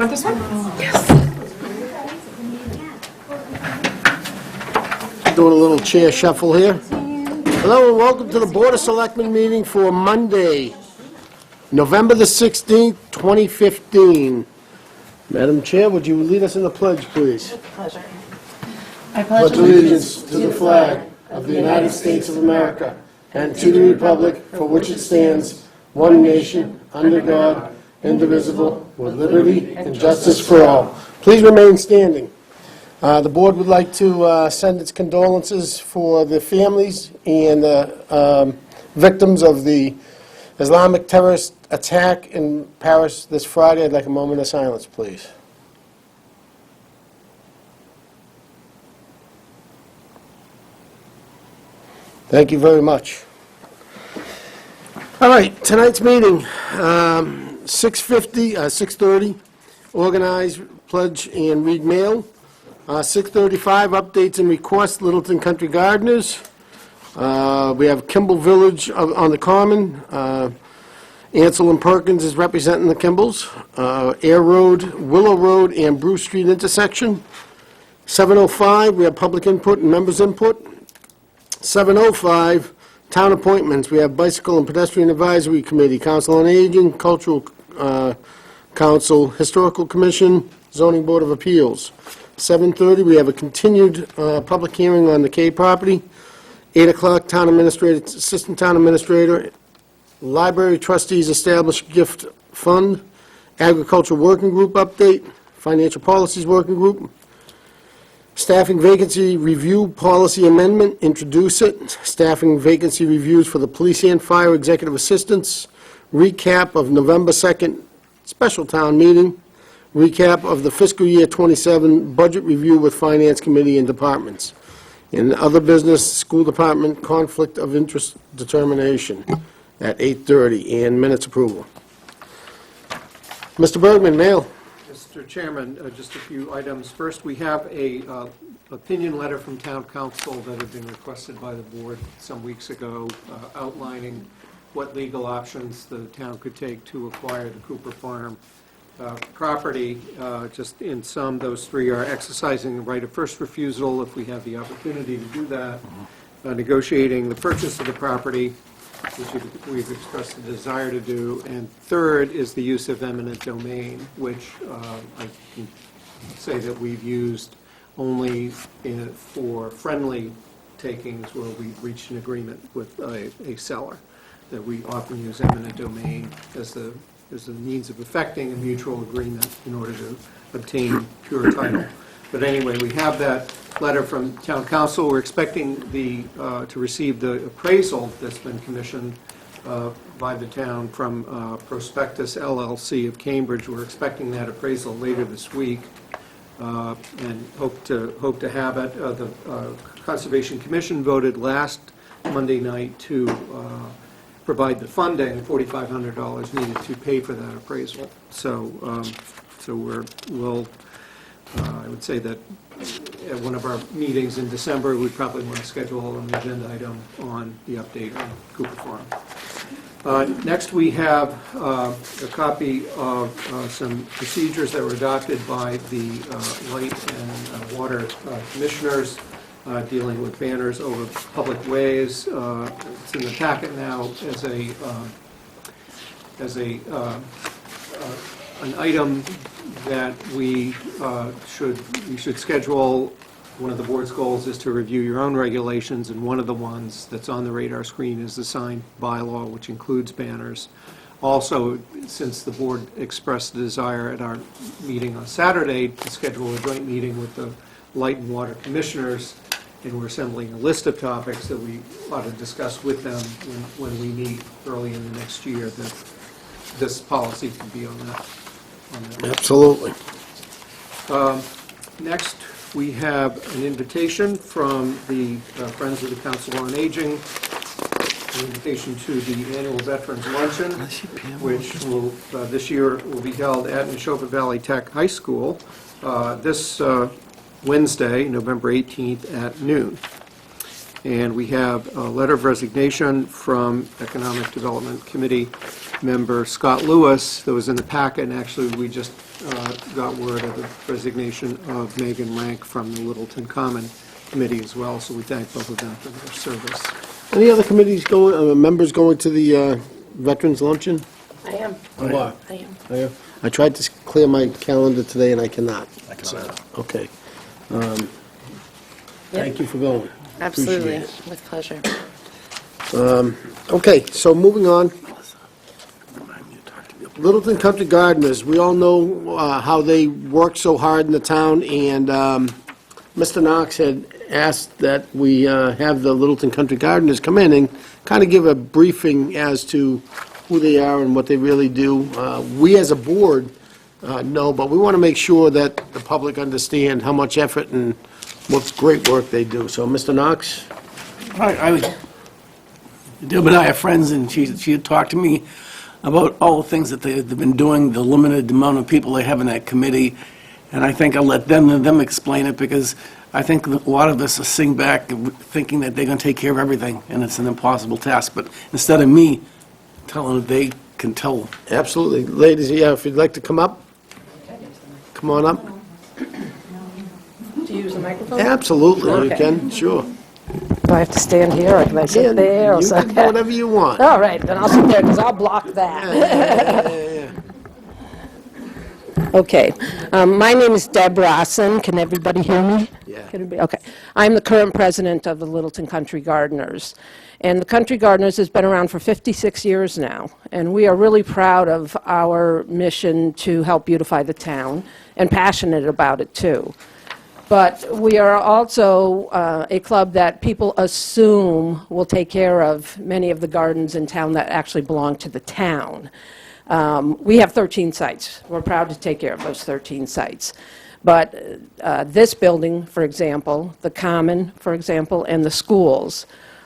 want this one? Yes. Doing a little chair shuffle here. Hello and welcome to the Board of Selectmen meeting for Monday, November the 16th, 2015. Madam Chair, would you lead us in the pledge, please? Pleasure. I pledge allegiance to the flag of the United States of America and to the republic for which it stands, one nation, under God, indivisible, with liberty and justice for all. Please remain standing. The board would like to send its condolences for the families and the victims of the Islamic terrorist attack in Paris this Friday. I'd like a moment of silence, please. Thank you very much. All right, tonight's meeting, 6:30, organize, pledge, and read mail. 6:35, updates and requests, Littleton Country Gardeners. We have Kimball Village on the Common. Ansel and Perkins is representing the Kimballs. Air Road, Willow Road, and Bruce Street intersection. 7:05, we have public input and members' input. 7:05, town appointments. We have Bicycle and Pedestrian Advisory Committee, Council on Aging, Cultural Council, Historical Commission, Zoning Board of Appeals. 7:30, we have a continued public hearing on the K property. 8 o'clock, Town Administrator, Assistant Town Administrator, Library Trustees Established Gift Fund, Agricultural Working Group update, Financial Policies Working Group, Staffing Vacancy Review Policy Amendment, introduce it, Staffing Vacancy Reviews for the Police and Fire Executive Assistants, recap of November 2nd Special Town Meeting, recap of the fiscal year 27 budget review with Finance Committee and departments. In other business, School Department conflict of interest determination at 8:30, and minutes approval. Mr. Bergman, mail. Mr. Chairman, just a few items. First, we have a opinion letter from Town Council that had been requested by the board some weeks ago, outlining what legal options the town could take to acquire the Cooper Farm property. Just in sum, those three are exercising the right of first refusal if we have the opportunity to do that, negotiating the purchase of the property, which we've expressed a desire to do, and third is the use of eminent domain, which I can say that we've used only for friendly takings where we've reached an agreement with a seller, that we often use eminent domain as the means of effecting a mutual agreement in order to obtain pure title. But anyway, we have that letter from Town Council. We're expecting to receive the appraisal that's been commissioned by the town from Prospectus LLC of Cambridge. We're expecting that appraisal later this week and hope to have it. The Conservation Commission voted last Monday night to provide the funding, $4,500 needed to pay for that appraisal. So we'll I would say that at one of our meetings in December, we'd probably want to schedule an agenda item on the update on Cooper Farm. Next, we have a copy of some procedures that were adopted by the Light and Water Commissioners dealing with banners over public ways. It's in the packet now as an item that we should schedule. One of the board's goals is to review your own regulations, and one of the ones that's on the radar screen is the sign bylaw, which includes banners. Also, since the board expressed a desire at our meeting on Saturday to schedule a joint meeting with the Light and Water Commissioners, and we're assembling a list of topics that we ought to discuss with them when we meet early in the next year, that this policy can be on that. Absolutely. Next, we have an invitation from the Friends of the Council on Aging, an invitation to the annual Veterans Luncheon, which will this year will be held at Neshoba Valley Tech High School this Wednesday, November 18th at noon. And we have a letter of resignation from Economic Development Committee member Scott Lewis that was in the packet, and actually we just got word of the resignation of Megan Rank from the Littleton Common Committee as well, so we thank both of them for their service. Any other committees going, members going to the Veterans Luncheon? I am. You are? I am. Are you? I tried to clear my calendar today, and I cannot. Okay. Thank you for going. Absolutely, Appreciate it. with pleasure. Okay, so moving on. Littleton Country Gardeners, we all know how they work so hard in the town, and Mr. Knox had asked that we have the Littleton Country Gardeners come in and kind of give a briefing as to who they are and what they really do. We, as a board, know, but we want to make sure that the public understand how much effort and what great work they do. So, Mr. Knox? Deb and I are friends, and she had talked to me about all the things that they've been doing, the limited amount of people they have in that committee, and I think I'll let them explain it, because I think a lot of us are sitting back thinking that they're going to take care of everything, and it's an impossible task. But instead of me telling them, they can tell. Absolutely. Ladies, yeah, if you'd like to come up, come on up. Do you use the microphone? Absolutely, you Okay. can, sure. Do I have to stand here, or can I sit there? Or You can do whatever you want. All right, then I'll sit there, because I'll block that. Yeah. Okay. My name is Deb Rossen. Can everybody hear me? Yeah. Can everybody- Okay. I'm the current president of the Littleton Country Gardeners. And the Country Gardeners has been around for 56 years now. And we are really proud of our mission to help beautify the town, and passionate about it, too. But we are also a club that people assume will take care of many of the gardens in town that actually belong to the town. We have 13 sites. We're proud to take care of those 13 sites. But this building, for example, the Common, for example, and the schools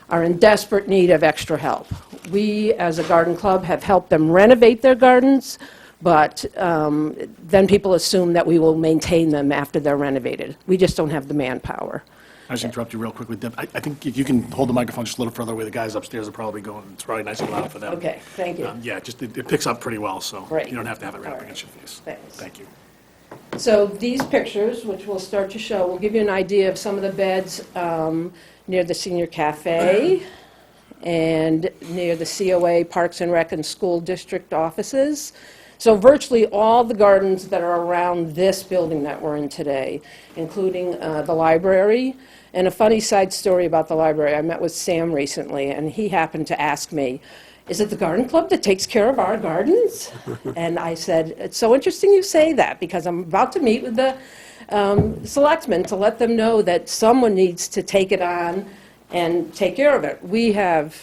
are in desperate need of extra help. We, as a garden club, have helped them renovate their gardens, but then people assume that we will maintain them after they're renovated. We just don't have the manpower. I just interrupt you real quick with Deb. I think if you can hold the microphone just a little further away, the guys upstairs are probably going, it's probably nice and loud for them. Okay, thank you. Yeah, just, it picks up pretty well, so Great. you don't have to have it right All up right. against your face. Thanks. Thank you. So these pictures, which we'll start to show, will give you an idea of some of the beds near the senior cafe and near the COA, Parks and Rec, and School District offices. So virtually all the gardens that are around this building that we're in today, including the library. And a funny side story about the library, I met with Sam recently, and he happened to ask me, is it the garden club that takes care of our gardens? And I said, it's so interesting you say that, because I'm about to meet with the selectmen to let them know that someone needs to take it on and take care of it. We have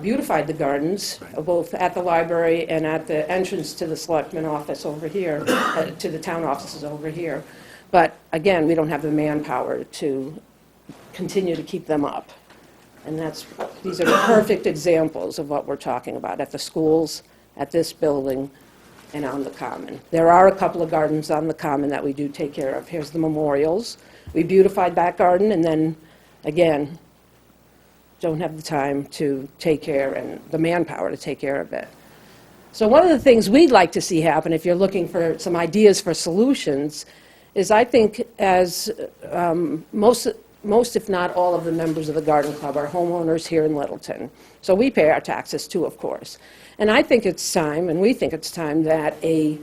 beautified the gardens, both at the library and at the entrance to the selectmen office over here, to the town offices over here. But again, we don't have the manpower to continue to keep them up. And these are perfect examples of what we're talking about at the schools, at this building, and on the Common. There are a couple of gardens on the Common that we do take care of. Here's the memorials. We beautified that garden, and then, again, don't have the time to take care and the manpower to take care of it. So one of the things we'd like to see happen, if you're looking for some ideas for solutions, is I think as most, if not all, of the members of the garden club are homeowners here in Littleton. So we pay our taxes too, of course. And I think it's time, and we think it's time, that a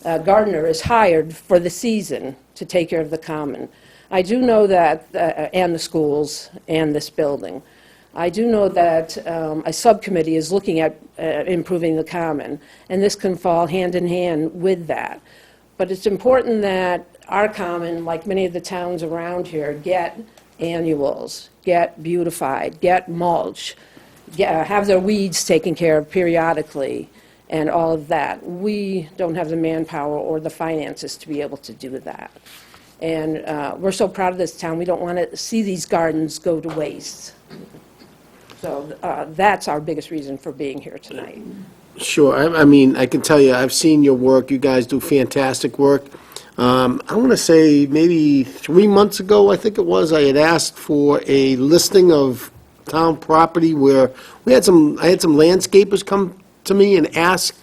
gardener is hired for the season to take care of the Common. I do know that, and the schools, and this building. I do know that a subcommittee is looking at improving the Common, and this can fall hand in hand with that. But it's important that our Common, like many of the towns around here, get annuals, get beautified, get mulch, have their weeds taken care of periodically, and all of that. We don't have the manpower or the finances to be able to do that. And we're so proud of this town, we don't want to see these gardens go to waste. So that's our biggest reason for being here tonight. Sure, I mean, I can tell you, I've seen your work, you guys do fantastic work. I want to say maybe 3 months ago, I think it was, I had asked for a listing of town property where I had some landscapers come to me and ask,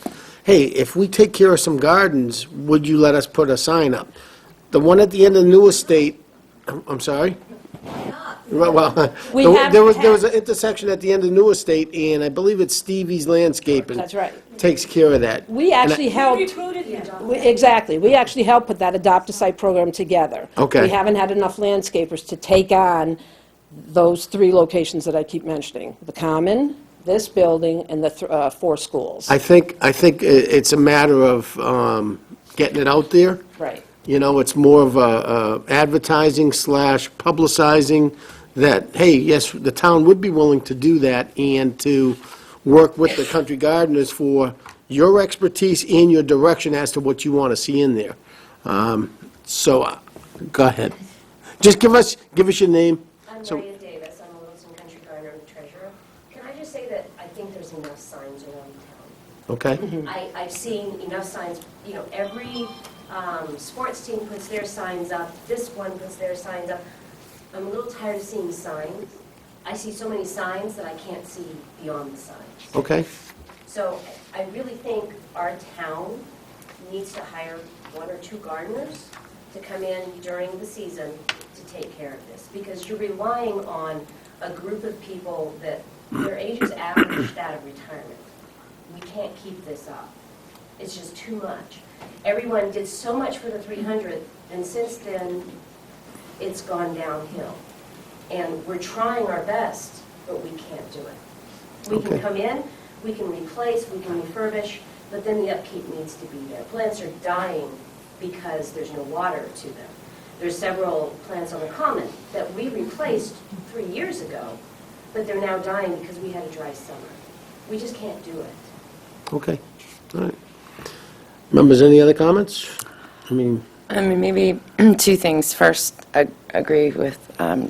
hey, if we take care of some gardens, would you let us put a sign up? The one at the end of the new estate, I'm sorry? Well, We there was have- an intersection at the end of the new estate, and I believe it's Stevie's Landscaping. That's right. Takes care of that. We actually helped, exactly, we actually helped put that Adopt-A-Site program together. Okay. We haven't had enough landscapers to take on those 3 locations that I keep mentioning, the Common, this building, and the 4 schools. I think it's a matter of getting it out there. Right. You know, it's more of a advertising / publicizing that, hey, yes, the town would be willing to do that and to work with the country gardeners for your expertise and your direction as to what you want to see in there. So, go ahead. Just give us your name. I'm So- Maria Davis, I'm a Littleton Country Gardener and Treasurer. Can I just say that I think there's enough signs around town? Okay? I've seen enough signs, you know, every sports team puts their signs up, this one puts their signs up. I'm a little tired of seeing signs. I see so many signs that I can't see beyond the signs. Okay? So I really think our town needs to hire 1 or 2 gardeners to come in during the season to take care of this, because you're relying on a group of people that their age is averaged out of retirement. We can't keep this up. It's just too much. Everyone did so much for the 300, and since then, it's gone downhill. And we're trying our best, but we can't do it. We can Okay. come in, we can replace, we can refurbish, but then the upkeep needs to be there. Plants are dying because there's no water to them. There's several plants on the common that we replaced 3 years ago, but they're now dying because we had a dry summer. We just can't do it. Okay. All right. Members, any other comments? I mean, maybe 2 things. First, I agree with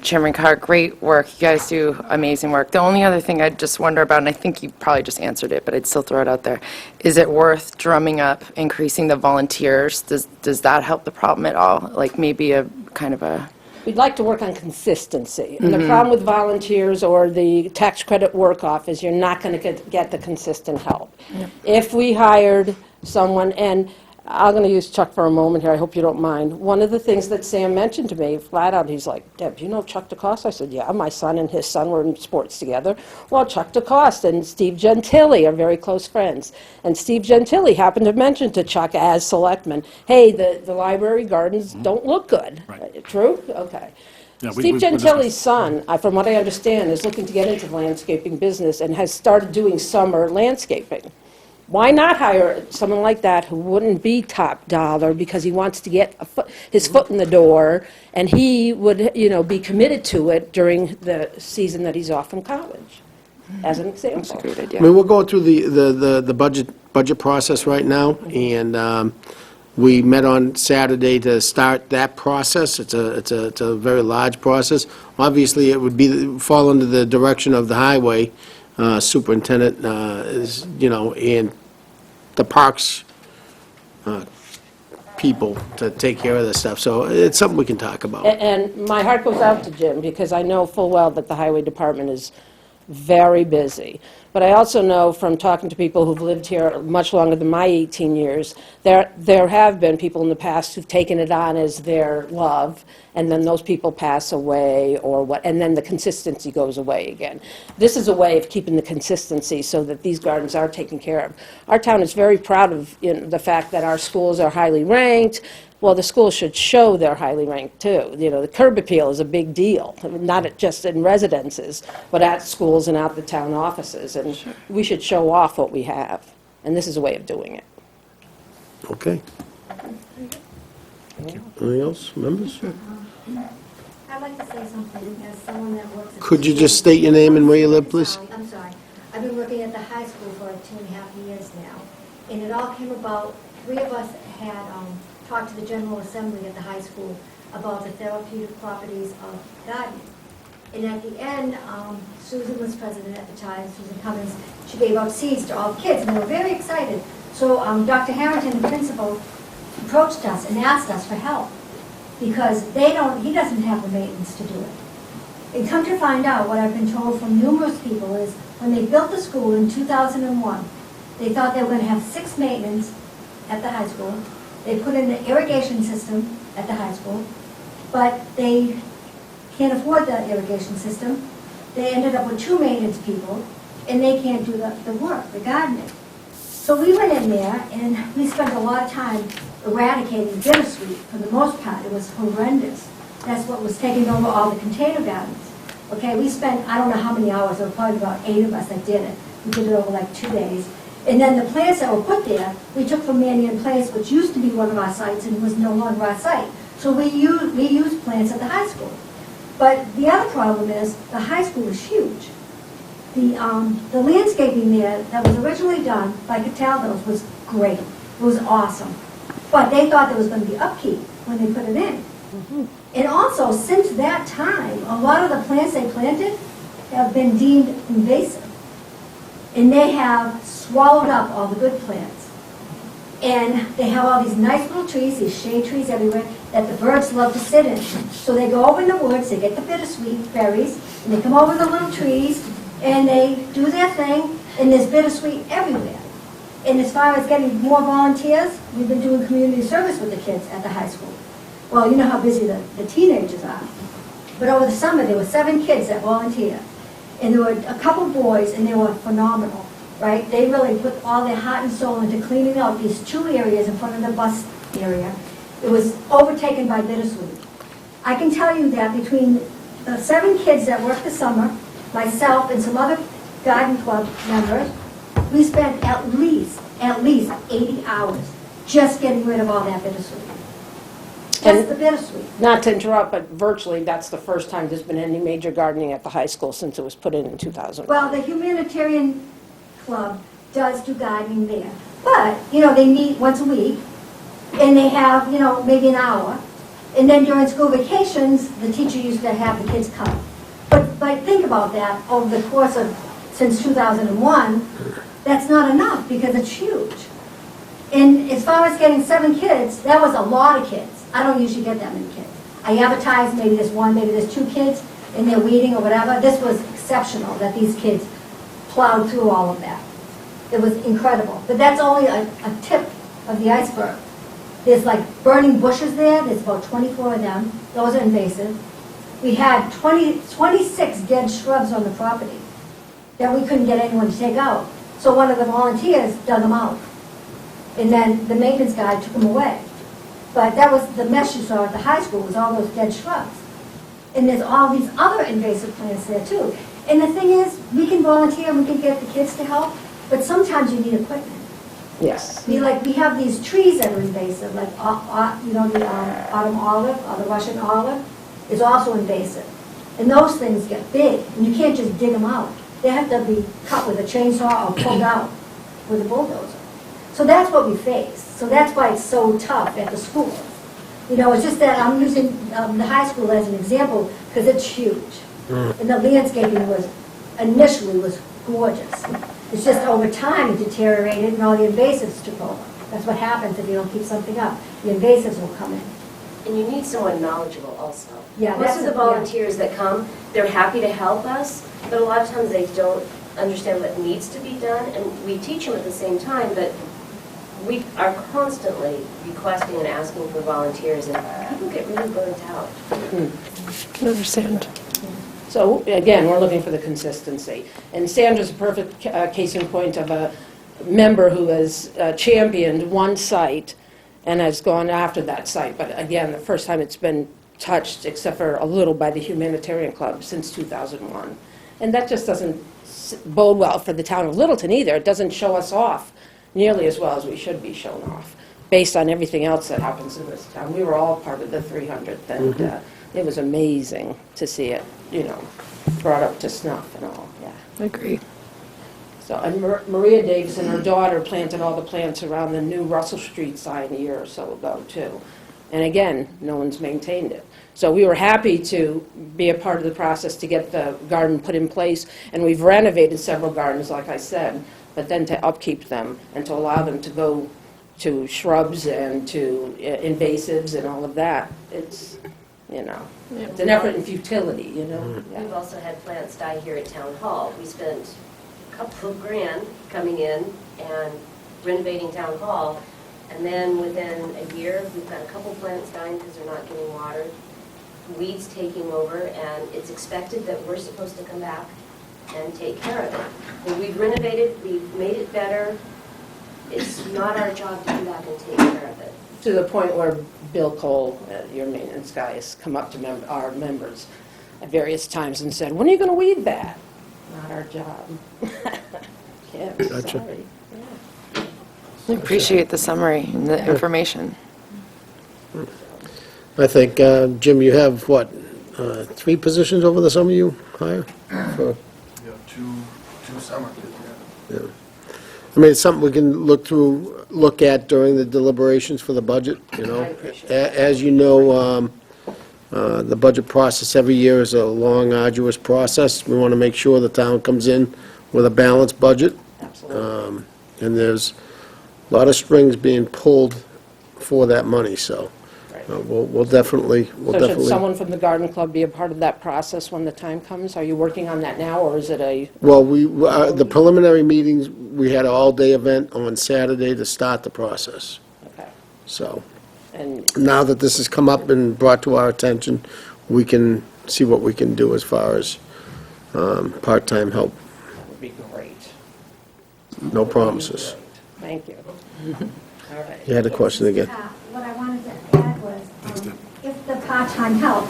Chairman Carr. Great work. You guys do amazing work. The only other thing I just wonder about, and I think you probably just answered it, but I'd still throw it out there, is it worth drumming up, increasing the volunteers? Does that help the problem at all? Like maybe a kind of a... We'd like to work on consistency. And the problem with volunteers or the tax credit work-off is you're not going to get the consistent help. If we hired someone, and I'm going to use Chuck for a moment here, I hope you don't mind. One of the things that Sam mentioned to me, flat out, he's like, Deb, do you know Chuck DeCoste? I said, yeah, my son and his son were in sports together. Well, Chuck DeCoste and Steve Gentili are very close friends. And Steve Gentili happened to mention to Chuck as selectman, hey, the library gardens don't look good. Right. True? Okay. Yeah, Steve we Gentili's son, from what I understand, is looking to get into the landscaping business and has started doing summer landscaping. Why not hire someone like that who wouldn't be top dollar because he wants to get his foot in the door, and he would, be committed to it during the season that he's off from college, as an example. That's a great I idea. mean, we're going through the budget process right now, and we met on Saturday to start that process. It's a very large process. Obviously, it would fall under the direction of the highway superintendent, and the parks people to take care of this stuff. So it's something we can talk about. And my heart goes out to Jim, because I know full well that the highway department is very busy. But I also know from talking to people who've lived here much longer than my 18 years, there have been people in the past who've taken it on as their love, and then those people pass away or what, and then the consistency goes away again. This is a way of keeping the consistency so that these gardens are taken care of. Our town is very proud of the fact that our schools are highly ranked. Well, the schools should show they're highly ranked, too. The curb appeal is a big deal, not just in residences, but at schools and out the town offices. And we should show off what we have. And this is a way of doing it. Okay. Anything else, members? I'd like to say something as someone that works at... Could you just state your name and where you live, please? I'm sorry. I've been working at the high school for 2.5 years now, and it all came about, 3 of us had talked to the General Assembly at the high school about the therapeutic properties of gardening. And at the end, Susan was president at the time, Susan Cummings, she gave out seeds to all the kids, and they were very excited. So Dr. Harrington, the principal, approached us and asked us for help, because he doesn't have the maintenance to do it. And come to find out, what I've been told from numerous people is, when they built the school in 2001, they thought they were going to have 6 maintenance at the high school. They put in the irrigation system at the high school, but they can't afford the irrigation system. They ended up with 2 maintenance people, and they can't do the work, the gardening. So we went in there, and we spent a lot of time eradicating bittersweet. For the most part, it was horrendous. That's what was taking over all the container gardens. Okay, we spent, I don't know how many hours, there were probably about 8 of us that did it. We did it over like 2 days. And then the plants that were put there, we took from Mannion Place, which used to be one of our sites and was no longer our site. So we used plants at the high school. But the other problem is, the high school is huge. The landscaping there that was originally done by Cataldo's was great. It was awesome. But they thought there was going to be upkeep when they put it in. And also, since that time, a lot of the plants they planted have been deemed invasive. And they have swallowed up all the good plants. And they have all these nice little trees, these shade trees everywhere, that the birds love to sit in. So they go over in the woods, they get the bittersweet berries, and they come over the little trees, and they do their thing, and there's bittersweet everywhere. And as far as getting more volunteers, we've been doing community service with the kids at the high school. Well, you know how busy the teenagers are. But over the summer, there were 7 kids that volunteered. And there were a couple boys, and they were phenomenal, right? They really put all their heart and soul into cleaning out these 2 areas in front of the bus area. It was overtaken by bittersweet. I can tell you that between the 7 kids that worked the summer, myself and some other garden club members, we spent at least 80 hours just getting rid of all that bittersweet. Just the bittersweet. Not to interrupt, but virtually, that's the first time there's been any major gardening at the high school since it was put in 2000. Well, the humanitarian club does do gardening there. But, you know, they meet once a week, and they have, you know, maybe an hour. And then during school vacations, the teacher used to have the kids come. But think about that, over the course of, since 2001, that's not enough, because it's huge. And as far as getting 7 kids, that was a lot of kids. I don't usually get that many kids. I advertise, maybe there's 1, maybe there's 2 kids, and they're weeding or whatever. This was exceptional that these kids plowed through all of that. It was incredible. But that's only a tip of the iceberg. There's like burning bushes there. There's about 24 of them. Those are invasive. We had 26 dead shrubs on the property that we couldn't get anyone to take out. So one of the volunteers dug them out. And then the maintenance guy took them away. But that was the mess you saw at the high school, was all those dead shrubs. And there's all these other invasive plants there too. And the thing is, we can volunteer, we can get the kids to help, but sometimes you need equipment. Yes. We have these trees that are invasive, like you know, the autumn olive or the Russian olive is also invasive. And those things get big, and you can't just dig them out. They have to be cut with a chainsaw or pulled out with a bulldozer. So that's what we face. So that's why it's so tough at the school. You know, it's just that I'm using the high school as an example because it's huge. And the landscaping was, initially was gorgeous. It's just over time it deteriorated and all the invasives took over. That's what happens if you don't keep something up. The invasives will come in. And you need someone knowledgeable also. Yeah, Most of the volunteers that come, they're happy to help us, but a lot of times they don't understand what needs to be done, and we teach them at the same time, but we are constantly requesting and asking for volunteers, and people get really burnt out. I understand. So again, we're looking for the consistency. And Sandra's a perfect case in point of a member who has championed one site and has gone after that site. But again, the first time it's been touched, except for a little, by the Humanitarian Club since 2001. And that just doesn't bode well for the town of Littleton either. It doesn't show us off nearly as well as we should be shown off, based on everything else that happens in this town. We were all part of the 300th, and it was amazing to see it, you know, brought up to snuff and all, yeah. Agree. So, and Maria Davis and her daughter planted all the plants around the new Russell Street sign a year or so ago, too. And again, no one's maintained it. So we were happy to be a part of the process to get the garden put in place, and we've renovated several gardens, like I said, but then to upkeep them and to allow them to go to shrubs and to invasives and all of that. It's you know. It's an effort in futility, you know. Yeah. We've also had plants die here at Town Hall. We spent a couple of grand coming in and renovating Town Hall, and then within a year, we've got a couple plants dying because they're not getting watered, weeds taking over, and it's expected that we're supposed to come back and take care of it. And we've renovated, we've made it better. It's not our job to come back and take care of it. To the point where Bill Cole, your maintenance guy, has come up to our members at various times and said, when are you going to weed that? Not our job. Yeah, Gotcha. sorry. I appreciate the summary and the information. I think, Jim, you have, what, 3 positions over the summer you hire? For- Yeah, two summer kids, yeah. I mean, it's something we can look at during the deliberations for the budget, you know. I appreciate that. As you know, the budget process every year is a long, arduous process. We want to make sure the town comes in with a balanced budget. Absolutely. And there's a lot of strings being pulled for that money, so Right. we'll definitely, So should someone from the garden club be a part of that process when the time comes? Are you working on that now, or is it a, Well, the preliminary meetings, we had an all-day event on Saturday to start the process. okay, So and now that this has come up and brought to our attention, we can see what we can do as far as part-time help. that would be great. No promises. Thank you. All right. You had a question again? What I wanted to add was, if the part-time help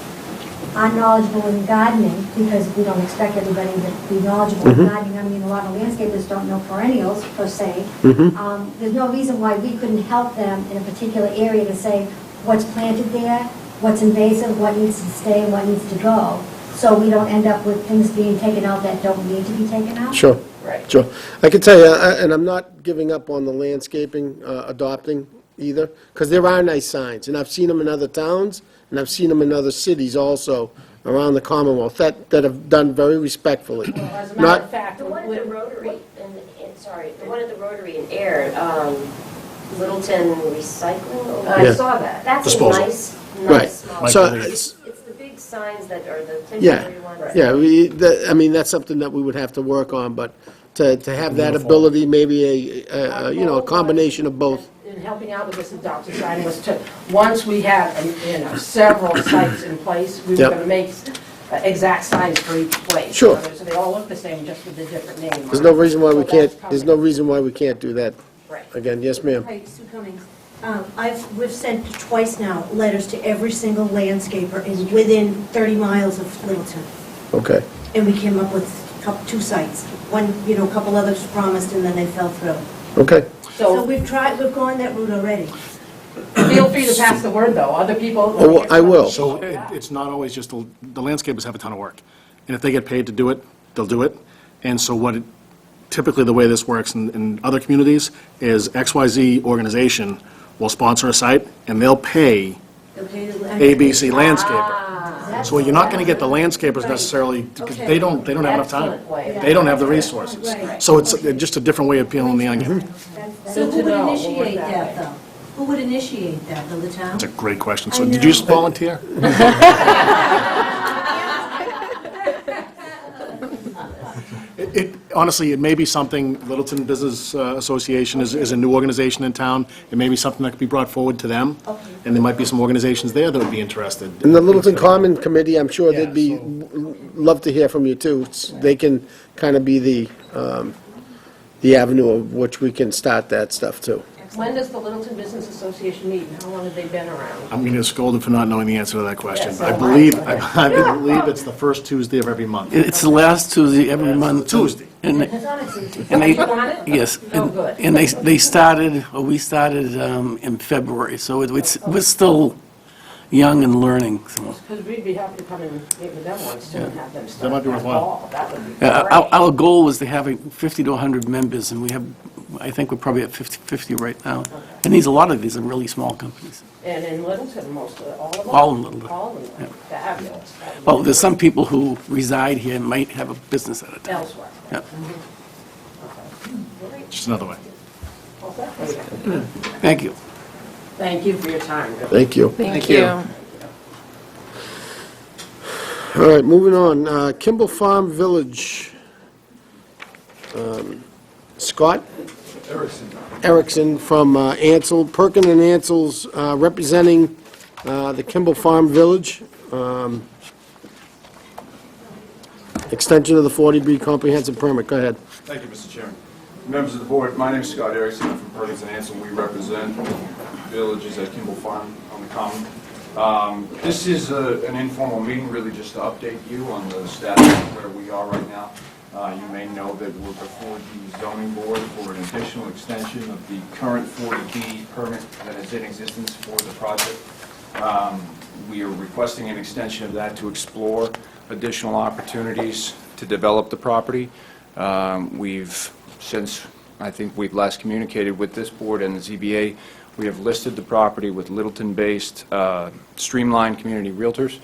are knowledgeable in gardening, because we don't expect everybody to be knowledgeable in gardening, I mean, a lot of landscapers don't know perennials, per se. There's no reason why we couldn't help them in a particular area to say what's planted there, what's invasive, what needs to stay, and what needs to go, so we don't end up with things being taken out that don't need to be taken out. Sure. Right. Sure. I can tell you, and I'm not giving up on the landscaping, adopting either, because there are nice signs, and I've seen them in other towns, and I've seen them in other cities also around the Commonwealth that have done very respectfully. Well, as a matter Not- of fact, The one at the Rotary, the one at the Rotary in Air, Littleton Recycling, I Yeah. saw that. that's a Disposal. nice Right. small. So, It's the big signs that are the yeah, temporary ones. yeah, I mean, that's something that we would have to work on, but to have that ability, maybe a combination of both. In helping out with this adoption sign was to, once we had, several sites in place, we were Yep. going to make exact signs for each place. Sure. So they all look the same, just with a different name. There's no reason why we So can't, that's there's no coming. reason why we can't do that. Right. Again, yes, ma'am. Hi, Sue Cummings. We've sent twice now letters to every single landscaper in within 30 miles of Littleton. Okay. And we came up with 2 sites. One, a couple others promised and then they fell through. Okay. So So we've gone that route already. feel free to pass the word, though. Other people. Oh, I will. So it's not always just, the landscapers have a ton of work. And if they get paid to do it, they'll do it. And so typically the way this works in other communities is XYZ organization will sponsor a site and they'll pay ABC landscaper. So you're not going to get the landscapers necessarily, because they don't have enough time. Excellent way. They don't have the resources. Right. So it's just a different way of peeling the onion. So Good who to would know. We'll work initiate that that, way. though? Who would initiate that, though, the town? That's a great question. I So did know. you just volunteer? Honestly, it may be something, Littleton Business Association is a new organization in town. It may be something that could be brought forward to them. And there might be some organizations there that would be interested. And the Littleton Common Committee, I'm sure they'd Yeah, love to hear from you, too. They can kind of be the avenue of which we can start that stuff, too. When does the Littleton Business Association meet, and how long have they been around? I'm going to get scolded for not knowing the answer to that question. Yes, I so believe, am I. I believe it's the first Tuesday of every month. It's the last Tuesday every month. Tuesday. And It's on a Tuesday. and they, You want it? yes. Oh, and- good. And we started in February, so we're still young and learning, so. Because we'd be happy to come and meet with them once, too, and have them start. might be worthwhile. fall. That would be Our great. goal was to have 50 to 100 members, and I think we're probably at 50 right now. And a lot of these are really small companies. And in Littleton, most of, all of them? All in Littleton. All of them, fabulous. Well, there's some people who reside here and might have a business at a time. Elsewhere. Yeah. Just another way. Thank you. Thank you for your time. Thank you. Thank you. All right, moving on. Kimball Farm Village. Scott Erickson from Ansel, Perkin and Ansel's, representing the Kimball Farm Village. Extension of the 40B comprehensive permit. Go ahead. Thank you, Mr. Chairman. Members of the board, my name is Scott Erickson. I'm from Perkins and Ansel. We represent villages at Kimball Farm on the Common. This is an informal meeting, really just to update you on the status of where we are right now. You may know that we're before the zoning board for an additional extension of the current 40B permit that is in existence for the project. We are requesting an extension of that to explore additional opportunities to develop the property. Since I think we've last communicated with this board and the ZBA, we have listed the property with Littleton-based Streamline Community Realtors.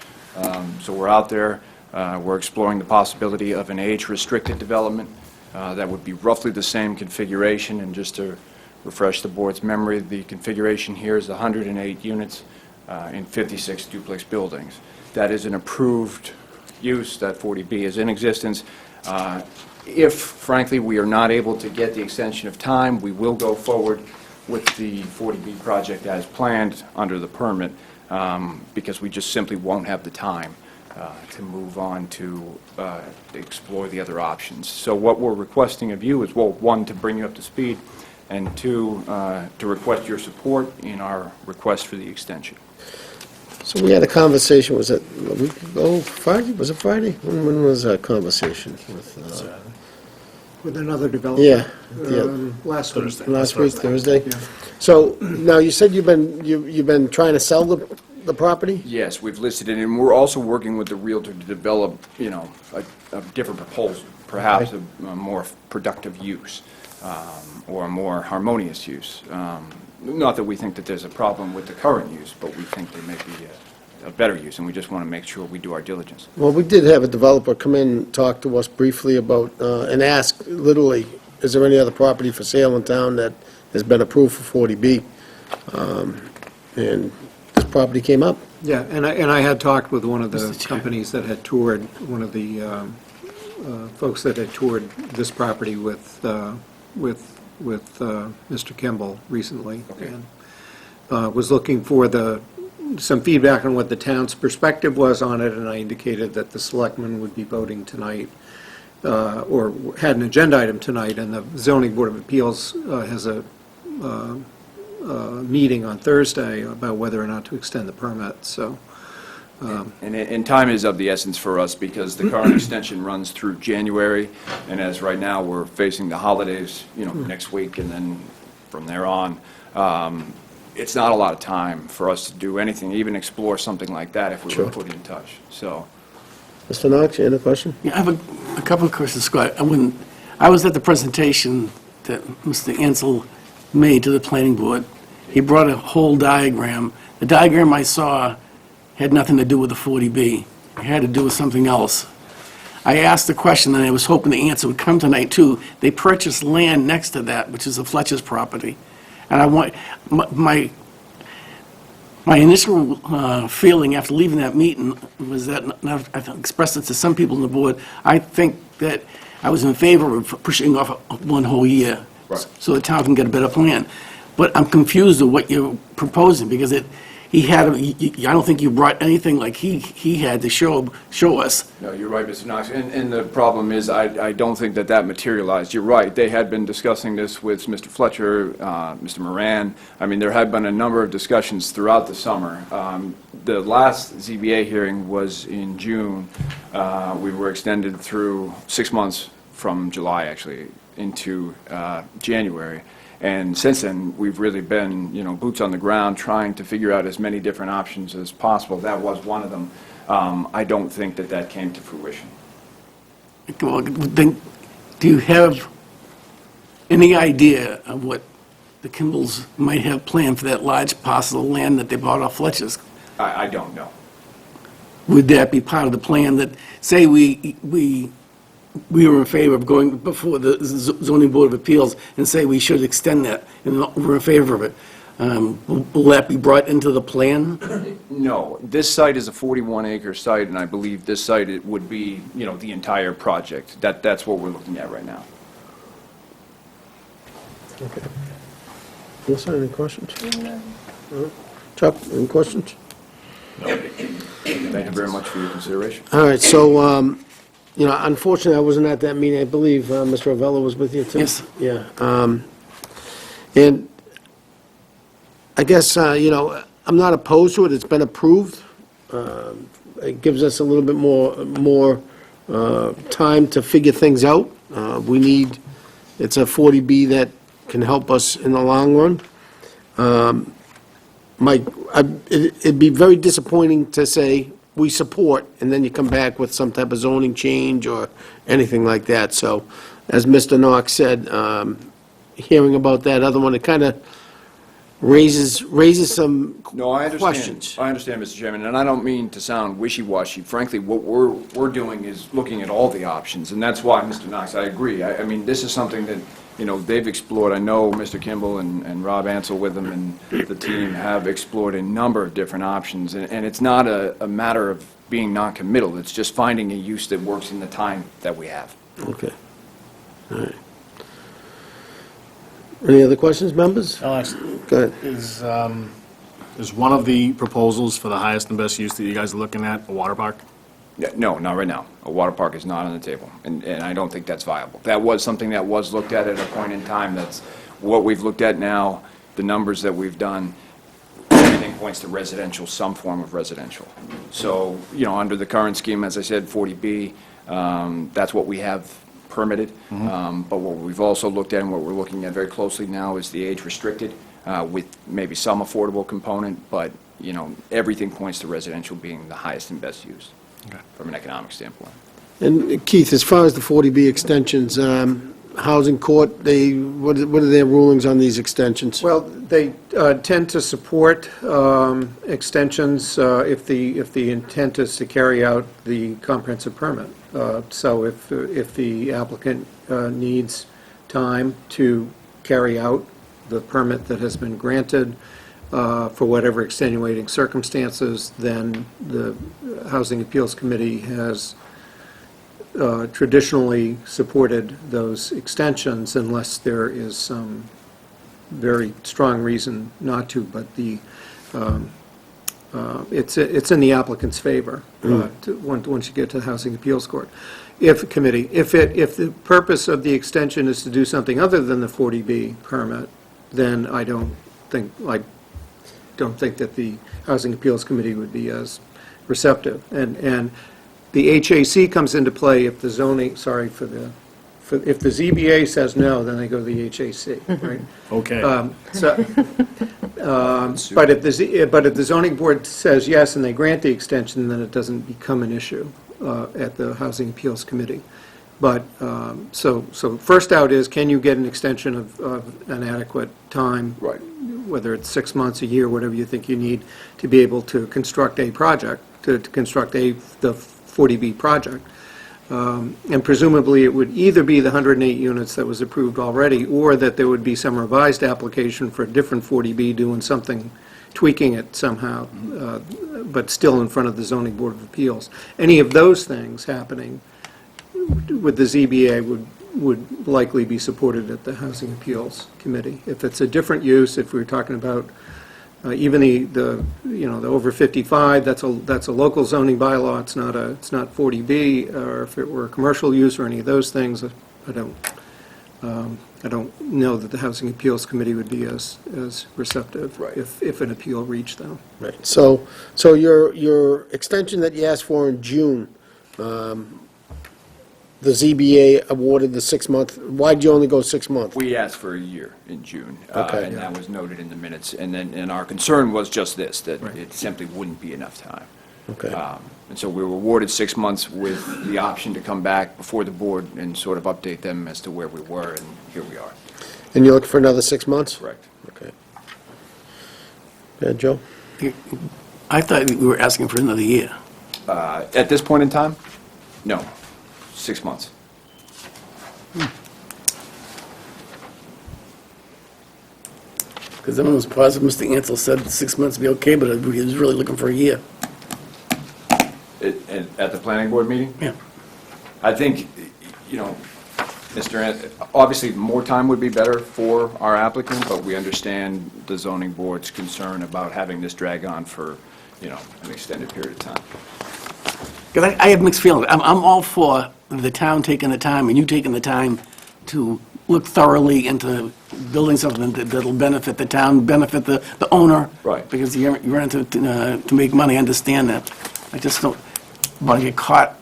So we're out there. We're exploring the possibility of an age-restricted development that would be roughly the same configuration. And just to refresh the board's memory, the configuration here is 108 units in 56 duplex buildings. That is an approved use. That 40B is in existence. If, frankly, we are not able to get the extension of time, we will go forward with the 40B project as planned under the permit, because we just simply won't have the time to move on to explore the other options. So what we're requesting of you is, well, one, to bring you up to speed, and two, to request your support in our request for the extension. So we had a conversation, was it a week ago, Friday? Was it Friday? When was our conversation With another developer. Yeah. Last Thursday. Last week, Thursday? Yeah. So, now, you said you've been trying to sell the property? Yes, we've listed it, and we're also working with the Realtor to develop, a different proposal, perhaps a more productive use, or a more harmonious use. Not that we think that there's a problem with the current use, but we think there may be a better use, and we just want to make sure we do our diligence. Well, we did have a developer come in and talk to us briefly about, and ask, literally, is there any other property for sale in town that has been approved for 40B? And this property came up. Yeah, and I had talked with one of the companies that had toured, one of the folks that had toured this property with Mr. Kimball recently. Okay. And was looking for some feedback on what the town's perspective was on it, and I indicated that the Selectmen would be voting tonight, or had an agenda item tonight, and the Zoning Board of Appeals has a meeting on Thursday about whether or not to extend the permit, so. And time is of the essence for us, because the current extension runs through January, and as right now, we're facing the holidays, next week, and then from there on, it's not a lot of time for us to do anything, even explore something like that if we were put in touch, so. Mr. Knox, you had a question? Yeah, I have a couple of questions, Scott. I was at the presentation that Mr. Ansel made to the planning board. He brought a whole diagram. The diagram I saw had nothing to do with the 40B. It had to do with something else. I asked the question, and I was hoping the answer would come tonight, too. They purchased land next to that, which is the Fletcher's property. And I want, my initial feeling after leaving that meeting was that, and I've expressed it to some people on the board, I think that I was in favor of pushing off one whole year, Right. so the town can get a better plan. But I'm confused with what you're proposing, because I don't think you brought anything like he had to show us. No, you're right, Mr. Knox, and the problem is, I don't think that materialized. You're right, they had been discussing this with Mr. Fletcher, Mr. Moran. I mean, there had been a number of discussions throughout the summer. The last ZBA hearing was in June. We were extended through 6 months from July, actually, into January. And since then, we've really been, boots on the ground, trying to figure out as many different options as possible. That was one of them. I don't think that came to fruition. Well, then, do you have any idea of what the Kimballs might have planned for that large parcel of land that they bought off Fletcher's? I don't know. Would that be part of the plan that, say we were in favor of going before the zoning board of appeals and say we should extend that, and we're in favor of it? Will that be brought into the plan? No, this site is a 41-acre site, and I believe this site, it would be, the entire project. That's what we're looking at right now. Melissa, any questions? No? Chuck, any questions? Thank you very much for your consideration. All right, so, unfortunately, I wasn't at that meeting. I believe Mr. Avella was with you, too? Yes. Yeah. And I guess, I'm not opposed to it. It's been approved. It gives us a little bit more time to figure things out. It's a 40B that can help us in the long run. It'd be very disappointing to say, we support, and then you come back with some type of zoning change or anything like that. So, as Mr. Knox said, hearing about that other one, it kind of raises some No, I understand. questions. I understand, Mr. Chairman, and I don't mean to sound wishy-washy. Frankly, what we're doing is looking at all the options, and that's why, Mr. Knox, I agree. I mean, this is something that, they've explored. I know Mr. Kimball and Rob Ansel with them and the team have explored a number of different options, and it's not a matter of being non-committal. It's just finding a use that works in the time that we have. Okay. All right. Any other questions, members? I'll ask, Go ahead. is one of the proposals for the highest and best use that you guys are looking at a water park? Yeah, no, not right now. A water park is not on the table, and I don't think that's viable. That was something that was looked at a point in time. That's what we've looked at now, the numbers that we've done, everything points to residential, some form of residential. So, under the current scheme, as I said, 40B, that's what we have permitted. But what we've also looked at and what we're looking at very closely now is the age restricted, with maybe some affordable component, but, everything points to residential being the highest and best use. Okay. From an economic standpoint. And Keith, as far as the 40B extensions, Housing Court, what are their rulings on these extensions? Well, they tend to support extensions if the intent is to carry out the comprehensive permit. So if the applicant needs time to carry out the permit that has been granted for whatever extenuating circumstances, then the Housing Appeals Committee has traditionally supported those extensions unless there is some very strong reason not to, but it's in the applicant's favor once you get to the Housing Appeals Court. If the purpose of the extension is to do something other than the 40B permit, then I don't think that the Housing Appeals Committee would be as receptive. And the HAC comes into play if the zoning, if the ZBA says no, then they go to the HAC, right? Okay. But if the zoning board says yes and they grant the extension, then it doesn't become an issue at the Housing Appeals Committee. But, so first out is, can you get an extension of an adequate time? Right. Whether it's 6 months, a year, whatever you think you need to be able to construct a project, to construct the 40B project. And presumably, it would either be the 108 units that was approved already, or that there would be some revised application for a different 40B doing something, tweaking it somehow, but still in front of the Zoning Board of Appeals. Any of those things happening with the ZBA would likely be supported at the Housing Appeals Committee. If it's a different use, if we're talking about even the over 55, that's a local zoning bylaw, it's not 40B, or if it were a commercial use or any of those things, I don't know that the Housing Appeals Committee would be as receptive if an appeal reached them. Right. So your extension that you asked for in June, the ZBA awarded the 6-month. Why'd you only go 6 months? We asked for a year in June, Okay. and that was noted in the minutes. And our concern was just this, that Right. it simply wouldn't be enough time. Okay. And so we were awarded 6 months with the option to come back before the board and sort of update them as to where we were, and here we are. And you're looking for another 6 months? Correct. Okay. Yeah, Joe? I thought we were asking for another year. At this point in time, no, 6 months. Because everyone was positive, Mr. Ansel said 6 months would be okay, but he was really looking for a year. At the planning board meeting? Yeah. I think, obviously, more time would be better for our applicant, but we understand the zoning board's concern about having this drag on for, an extended period of time. Because I have mixed feelings. I'm all for the town taking the time and you taking the time to look thoroughly into building something that'll benefit the town, benefit the owner. Right. Because you're in to make money, I understand that. I just don't want to get caught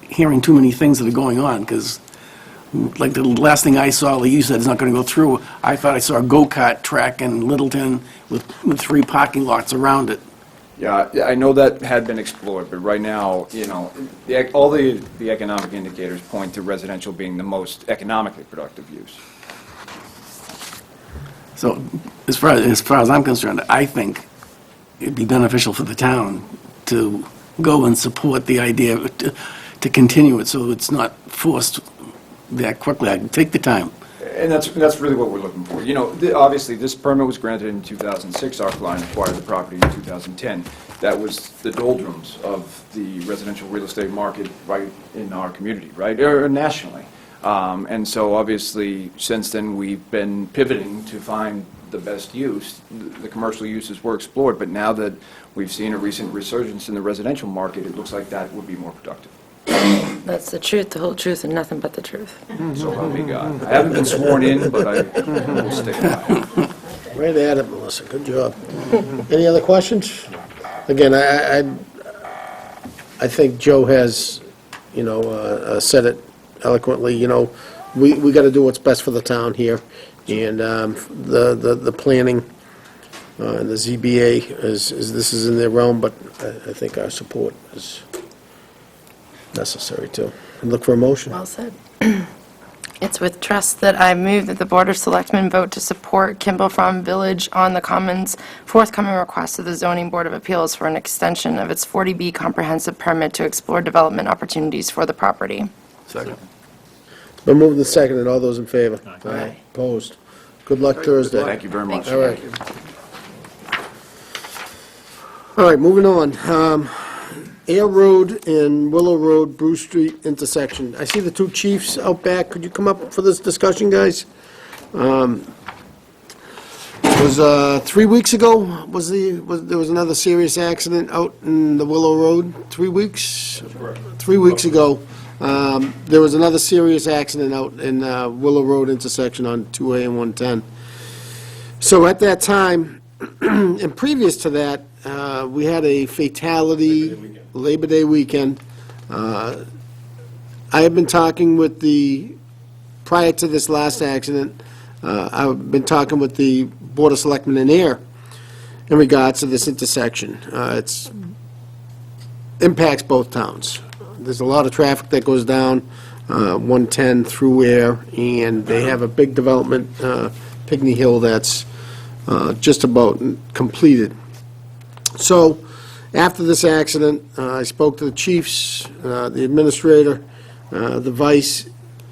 hearing too many things that are going on, because like the last thing I saw, like you said, is not going to go through. I thought I saw a go-kart track in Littleton with 3 parking lots around it. Yeah, I know that had been explored, but right now, all the economic indicators point to residential being the most economically productive use. So as far as I'm concerned, I think it'd be beneficial for the town to go and support the idea to continue it, so it's not forced that quickly. I can take the time. And that's really what we're looking for. Obviously, this permit was granted in 2006. Our client acquired the property in 2010. That was the doldrums of the residential real estate market right in our community, right, or nationally. And so obviously, since then, we've been pivoting to find the best use. The commercial uses were explored, but now that we've seen a recent resurgence in the residential market, it looks like that would be more productive. That's the truth, the whole truth, and nothing but the truth. So help me God. I haven't been sworn in, but I will stick by it. Right at it, Melissa, good job. Any other questions? Again, I think Joe has, said it eloquently, we got to do what's best for the town here, and the planning and the ZBA, this is in their realm, but I think our support is necessary too. And look for a motion. Well said. It's with trust that I move that the Board of Selectmen vote to support Kimball Farm Village on the Commons' forthcoming request to the Zoning Board of Appeals for an extension of its 40B comprehensive permit to explore development opportunities for the property. Second. Been moved and seconded. All those in favor? Aye. Opposed? Good luck Thursday. Thank you very much. All right. All right, moving on. Air Road and Willow Road, Bruce Street intersection. I see the 2 chiefs out back. Could you come up for this discussion, guys? It was 3 weeks ago, there was another serious accident out in the Willow Road? 3 weeks? 3 weeks ago, there was another serious accident out in Willow Road intersection on 2A and 110. So at that time, and previous to that, we had a fatality Labor Day weekend. I have been talking with prior to this last accident, I've been talking with the Board of Selectmen in Air in regards to this intersection. It impacts both towns. There's a lot of traffic that goes down 110 through Air, and they have a big development, Pigney Hill, that's just about completed. So, after this accident, I spoke to the chiefs, the administrator, the vice,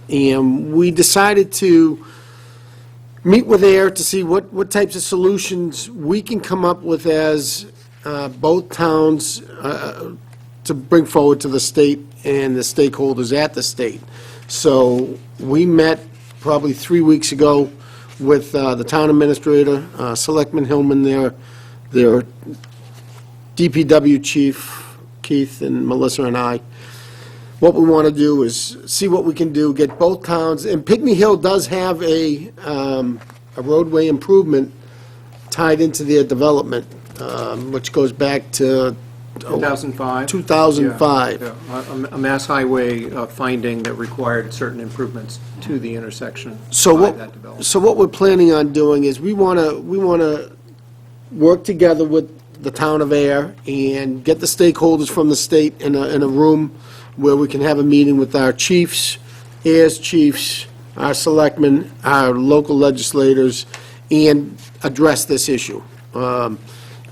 and we decided to meet with AIR to see what types of solutions we can come up with as both towns to bring forward to the state and the stakeholders at the state. So we met probably 3 weeks ago with the town administrator, Selectman Hillman, their DPW chief, Keith and Melissa and I. What we want to do is see what we can do, get both towns, and Pigney Hill does have a roadway improvement tied into their development, which goes back to 2005? 2005. Yeah, a mass highway finding that required certain improvements to the intersection So by what, that development. so what we're planning on doing is we want to work together with the town of Air and get the stakeholders from the state in a room where we can have a meeting with our chiefs, Air's chiefs, our selectmen, our local legislators, and address this issue.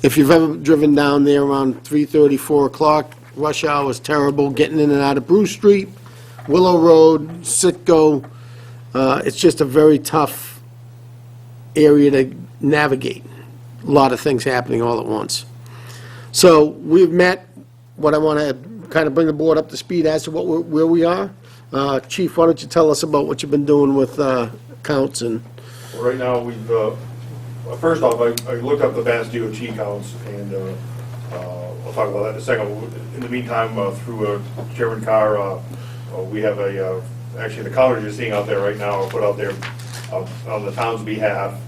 If you've ever driven down there around 3:30, 4 o'clock, rush hour is terrible, getting in and out of Bruce Street, Willow Road, Sitco. It's just a very tough area to navigate a lot of things happening all at once. So we've met, what I want to kind of bring the board up to speed as to where we are. Chief, why don't you tell us about what you've been doing with counts and... Well, right now, we've, first off, I looked up the Mass DOT counts, and I'll talk about that in a second. In the meantime, through Chairman Carr, we have actually the counters you're seeing out there right now are put out there on the town's behalf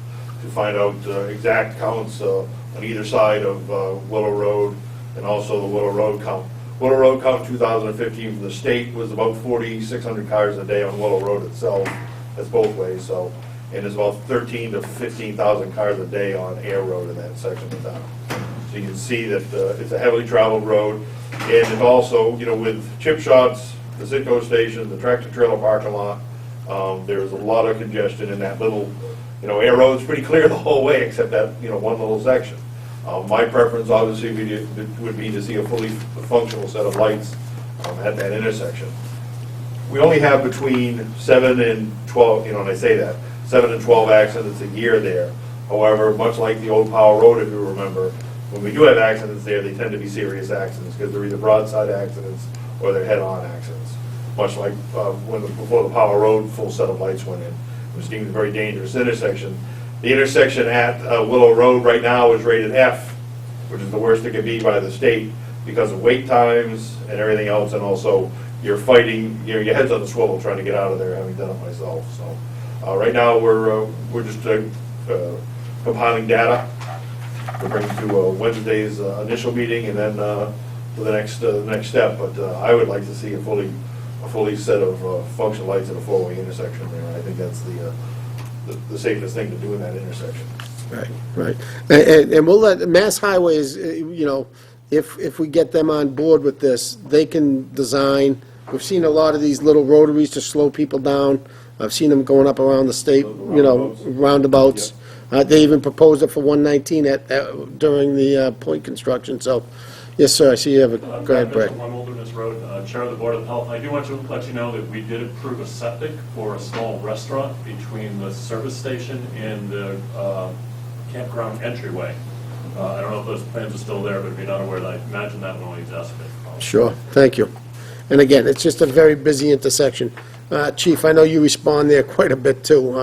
to find out exact counts on either side of Willow Road and also the Willow Road count. Willow Road count 2015 from the state was about 4,600 cars a day on Willow Road itself. That's both ways, so. And there's about 13 to 15,000 cars a day on Air Road in that section of town. So you can see that it's a heavily traveled road. And it also, you know, with chip shots, the Citgo station, the tractor trailer parking lot, there's a lot of congestion in that little, you know, Air Road's pretty clear the whole way except that, you know, one little section. My preference obviously would be to see a fully functional set of lights at that intersection. We only have between 7 and 12, you know, and I say that, 7 and 12 accidents a year there. However, much like the old Powell Road, if you remember, when we do have accidents there, they tend to be serious accidents because they're either broadside accidents or they're head-on accidents. Much like before the Powell Road full set of lights went in. It was deemed a very dangerous intersection. The intersection at Willow Road right now is rated F, which is the worst it can be by the state because of wait times and everything else, and also you're fighting, you know, your head's on the swivel trying to get out of there, having done it myself. So right now we're just compiling data to bring to Wednesday's initial meeting, and then to the next step. But I would like to see a fully set of functional lights at a four-way intersection there. I think that's the safest thing to do in that intersection. Right, right. And we'll let, Mass Highways, you know, if we get them on board with this, they can design, we've seen a lot of these little rotaries to slow people down. I've seen them going up around the state, you know, roundabouts. They even proposed it for 119 during the point construction, so, yes, sir, I see you have a, go ahead, Brett. One Wilderness Road, Chair of the Board of Health. I do want to let you know that we did approve a septic for a small restaurant between the service station and the campground entryway. I don't know if those plans are still there, but if you're not aware, I imagine that one only exacerbated the problem. Sure, thank you. And again, it's just a very busy intersection. Chief, I know you respond there quite a bit, too.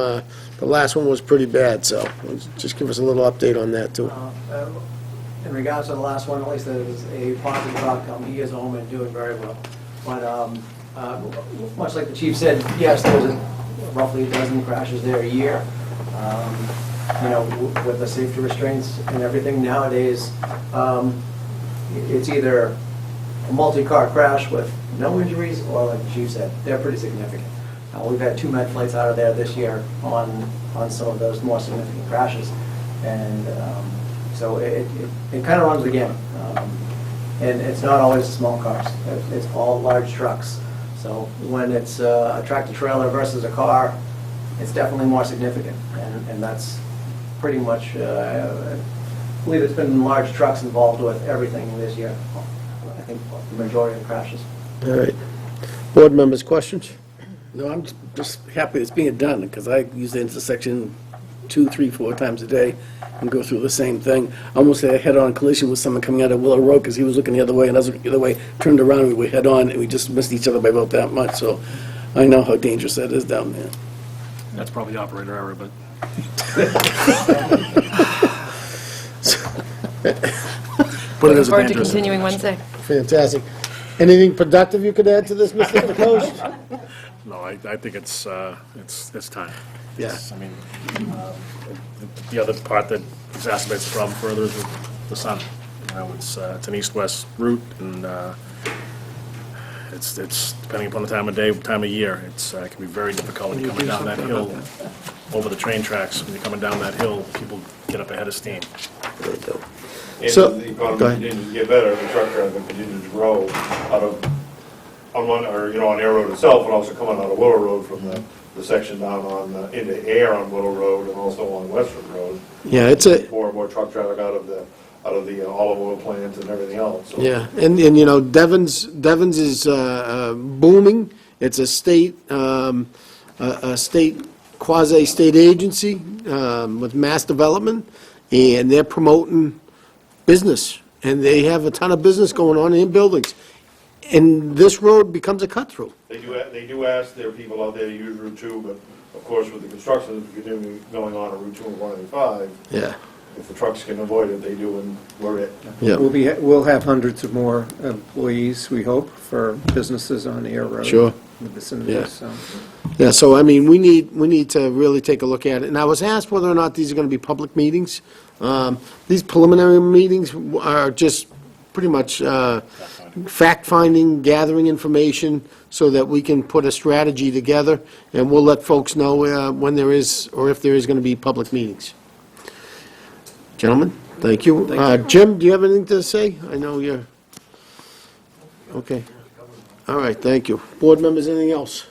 The last one was pretty bad, so just give us a little update on that, too. In regards to the last one, at least it was a positive outcome. He is home and doing very well. But much like the chief said, yes, there's roughly a dozen crashes there a year. You know, with the safety restraints and everything nowadays, it's either a multi-car crash with no injuries, or like the chief said, they're pretty significant. We've had 2 med flights out of there this year on some of those more significant crashes. And so it kind of runs the gamut. And it's not always small cars. It's all large trucks. So when it's a tractor trailer versus a car, it's definitely more significant. And that's pretty much, I believe it's been large trucks involved with everything this year. I think the majority of the crashes. All right. Board members, questions? No, I'm just happy it's being done, because I use the intersection 2, 3, 4 times a day and go through the same thing. I almost had a head-on collision with someone coming out of Willow Road, because he was looking the other way and I was looking the other way, turned around, and we were head-on, and we just missed each other by about that much, so I know how dangerous that is down there. That's probably operator error, but put it as a Forward to dangerous. continuing Wednesday. Fantastic. Anything productive you could add to this, Mr. DeCoste? No, I think it's time. Yeah. It's- I mean, the other part that exacerbates the problem further is the sun. You know, it's an east-west route, and it's depending upon the time of day, time of year, it can be very difficult when you're coming down that hill over the train tracks. When you're coming down that hill, people get up ahead of steam. They do. And So- the economy go ahead. continues to get better, the truck traffic continues to grow out of, on Air Road itself, and also coming out of Willow Road from the section down on, into Air on Willow Road, and also on Westford Road. Yeah, it's a, More and more truck traffic out of the olive oil plants and everything else. So yeah, and you know, Devon's is booming. It's a state quasi-state agency with mass development, and they're promoting business, and they have a ton of business going on in buildings. And this road becomes a cut-through. They do ask their people out there to use Route 2, but of course, with the construction continuing going on Route 2 and 185, Yeah. if the trucks can avoid it, they do, and we're it. Yeah. We'll have hundreds of more employees, we hope, for businesses on Air Road. Sure. In the vicinity, Yeah. so. Yeah, so I mean, we need to really take a look at it. And I was asked whether or not these are going to be public meetings. These preliminary meetings are just pretty much fact-finding, gathering information, so that we can put a strategy together, and we'll let folks know when there is, or if there is going to be public meetings. Gentlemen, thank you. Jim, do you have anything to say? I know you're, okay. All right, thank you. Board members, anything else?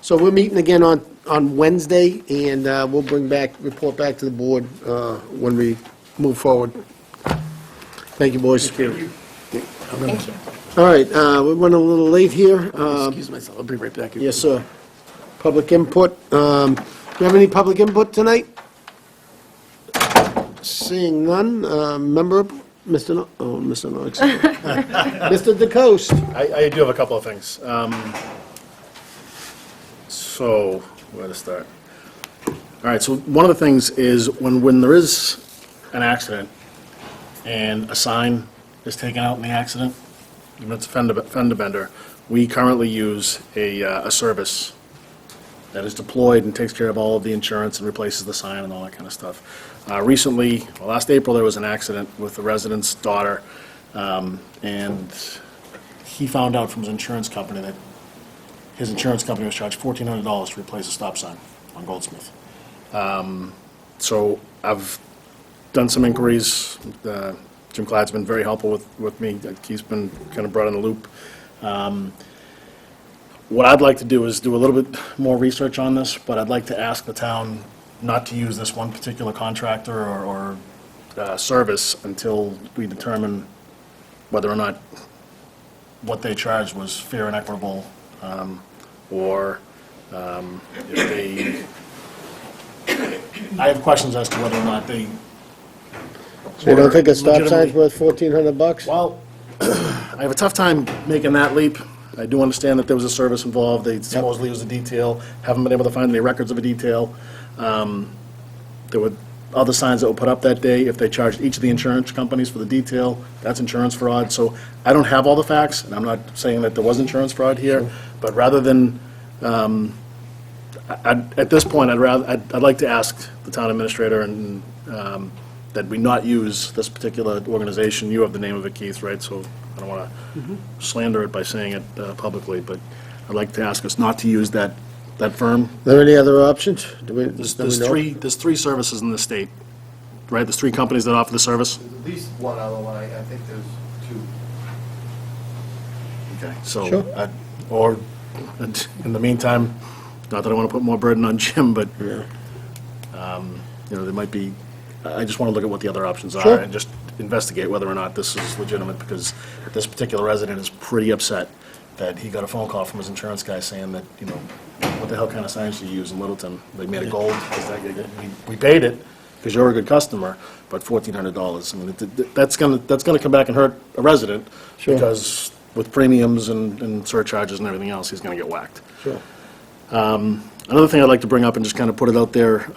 So we're meeting again on Wednesday, and we'll report back to the board when we move forward. Thank you, boys. Thank you. All right, we went a little late here. Excuse myself, I'll be right back. Yes, sir. Public input. Do you have any public input tonight? Seeing none, member, Mr. Knox. Mr. DeCoste. I do have a couple of things. So, where to start? All right, so one of the things is when there is an accident and a sign is taken out in the accident, even if it's a fender bender, we currently use a service that is deployed and takes care of all of the insurance and replaces the sign and all that kind of stuff. Recently, last April, there was an accident with the resident's daughter, and he found out from his insurance company that his insurance company was charged $1,400 to replace a stop sign on Goldsmith. So I've done some inquiries. Jim Clad's been very helpful with me. He's been kind of brought in the loop. What I'd like to do is do a little bit more research on this, but I'd like to ask the town not to use this one particular contractor or service until we determine whether or not what they charged was fair and equitable, or if they... I have questions as to whether or not they... So you don't think a stop legitimately- sign's worth $1,400? Well, I have a tough time making that leap. I do understand that there was a service involved. They supposedly used a detail. Haven't been able to find any records of a detail. There were other signs that were put up that day. If they charged each of the insurance companies for the detail, that's insurance fraud. So I don't have all the facts, and I'm not saying that there was insurance fraud here. But rather than, at this point, I'd like to ask the town administrator and that we not use this particular organization. You have the name of it, Keith, right? So I don't want to slander it by saying it publicly, but I'd like to ask us not to use that firm. Are there any other options? There's three services in the state, right? There's three companies that offer the service. There's at least one other one, I think there's two. Okay, so, Sure. or, in the meantime, not that I want to put more burden on Jim, but, there might be, I just want to look at what the other options are Sure. and just investigate whether or not this is legitimate, because this particular resident is pretty upset that he got a phone call from his insurance guy saying that, what the hell kind of signs do you use in Littleton? They made it gold, we paid it, because you're a good customer, but $1,400. I mean, that's gonna come back and hurt a resident, Sure. because with premiums and surcharges and everything else, he's gonna get whacked. Sure. Another thing I'd like to bring up and just kind of put it out there,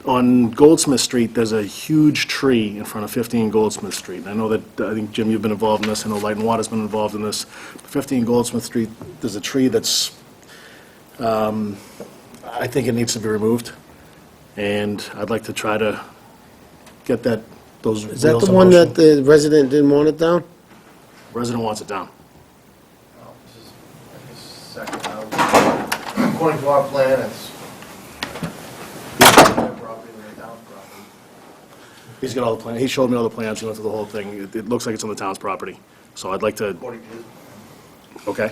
on Goldsmith Street, there's a huge tree in front of 15 Goldsmith Street. And I know that, I think, Jim, you've been involved in this, I know Light and Water's been involved in this. 15 Goldsmith Street, there's a tree that's, I think it needs to be removed. And I'd like to try to get those Is that wheels the in one motion. that the resident didn't want it down? Resident wants it down. Well, this is, I guess, second house. According to our plan, it's their property, their town property. He's got all the plans, he showed me all the plans, he went through the whole thing. It looks like it's on the town's property. So I'd like to, According to his okay,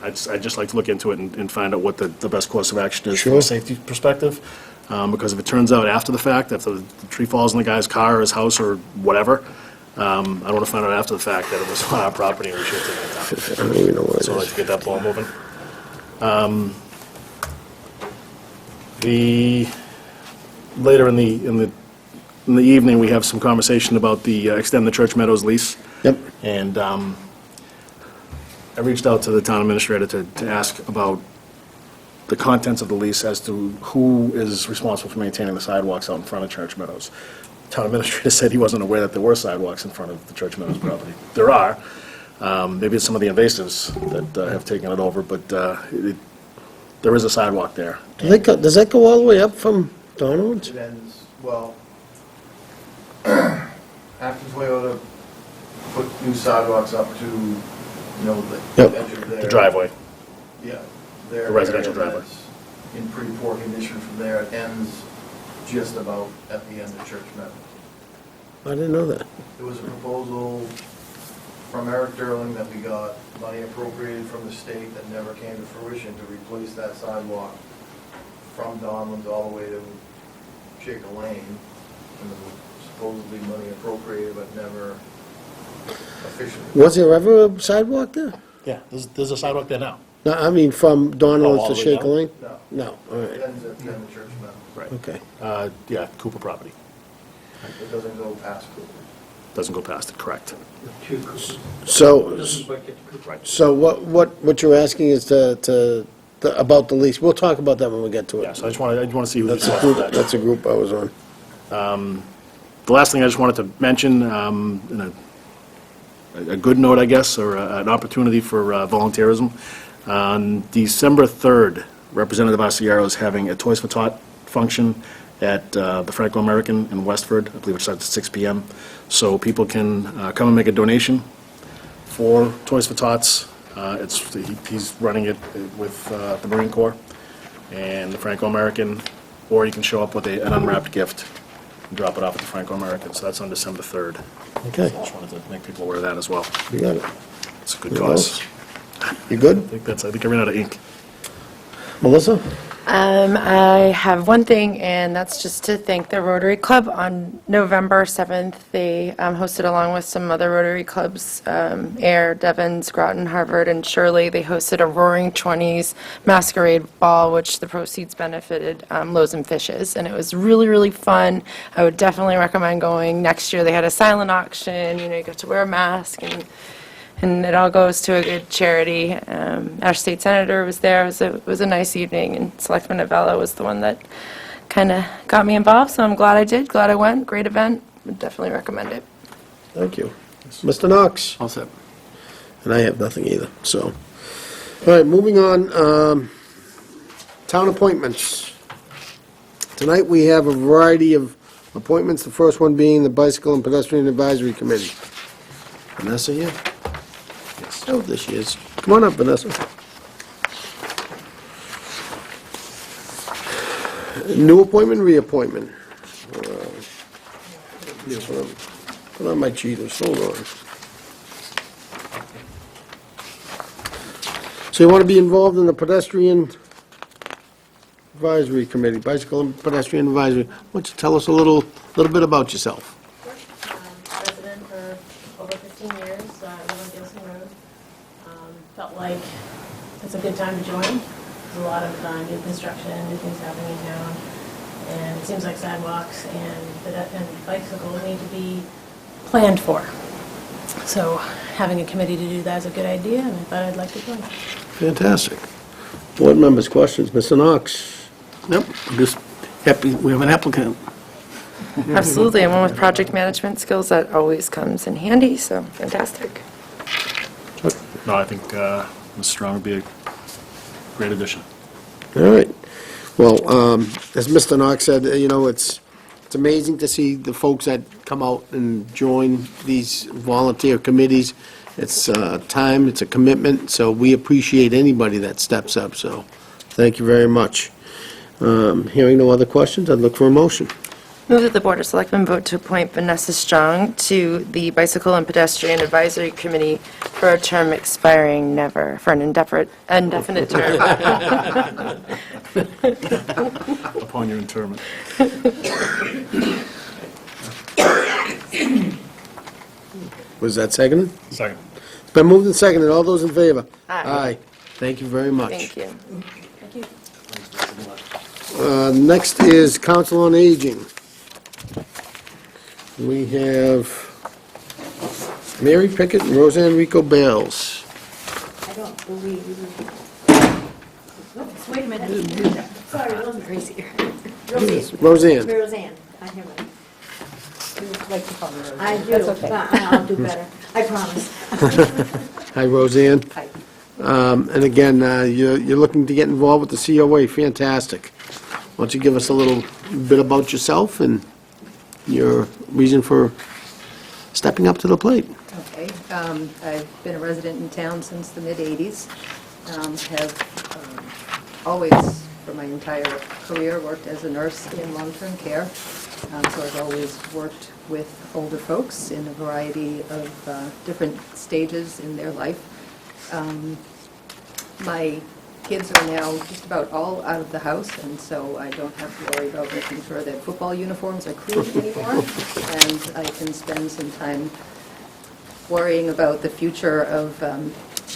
I'd just like to look into it and find out what the best course of action is from Sure. a safety perspective. Because if it turns out after the fact, if the tree falls in the guy's car or his house or whatever, I don't want to find out after the fact that it was on our property and we should have taken it down. I don't even know where it So I'd like is. to get that ball moving. Later in the evening, we have some conversation about the extend the Church Meadows lease. Yep. And I reached out to the town administrator to ask about the contents of the lease as to who is responsible for maintaining the sidewalks out in front of Church Meadows. Town administrator said he wasn't aware that there were sidewalks in front of the Church Meadows property. There are. Maybe it's some of the invasives that have taken it over, but there is a sidewalk there. Does that go all the way up from Donald's? It ends, well, after Toyota put new sidewalks up to, the Yep. edge of their. The driveway. Yeah. Their The residential area driveway. that's in pretty poor condition from there. It ends just about at the end of Church Meadows. I didn't know that. There was a proposal from Eric Derling that we got money appropriated from the state that never came to fruition to replace that sidewalk from Donlands all the way to Shaker Lane. And there was supposedly money appropriated but never officially. Was there ever a sidewalk there? Yeah, there's a sidewalk there now. No, I mean, from Oh, all Donald's to the way Shaker down? Lane? No. No, all It right, ends at the end of Church Meadows. Right. okay. Yeah, Cooper property. It doesn't go past Cooper. Doesn't go past it, correct. So, what you're asking is about the lease. We'll talk about that when we get to it. Yeah, so I just want to see who's That's a responsible group, for that. that's a group I was on. The last thing I just wanted to mention, in a good note, I guess, or an opportunity for volunteerism. On December 3rd, Representative Asiero is having a Toys for Tot function at the Franco-American in Westford. I believe it starts at 6 p.m. So people can come and make a donation for Toys for Tots. He's running it with the Marine Corps and the Franco-American, or you can show up with an unwrapped gift and drop it off at the Franco-American. So that's on December 3rd. Okay, Just wanted to make people aware of that as well. you got it. It's a good Anything cause. else? You good? I think I ran out of ink. Melissa? I have one thing, and that's just to thank the Rotary Club. On November 7th, they hosted, along with some other Rotary clubs, Air, Devon's, Groton, Harvard, and Shirley, they hosted a Roaring Twenties Masquerade Ball, which the proceeds benefited Loaves and Fishes, and it was really, really fun. I would definitely recommend going. Next year, they had a silent auction, you got to wear a mask, and it all goes to a good charity. Our state senator was there. It was a nice evening, and Selectman Avella was the one that kind of got me involved, so I'm glad I did, glad I went. Great event. Would definitely recommend it. Thank you. Mr. Knox? All set. And I have nothing either, so. All right, moving on. Town appointments. Tonight, we have a variety of appointments, the first one being the Bicycle and Pedestrian Advisory Committee. Vanessa here? Yes. Oh, there she is. Come on up, Vanessa. New appointment, reappointment? Yes, put on my cheaters, hold on. So you want to be involved in the Pedestrian Advisory Committee, Bicycle and Pedestrian Advisory. Why don't you tell us a little bit about yourself? Resident for over 15 years, live on Gilson Road. Felt like it's a good time to join. There's a lot of new construction, new things happening in town, and it seems like sidewalks and bicycles need to be planned for. So having a committee to do that is a good idea, and I thought I'd like to join. Fantastic. Board members, questions? Mr. Knox? Yep, I'm just happy we have an applicant. Absolutely, and one with project management skills, that always comes in handy, so fantastic. No, I think Ms. Strong would be a great addition. All right. Well, as Mr. Knox said, it's amazing to see the folks that come out and join these volunteer committees. It's time, it's a commitment, so we appreciate anybody that steps up, so thank you very much. Hearing no other questions, I'd look for a motion. Move that the Board of Selectmen vote to appoint Vanessa Strong to the Bicycle and Pedestrian Advisory Committee for a term expiring never, for an indefinite term. Upon your interment. Was that seconded? Second. It's been moved and seconded. All those in favor? Aye. Thank you very much. Thank you. Thank you. Next is Council on Aging. We have Mary Pickett and Roseanne Rico Bales. I don't believe. Oops, wait a minute. Sorry, it wasn't Gracie here. Roseanne. Roseanne. I have it. You like to call me Roseanne. I do, That's okay. but I'll do better. I promise. Hi, Roseanne. Hi. And again, you're looking to get involved with the COA. Fantastic. Why don't you give us a little bit about yourself and your reason for stepping up to the plate? Okay, I've been a resident in town since the mid-'80s. Have always, for my entire career, worked as a nurse in long-term care. So I've always worked with older folks in a variety of different stages in their life. My kids are now just about all out of the house, and so I don't have to worry about making sure that football uniforms are clean anymore, and I can spend some time worrying about the future of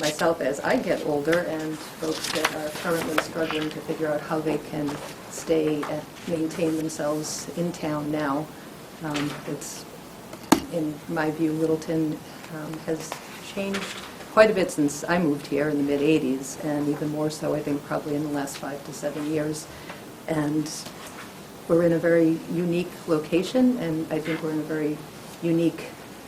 myself as I get older and folks that are currently struggling to figure out how they can stay and maintain themselves in town now. It's, in my view, Littleton has changed quite a bit since I moved here in the mid-'80s, and even more so, I think, probably in the last 5 to 7 years. And we're in a very unique location, and I think we're in a very unique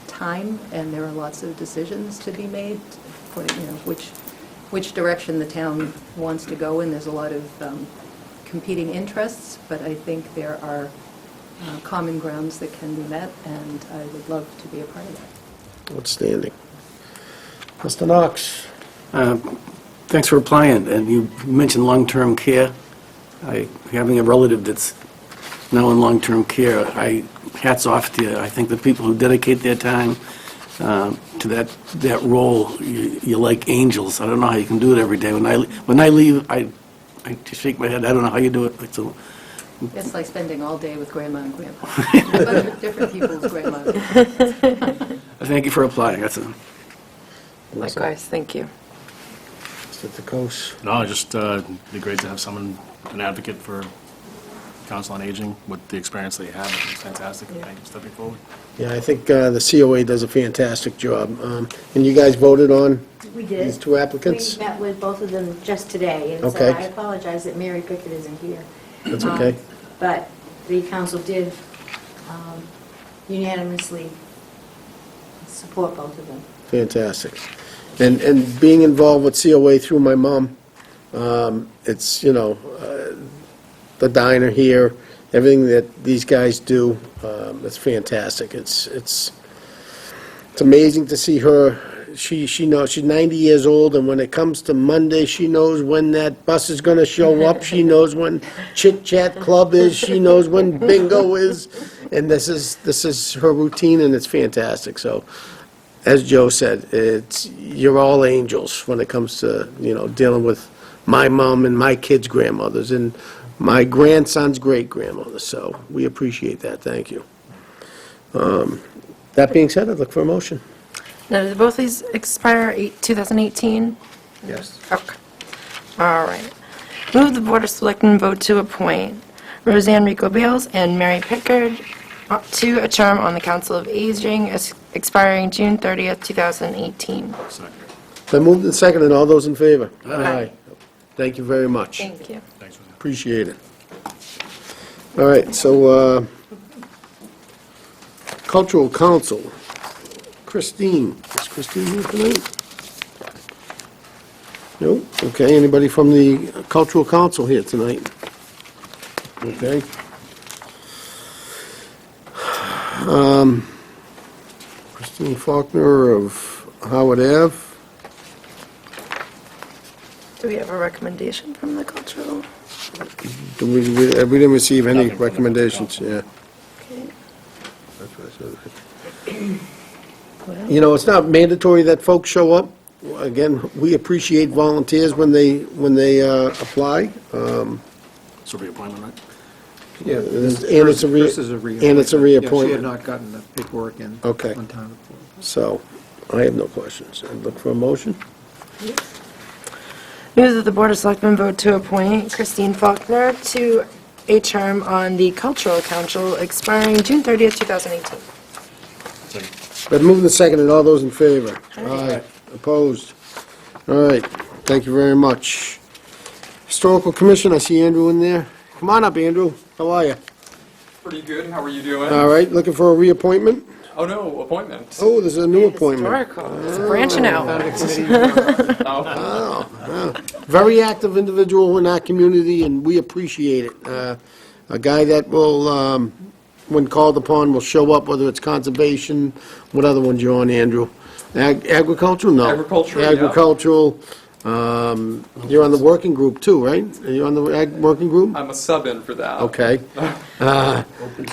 time, and there are lots of decisions to be made for, which direction the town wants to go in. There's a lot of competing interests, but I think there are common grounds that can be met, and I would love to be a part of that. Outstanding. Mr. Knox? Thanks for applying, and you mentioned long-term care. Having a relative that's now in long-term care, hats off to you. I think the people who dedicate their time to that role, you're like angels. I don't know how you can do it every day. When I leave, I just shake my head. I don't know how you do it. It's like spending all day with Grandma and Grandpa. A bunch of different people's grandmas. Thank you for applying. That's a... Likewise, thank you. Mr. Takos? No, just it'd be great to have someone, an advocate for Council on Aging with the experience that you have. It's fantastic. Thank you for stepping forward. Yeah, I think the COA does a fantastic job. And you guys voted on We did. these two applicants? We met with both of them just today, and so Okay. I apologize that Mary Pickett isn't here. That's okay. But the council did unanimously support both of them. Fantastic. And being involved with COA through my mom, it's, the diner here, everything that these guys do, it's fantastic. It's amazing to see her. She knows, she's 90 years old, and when it comes to Monday, she knows when that bus is going to show up. She knows when Chit Chat Club is. She knows when bingo is. And this is her routine, and it's fantastic. So, as Joe said, you're all angels when it comes to, dealing with my mom and my kids' grandmothers and my grandson's great-grandmother. So we appreciate that. Thank you. That being said, I'd look for a motion. Now, do both these expire 2018? Yes. Okay. All right. Move the Board of Selectmen vote to appoint Roseanne Rico Bales and Mary Pickard to a term on the Council of Aging expiring June 30th, 2018. Second. Been moved and seconded. All those in favor? Aye. Thank you very much. Thank you. Thanks for that. Appreciate it. All right, so, Cultural Council. Christine. Is Christine here tonight? No? Okay, anybody from the Cultural Council here tonight? Okay. Christine Faulkner of Howard Ave. Do we have a recommendation from the cultural? We didn't receive any Nothing from the recommendations, yeah. Okay. That's what I said. It's not mandatory that folks show up. Again, we appreciate volunteers when they apply. So reappointment, right? Yeah, And it's a Chris is a reappointment. and it's a Yeah, she had reappointment. not gotten the paperwork in Okay. on time before. So, I have no questions. I'd look for a motion. Move that the Board of Selectmen vote to appoint Christine Faulkner to a term on the Cultural Council expiring June 30th, 2018. Been moved and seconded. All those in favor? Aye. Opposed? All right. Thank you very much. Historical Commission, I see Andrew in there. Come on up, Andrew. How are you? Pretty good. How are you doing? All right. Looking for a reappointment? Oh, no, appointment. Oh, there's a new appointment. Historical, it's branching out. Oh, very active individual in our community, and we appreciate it. A guy that will, when called upon, will show up, whether it's conservation. What other ones you on, Andrew? Agricultural? No. Agricultural, yeah. Agricultural. You're on the working group too, right? Are you on the working group? I'm a sub-in for that. Okay.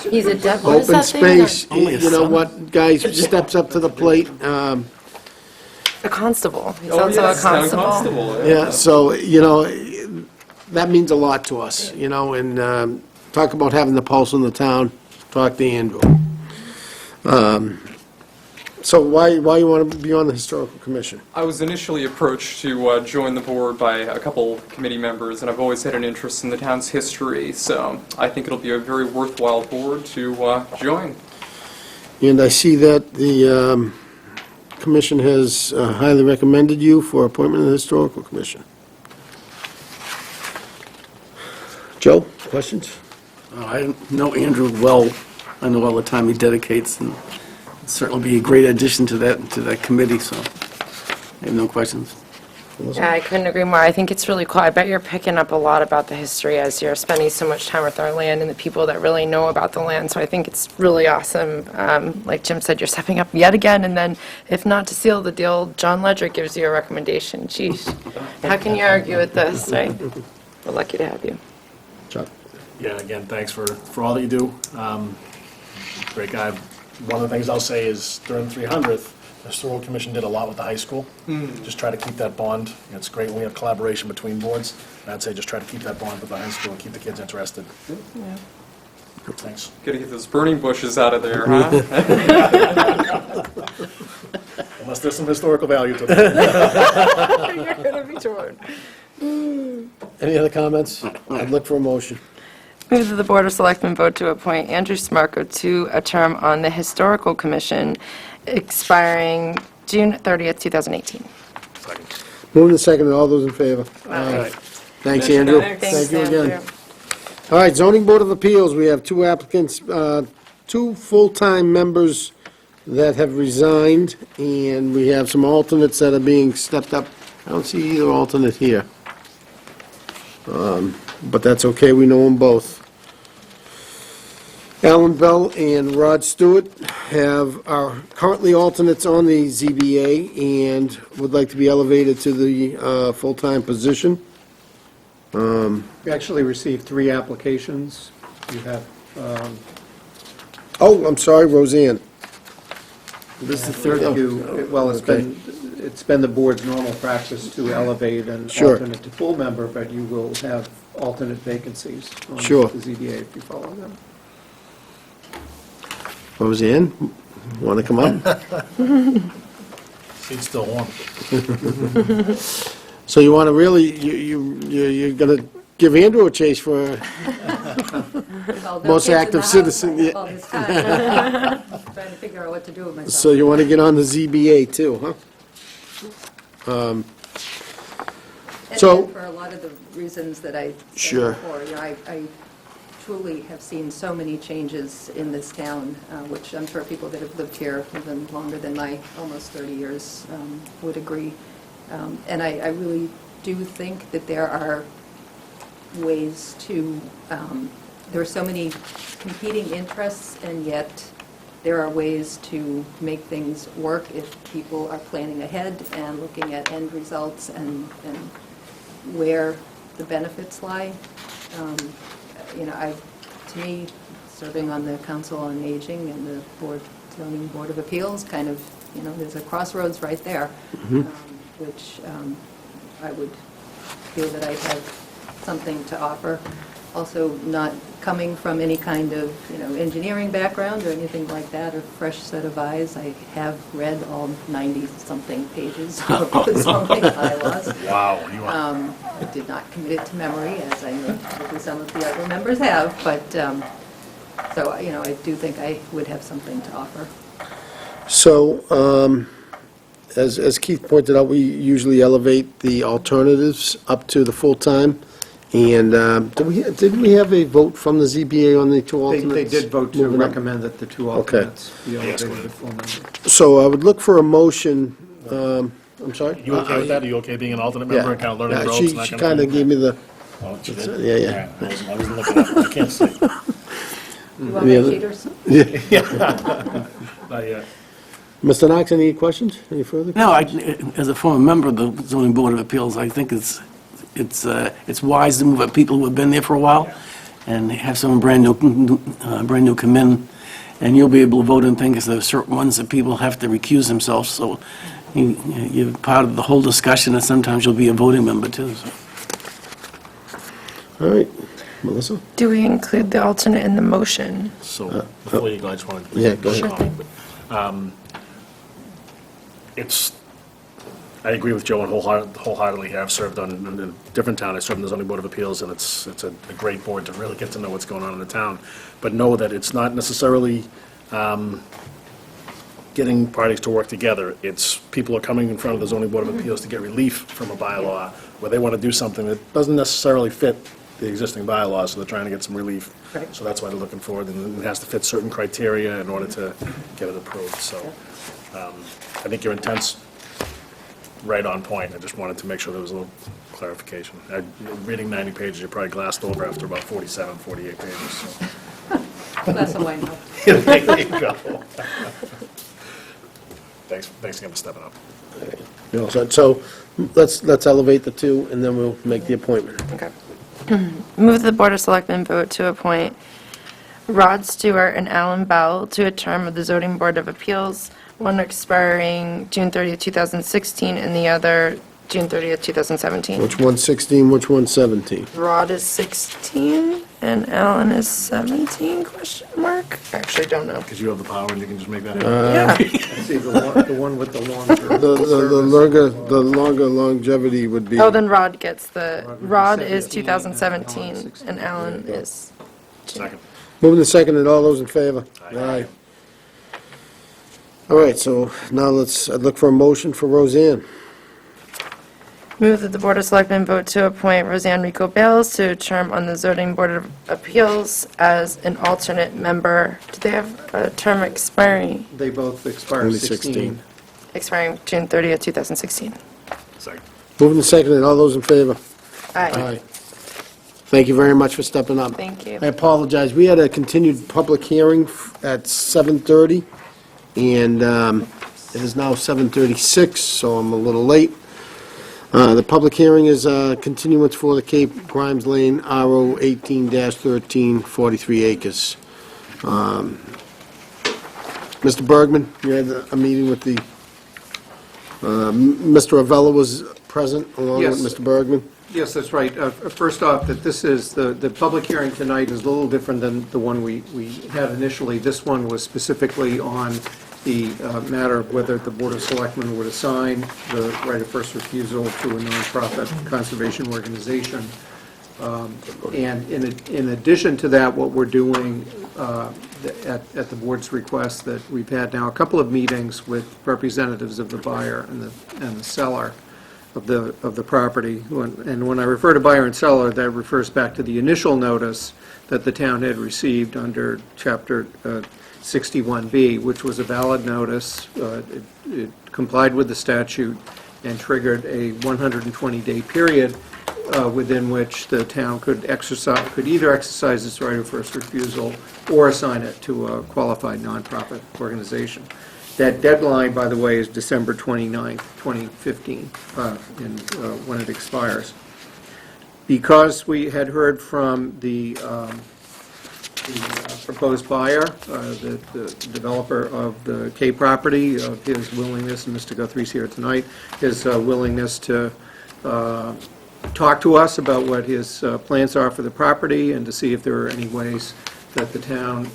He's a what is Open that space, thing? you know what, guys, steps up to the plate. A constable. He's Oh, also yes, a town constable. constable. Yeah, so, you know, that means a lot to us, you know, and talk about having the pulse in the town, talk to Andrew. So why you want to be on the Historical Commission? I was initially approached to join the board by a couple committee members, and I've always had an interest in the town's history, so I think it'll be a very worthwhile board to join. And I see that the commission has highly recommended you for appointment in the Historical Commission. Joe, questions? I know Andrew well. I know all the time he dedicates, and certainly be a great addition to that committee, so I have no questions. Yeah, I couldn't agree more. I think it's really cool. I bet you're picking up a lot about the history as you're spending so much time with our land and the people that really know about the land. So I think it's really awesome. Like Jim said, you're stepping up yet again, and then if not to seal the deal, John Ledger gives you a recommendation. Geez, how can you argue with this, right? We're lucky to have you. Chuck? Yeah, again, thanks for all that you do. Great guy. One of the things I'll say is during the 300th, the Historical Commission did a lot with the high school. Just try to keep that bond. It's great when we have collaboration between boards. And I'd say just try to keep that bond with the high school and keep the kids interested. Yeah. Thanks. Gotta get those burning bushes out of there, huh? Unless there's some historical value to that. You're gonna be torn. Any other comments? I'd look for a motion. Move that the Board of Selectmen vote to appoint Andrew Smarko to a term on the Historical Commission expiring June 30th, 2018. Moving and seconded, all those in favor? Aye. Thanks, Andrew. Thanks, Thank you again. Andrew. All right, Zoning Board of Appeals, we have two applicants, two full-time members that have resigned, and we have some alternates that are being stepped up. I don't see either alternate here. But that's okay, we know them both. Alan Bell and Rod Stewart are currently alternates on the ZBA and would like to be elevated to the full-time position. We actually received 3 applications. You have, Oh, I'm sorry, Roseanne. this is the third well, it's been the board's normal practice to elevate an Sure. alternate to full member, but you will have alternate vacancies on Sure. the ZBA if you follow them. Roseanne, want to come up? Seat's still warm. So you want to really, you're going to give Andrew a chase for most active citizen. Yeah. All this time. Trying to figure out what to do with myself. So you want to get on the ZBA too, huh? So- And for a lot of the reasons that I said Sure. before, you know, I truly have seen so many changes in this town, which I'm sure people that have lived here even longer than my almost 30 years would agree. And I really do think that there are ways to, there are so many competing interests, and yet there are ways to make things work if people are planning ahead and looking at end results and where the benefits lie. You know, to me, serving on the Council on Aging and the Zoning Board of Appeals, kind of, you know, there's a crossroads right there, which I would feel that I have something to offer. also not coming from any kind of, engineering background or anything like that, a fresh set of eyes. I have read all 90-something pages of the zoning bylaws. Wow, you are. I did not commit it to memory, as I know maybe some of the other members have, but, so, I do think I would have something to offer. So, as Keith pointed out, we usually elevate the alternatives up to the full-time. And did we have a vote from the ZBA on the two They alternates? did vote to Moving up? recommend that the two alternates be elevated to full member. So I would look for a motion, I'm sorry? You okay with that? Are you okay being an alternate member and kind of learning the ropes? and that She kind kind of gave me the, Oh, she did? yeah. All right, I wasn't looking up, I can't see. You want Any my other- cheaters? Not yet. Mr. Knox, any questions? Any further? No, as a former member of the zoning board of appeals, I think it's wise to move up people who have been there for a while and have someone brand new come in, and you'll be able to vote on things. There are certain ones that people have to recuse themselves, so you're part of the whole discussion, and sometimes you'll be a voting member too. So. All right. Melissa? Do we include the alternate in the motion? So, before you go, I just wanted to... Yeah, go ahead. Sure thing. I agree with Joe and wholeheartedly. I've served on in a different town. I served on the zoning board of appeals, and it's a great board to really get to know what's going on in the town. But know that it's not necessarily getting parties to work together. It's people are coming in front of the zoning board of appeals to get relief from a bylaw where they want to do something that doesn't necessarily fit the existing bylaws, so they're trying to get some relief. Right. So that's why they're looking forward, and it has to fit certain criteria in order to get it approved. So I think your intent's right on point. I just wanted to make sure there was a little clarification. Reading 90 pages, you probably glassed over after about 47, 48 pages. So. Glass of wine, help. There you go. Thanks again for stepping up. So let's elevate the two, and then we'll make the appointment. Okay. Move the Board of Selectmen vote to appoint Rod Stewart and Alan Bell to a term of the Zoning Board of Appeals, one expiring June 30th, 2016, and the other June 30th, 2017. Which one's 16, which one's 17? Rod is 16 and Alan is 17, question mark? Actually, don't know. Because you have the power and you can just make that happen. Yeah. See, the one with the longer The longer longevity would be... Oh, then Rod gets Rod is 17, 2017 and Alan and Alan is... Second. Moving to second, and all those in favor? Aye. All right, so now I'd look for a motion for Roseanne. Move that the Board of Selectmen vote to appoint Roseanne Rico Bales to a term on the Zoning Board of Appeals as an alternate member. Do they have a term expiring? They both expire Only 16. Expiring June 30th, 2016. Second. Moving to second, and all those in favor? Aye. Thank you very much for stepping up. Thank you. I apologize. We had a continued public hearing at 7:30, and it is now 7:36, so I'm a little late. The public hearing is continuance for the Cape Grimes Lane RO 18-13, 43 acres. Mr. Bergman, you had a meeting with the, Mr. Avella was present along with Yes. Mr. Bergman? Yes, that's right. First off, that this is, the public hearing tonight is a little different than the one we had initially. This one was specifically on the matter of whether the Board of Selectmen would assign the right of first refusal to a nonprofit conservation organization. And in addition to that, what we're doing at the board's request, that we've had now a couple of meetings with representatives of the buyer and the seller of the property. And when I refer to buyer and seller, that refers back to the initial notice that the town had received under Chapter 61B, which was a valid notice. It complied with the statute and triggered a 120-day period within which the town could either exercise its right of first refusal or assign it to a qualified nonprofit organization. That deadline, by the way, is December 29th, 2015, when it expires. Because we had heard from the proposed buyer, the developer of the K property, of his willingness, and Mr. Guthrie's here tonight, his willingness to talk to us about what his plans are for the property and to see if there are any ways that the town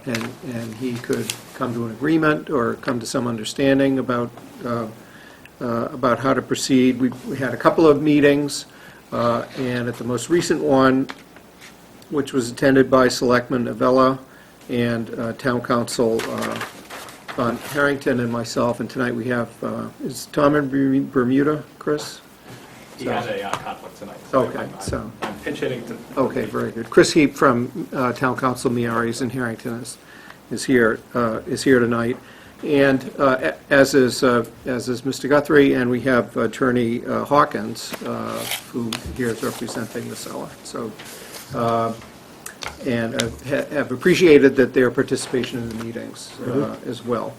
and he could come to an agreement or come to some understanding about how to proceed. We had a couple of meetings, and at the most recent one, which was attended by Selectmen Avella and Town Council Von Harrington and myself, and tonight we have, is Tom in Bermuda, Chris? He has a conflict tonight. So Okay, so, I'm pinch hitting to. okay, very good. Chris Heap from Town Council Miaris in Harrington is here tonight. And as is Mr. Guthrie, and we have Attorney Hawkins, who here is representing the seller. So, and have appreciated that their participation in the meetings as well.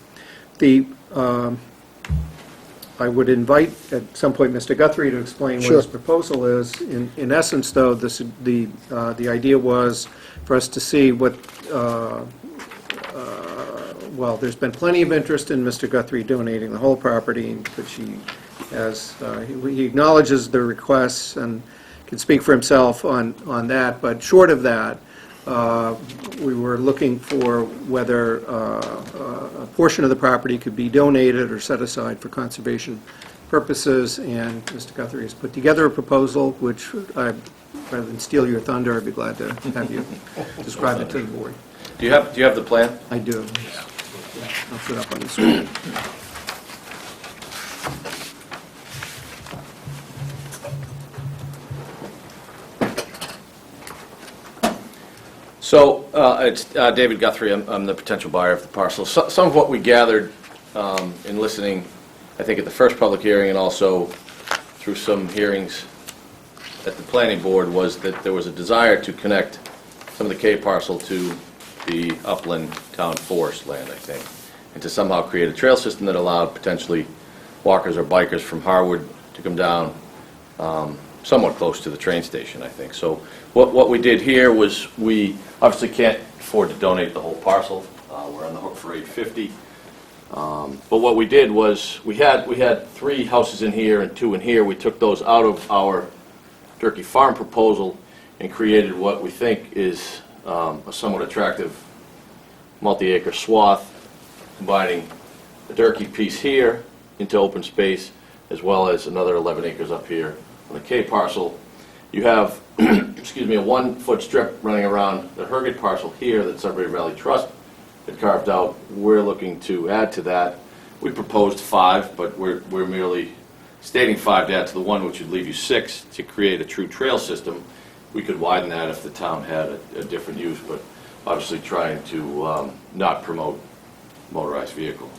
I would invite at some point Mr. Guthrie to explain what Sure. his proposal is. In essence, though, the idea was for us to see what, well, there's been plenty of interest in Mr. Guthrie donating the whole property, which he acknowledges the requests and can speak for himself on that, but short of that, we were looking for whether a portion of the property could be donated or set aside for conservation purposes, and Mr. Guthrie has put together a proposal, which, rather than steal your thunder, I'd be glad to have you describe it to the board. Do you have the plan? I do. I'll put it up on the screen. So, it's David Guthrie, I'm the potential buyer of the parcel. Some of what we gathered in listening, I think at the first public hearing and also through some hearings at the planning board, was that there was a desire to connect some of the K parcel to the upland town forest land, I think, and to somehow create a trail system that allowed potentially walkers or bikers from Harwood to come down somewhat close to the train station, I think. So what we did here was, we obviously can't afford to donate the whole parcel. We're on the hook for $850. But what we did was, we had 3 houses in here and 2 in here. We took those out of our Durkee Farm proposal and created what we think is a somewhat attractive multi-acre swath, combining the Durkee piece here into open space, as well as another 11 acres up here on the K parcel. You have, excuse me, a 1-foot strip running around the Herget parcel here that Sudbury Valley Trust had carved out. We're looking to add to that. We proposed 5, but we're merely stating 5 to add to the 1, which would leave you 6 to create a true trail system. We could widen that if the town had a different use, but obviously trying to not promote motorized vehicle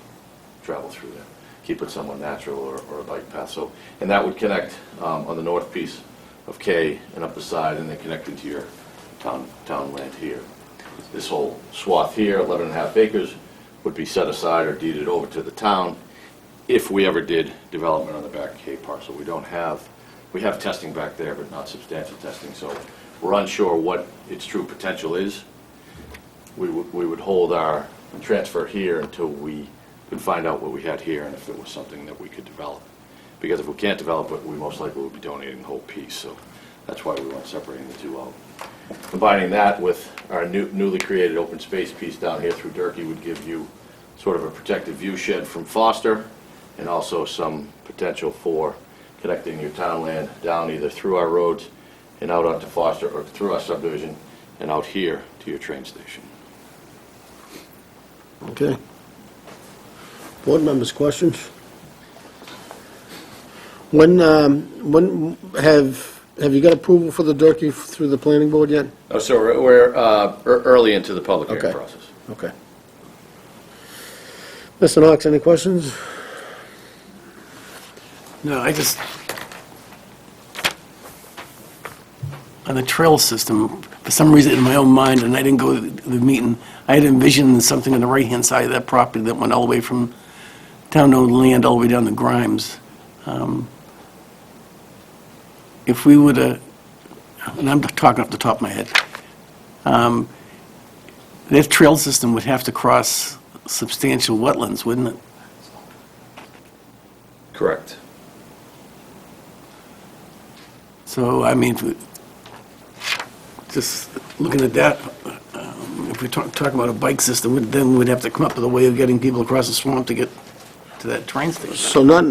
travel through there. Keep it somewhat natural or a bike path. So, and that would connect on the north piece of K and up the side, and then connect into your town land here. This whole swath here, 11.5 acres, would be set aside or deeded over to the town if we ever did development on the back K parcel. We have testing back there, but not substantial testing, so we're unsure what its true potential is. We would hold our transfer here until we could find out what we had here and if it was something that we could develop. Because if we can't develop it, we most likely will be donating the whole piece, so that's why we want separating the 2 out. Combining that with our newly created open space piece down here through Durkee would give you sort of a protective view shed from Foster, and also some potential for connecting your town land down either through our roads and out onto Foster, or through our subdivision and out here to your train station. Okay. Board members, questions? When have you got approval for the Durkee through the planning board yet? Oh, so we're early into the public hearing process. Okay. Mr. Knox, any questions? No, on the trail system, for some reason in my own mind, and I didn't go to the meeting, I had envisioned something on the right-hand side of that property that went all the way from town-owned land all the way down to Grimes. If we would have, and I'm talking off the top of my head, that trail system would have to cross substantial wetlands, wouldn't it? Correct. So, I mean, just looking at that, if we talk about a bike system, then we'd have to come up with a way of getting people across the swamp to get to that train station. So not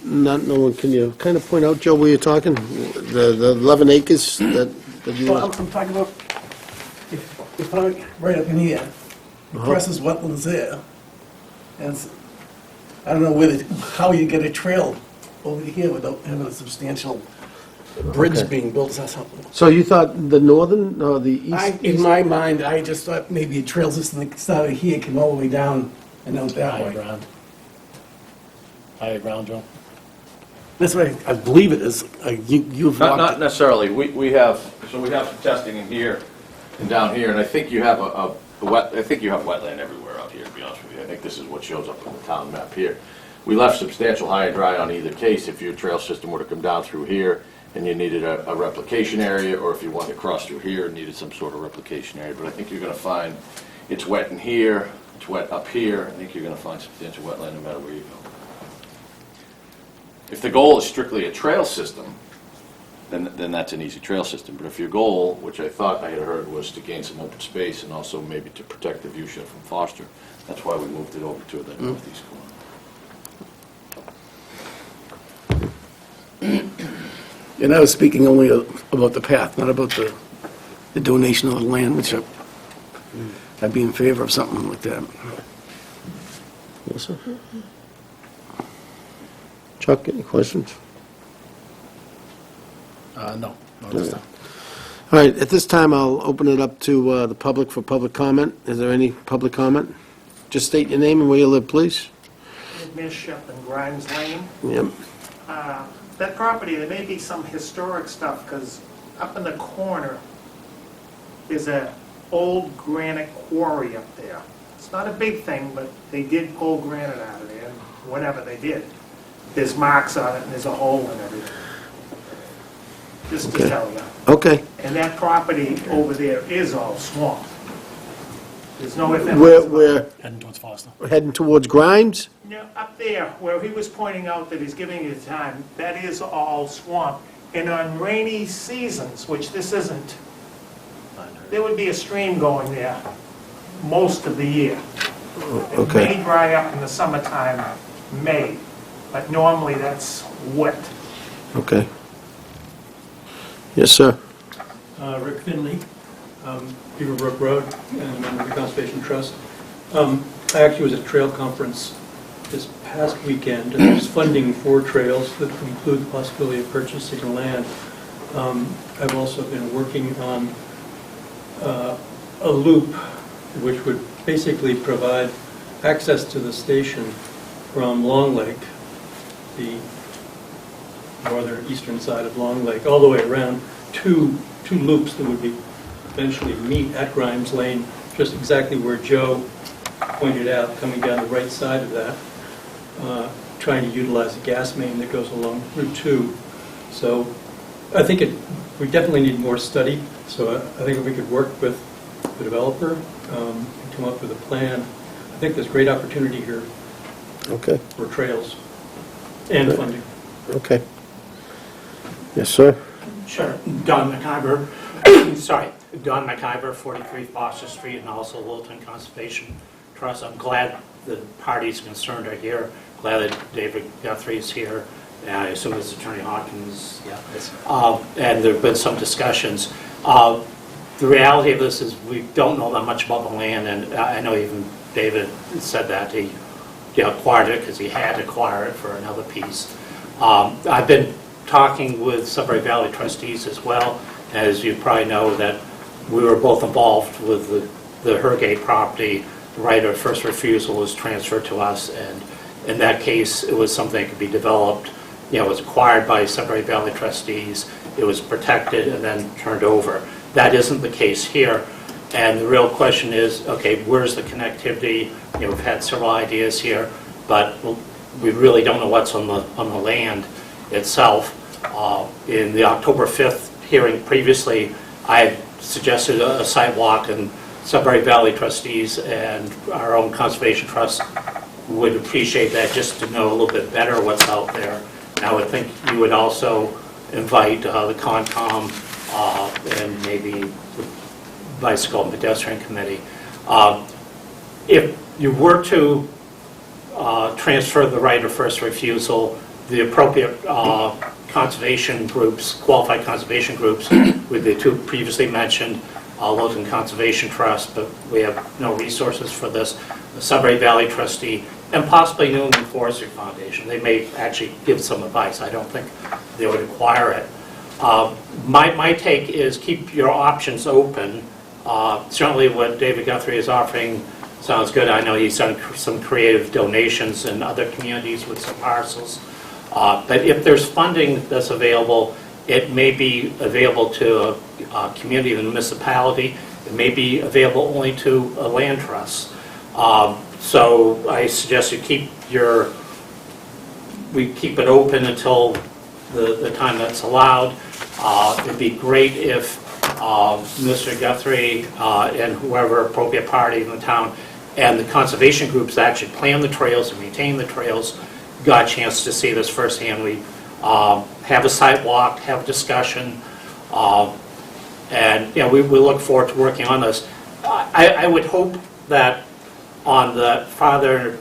knowing, can you kind of point out, Joe, where you're talking? The 11 acres that you... Well, I'm talking about, if I'm right up in here, across this wetlands there, and I don't know how you get a trail over here without having a substantial bridge Okay. being built or something. So you thought the northern or the east? In my mind, I just thought maybe a trail system that started here, came all the way down and out that way. Higher ground, Joe? That's what I believe it is. You've Not walked it. necessarily. We have some testing in here and down here, and I think you have I think you have wetland everywhere out here, to be honest with you. I think this is what shows up on the town map here. We left substantial high and dry on either case if your trail system were to come down through here and you needed a replication area, or if you wanted to cross through here and needed some sort of replication area. But I think you're going to find it's wet in here, it's wet up here. I think you're going to find substantial wetland no matter where you go. If the goal is strictly a trail system, then that's an easy trail system. But if your goal, which I thought I had heard, was to gain some open space and also maybe to protect the view shed from Foster, that's why we moved it over to the northeast corner. And I was speaking only about the path, not about the donation of the land, which I'd be in favor of something like that. Yes, sir. Chuck, any questions? No, this time. All right, at this time, I'll open it up to the public for public comment. Is there any public comment? Just state your name and where you live, please. Bishop and Grimes Lane. Yep. That property, there may be some historic stuff, because up in the corner is an old granite quarry up there. It's not a big thing, but they did pull granite out of there, whatever they did. There's marks on it, and there's a hole and everything. Just to tell you. Okay. And that property over there is all swamp. There's no if and We're Heading towards Foster. heading towards Grimes? Yeah, up there, where he was pointing out that he's giving you time, that is all swamp. And on rainy seasons, which this isn't, there would be a stream going there most of the year. It Okay. may dry up in the summertime, May, but normally that's wet. Okay. Yes, sir. Rick Finley, Beaverbrook Road, and member of the Conservation Trust. I actually was at a trail conference this past weekend, and there's funding for trails that include the possibility of purchasing land. I've also been working on a loop which would basically provide access to the station from Long Lake, the northern eastern side of Long Lake, all the way around, two loops that would be eventually meet at Grimes Lane, just exactly where Joe pointed out, coming down the right side of that, trying to utilize the gas main that goes along Route 2. So I think we definitely need more study, so I think if we could work with the developer and come up with a plan, I think there's great opportunity here Okay. for trails and funding. Okay. Yes, sir. Sure. Don McIver, sorry, Don McIver, 43 Foster Street, and also Littleton Conservation Trust. I'm glad the parties concerned are here. Glad that David Guthrie's here. I assume it's Attorney Hawkins. Yeah. And there have been some discussions. The reality of this is we don't know that much about the land, and I know even David said that he acquired it because he had to acquire it for another piece. I've been talking with Sudbury Valley trustees as well. As you probably know, that we were both involved with the Hergate property. The right of first refusal was transferred to us, and in that case, it was something that could be developed. It was acquired by Sudbury Valley trustees. It was protected and then turned over. That isn't the case here. And the real question is, okay, where's the connectivity? We've had several ideas here, but we really don't know what's on the land itself. In the October 5th hearing previously, I had suggested a sidewalk, and Sudbury Valley trustees and our own Conservation Trust would appreciate that, just to know a little bit better what's out there. And I would think you would also, invite the Concom and maybe the Bicycle and Pedestrian Committee. If you were to transfer the right of first refusal, the appropriate conservation groups, qualified conservation groups, with the two previously mentioned, Littleton Conservation Trust, but we have no resources for this, the Sudbury Valley Trustee, and possibly New England Forestry Foundation. They may actually give some advice. I don't think they would require it. My take is keep your options open. Certainly what David Guthrie is offering sounds good. I know he's done some creative donations in other communities with some parcels. But if there's funding that's available, it may be available to a community of the municipality. It may be available only to a land trust. So I suggest you keep it open until the time that's allowed. It'd be great if Mr. Guthrie and whoever appropriate party in the town and the conservation groups that actually plan the trails and maintain the trails got a chance to see this firsthand. We have a site walk, have a discussion, and we look forward to working on this. I would hope that on the farther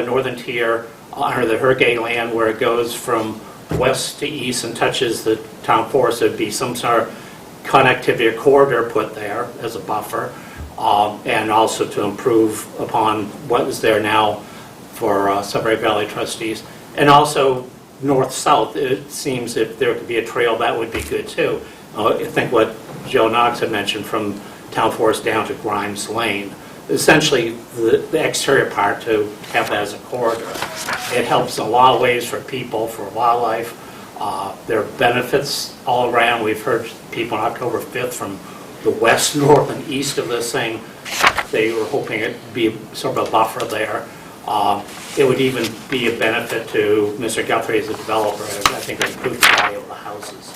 northern tier, under the Hergay land where it goes from west to east and touches the town forest, there'd be some sort of connectivity or corridor put there as a buffer, and also to improve upon what is there now for Sudbury Valley Trustees. And also north-south, it seems if there could be a trail, that would be good too. I think what Joe Knox had mentioned from Town Forest down to Grimes Lane, essentially the exterior part to have that as a corridor. It helps in a lot of ways for people, for wildlife. There are benefits all around. We've heard people on October 5th from the west, north, and east of this thing. They were hoping it'd be sort of a buffer there. It would even be a benefit to Mr. Guthrie as a developer. I think it would improve the value of the houses.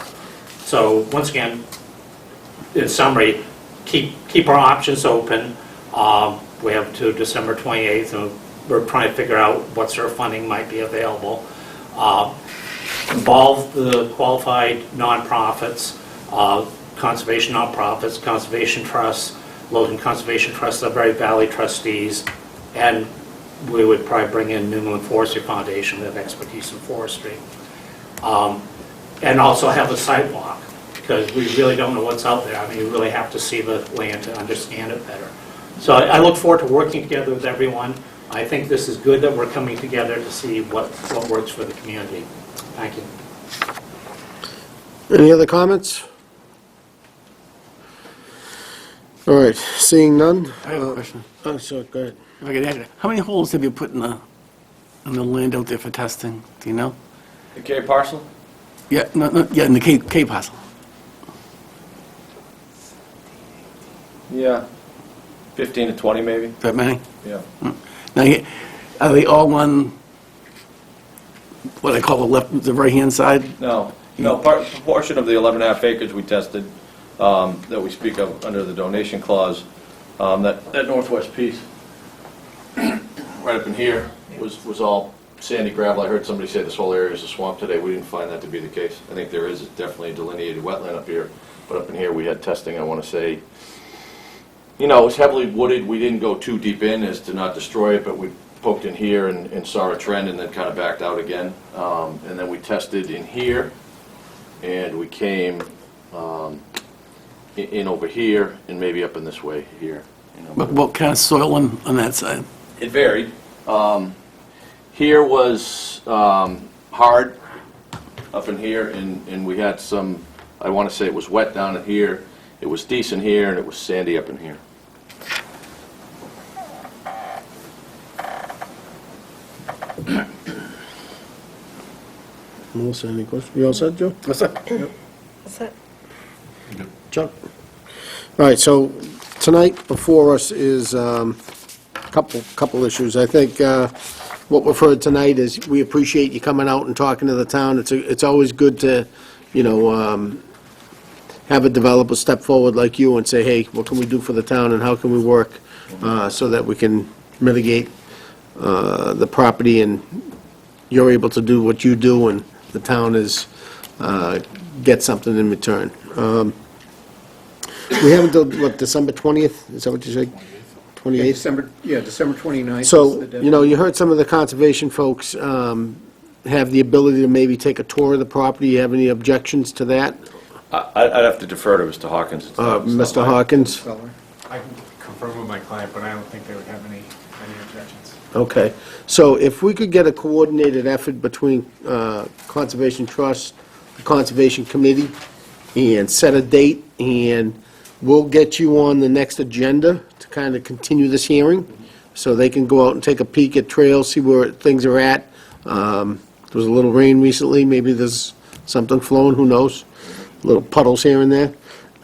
So once again, in summary, keep our options open. We have to December 28th, and we're trying to figure out what sort of funding might be available. Involve the qualified nonprofits, conservation nonprofits, conservation trusts, Littleton Conservation Trust, Sudbury Valley Trustees, and we would probably bring in New England Forestry Foundation that have expertise in forestry. And also have a site walk, because we really don't know what's out there. I mean, you really have to see the land to understand it better. So I look forward to working together with everyone. I think this is good that we're coming together to see what works for the community. Thank you. Any other comments? All right, seeing none. I have a question. Oh, sure, go ahead. If I could ask you, how many holes have you put in the land out there for testing? Do you know? The K parcel? Yeah, in the K parcel. Yeah, 15 to 20 maybe. That many? Yeah. Now, are they all on what I call the right-hand side? No, portion of the 11.5 acres we tested that we speak of under the donation clause, that northwest piece right up in here was all sandy gravel. I heard somebody say this whole area is a swamp today. We didn't find that to be the case. I think there is definitely a delineated wetland up here, but up in here we had testing, I want to say, it was heavily wooded. We didn't go too deep in as to not destroy it, but we poked in here and saw a trend and then kind of backed out again. And then we tested in here, and we came in over here and maybe up in this way here. What kind of soil on that side? It varied. Here was hard up in here, and we had some, I want to say it was wet down in here. It was decent here, and it was sandy up in here. Melissa, any questions? You all set, Joe? What's that? Yep. What's that? Chuck? All right, so tonight before us is a couple issues. I think what we've heard tonight is we appreciate you coming out and talking to the town. It's always good to, have a developer step forward like you and say, hey, what can we do for the town and how can we work so that we can mitigate the property and you're able to do what you do and the town is get something in return. We have until, what, December 20th? Is that what you said? 28th? December 29th. is So, the you know, deadline. you heard some of the conservation folks have the ability to maybe take a tour of the property. You have any objections to that? I'd have to defer to Mr. Hawkins. Mr. Hawkins? I can confirm with my client, but I don't think they would have any objections. Okay. So if we could get a coordinated effort between Conservation Trust, the Conservation Committee, and set a date, and we'll get you on the next agenda to kind of continue this hearing, so they can go out and take a peek at trails, see where things are at. There was a little rain recently, maybe there's something flowing, who knows? Little puddles here and there.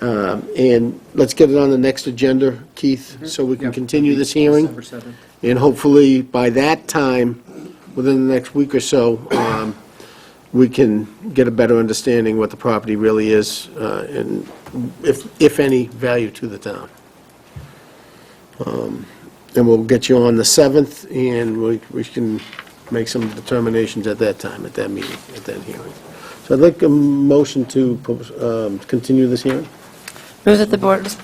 And let's get it on the next agenda, Keith, so we can Yep, continue this hearing. December 7th. And hopefully, by that time, within the next week or so, we can get a better understanding what the property really is, and if any, value to the town. And we'll get you on the 7th, and we can make some determinations at that time, at that meeting, at that hearing. So I'd like a motion to continue this hearing. Move that the Board of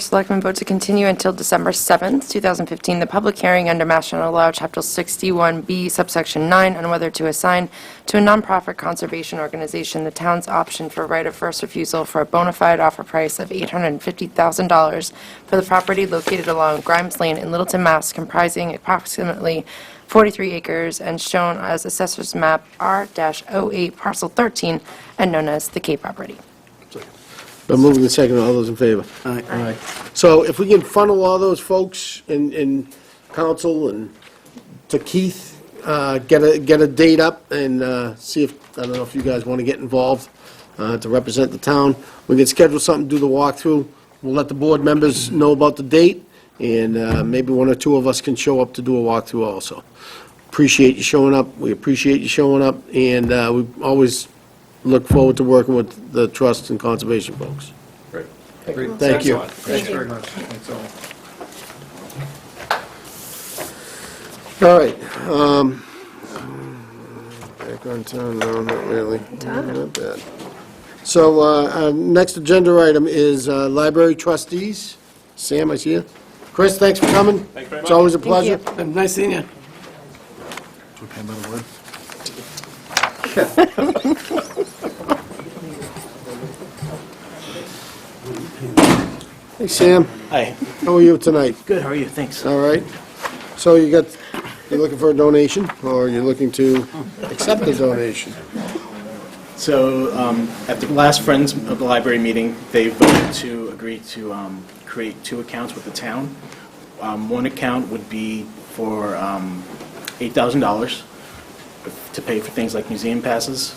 Selectmen vote to continue until December 7th, 2015, the public hearing under Mass General Law, Chapter 61B, subsection 9, on whether to assign to a nonprofit conservation organization the town's option for right of first refusal for a bona fide offer price of $850,000 for the property located along Grimes Lane in Littleton, Mass., comprising approximately 43 acres and shown as Assessor's Map R-08, Parcel 13, and known as the K property. Been moving the second, all those in favor? Aye. So if we can funnel all those folks in council and to Keith, get a date up and see if, I don't know if you guys want to get involved to represent the town. We can schedule something, do the walkthrough. We'll let the board members know about the date, and maybe one or two of us can show up to do a walkthrough also. Appreciate you showing up. We appreciate you showing up, and we always look forward to working with the trust and conservation folks. Great. Great. Thank you. Thanks very much. Thanks all. All right. Back on time, no, not really. Not bad. So, our next agenda item is library trustees. Sam, I see you. Chris, thanks for coming. Thanks very It's much. always a pleasure. Nice seeing you. Should we pay by the word? Hey, Sam. Hi. How are you tonight? Good, how are you? Thanks. All right. So you're looking for a donation, or you're looking to accept a donation? So, at the last Friends of the Library meeting, they voted to agree to create 2 accounts with the town. One account would be for $8,000 to pay for things like museum passes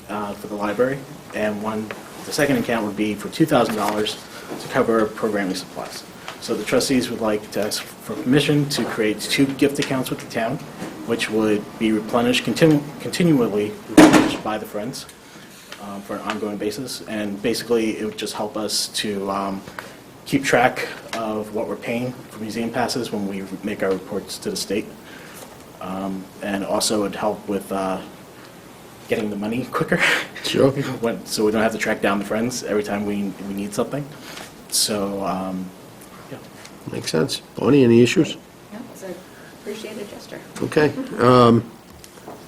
for the library, and the second account would be for $2,000 to cover programming supplies. So the trustees would like to ask for permission to create 2 gift accounts with the town, which would be replenished, continually replenished by the Friends for an ongoing basis. And basically, it would just help us to keep track of what we're paying for museum passes when we make our reports to the state. And also it would help with getting the money quicker. Sure. So we don't have to track down the Friends every time we need something. So, yeah. Makes sense. Bonnie, any issues? Yeah, it's an appreciated gesture. Okay.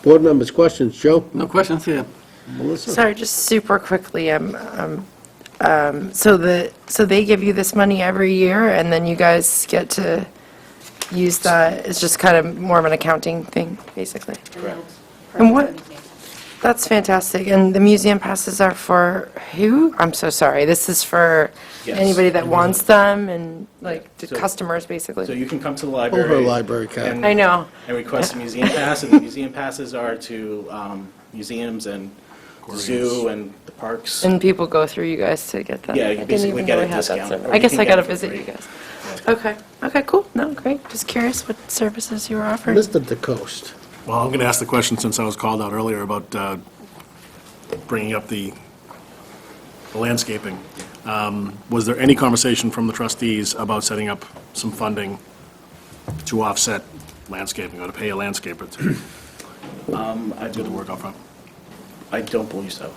Board members, questions? Joe? No questions here. Melissa? Sorry, just super quickly, so they give you this money every year, and then you guys get to use that, it's just kind of more of an accounting thing, basically? Correct. And what, that's fantastic, and the museum passes are for who? I'm so sorry, this is for Yes. anybody that wants them, and like, the So- customers, basically? So you can come to the Over library. a library card. and- I know. And request a museum pass, and the museum passes are to museums and the zoo and the parks. And people go through you guys to get that? Yeah, you I didn't basically even get know a we had that discount, service. or I you guess can I get gotta it for visit free. you guys. Okay, cool, no, great, just curious what services you were offering. Mr. DeCoste. Well, I'm going to ask the question since I was called out earlier about bringing up the landscaping. Was there any conversation from the trustees about setting up some funding to offset landscaping or to pay a landscaper to I do the work up front? I don't believe so.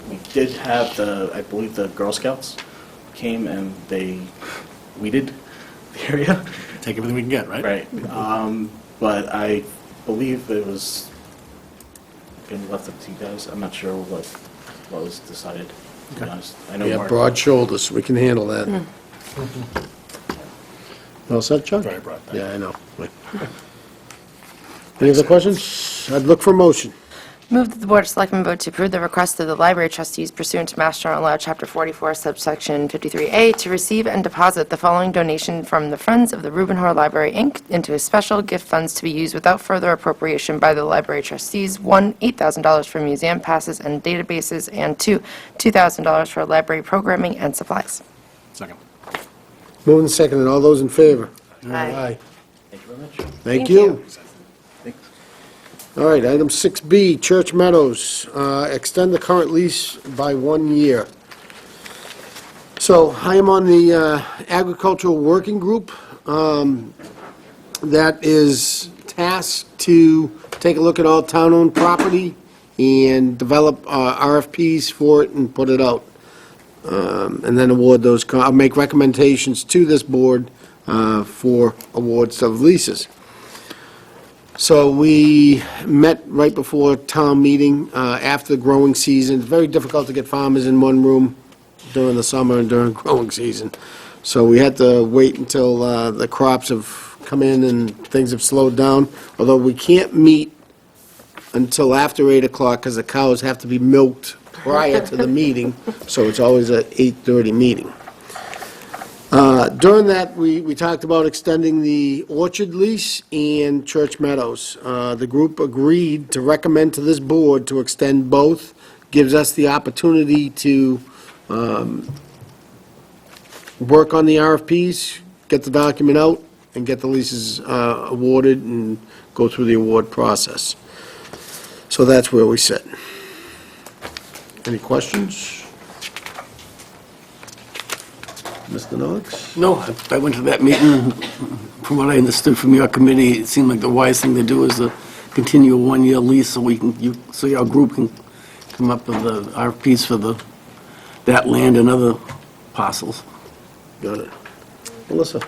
We did have I believe the Girl Scouts came and they weeded the area. Take everything we can get, right? Right. But I believe it was been left up to you guys. I'm not sure what was decided, to be honest. I know We have Mark- broad shoulders, we can handle that. All set, Chuck? Very broad. Yeah, I know. Any other questions? I'd look for a motion. Move that the Board of Selectmen vote to approve the request of the Library Trustees pursuant to Mass General Law, Chapter 44, subsection 53A, to receive and deposit the following donation from the Friends of the Reuben Hoare Library, Inc. into a special gift funds to be used without further appropriation by the Library Trustees. 1, $8,000 for museum passes and databases, and 2, $2,000 for library programming and supplies. Second. Moving and seconded, all those in favor? Aye. Thank you very much. Thank you. All right, item 6B, Church Meadows, extend the current lease by 1 year. So I am on the agricultural working group that is tasked to take a look at all town-owned property and develop RFPs for it and put it out. And then award those, I'll make recommendations to this board for awards of leases. So we met right before town meeting, after the growing season. It's very difficult to get farmers in one room during the summer and during growing season. So we had to wait until the crops have come in and things have slowed down, although we can't meet until after 8 o'clock because the cows have to be milked prior to the meeting, so it's always an 8:30 meeting. During that, we talked about extending the orchard lease and Church Meadows. The group agreed to recommend to this board to extend both, gives us the opportunity to work on the RFPs, get the document out, and get the leases awarded and go through the award process. So that's where we sit. Any questions? Mr. Knox? No, I went to that meeting. From what I understood from your committee, it seemed like the wise thing to do is to continue a one-year lease so we can, so your group can come up with the RFPs for that land and other parcels. Got it. Melissa?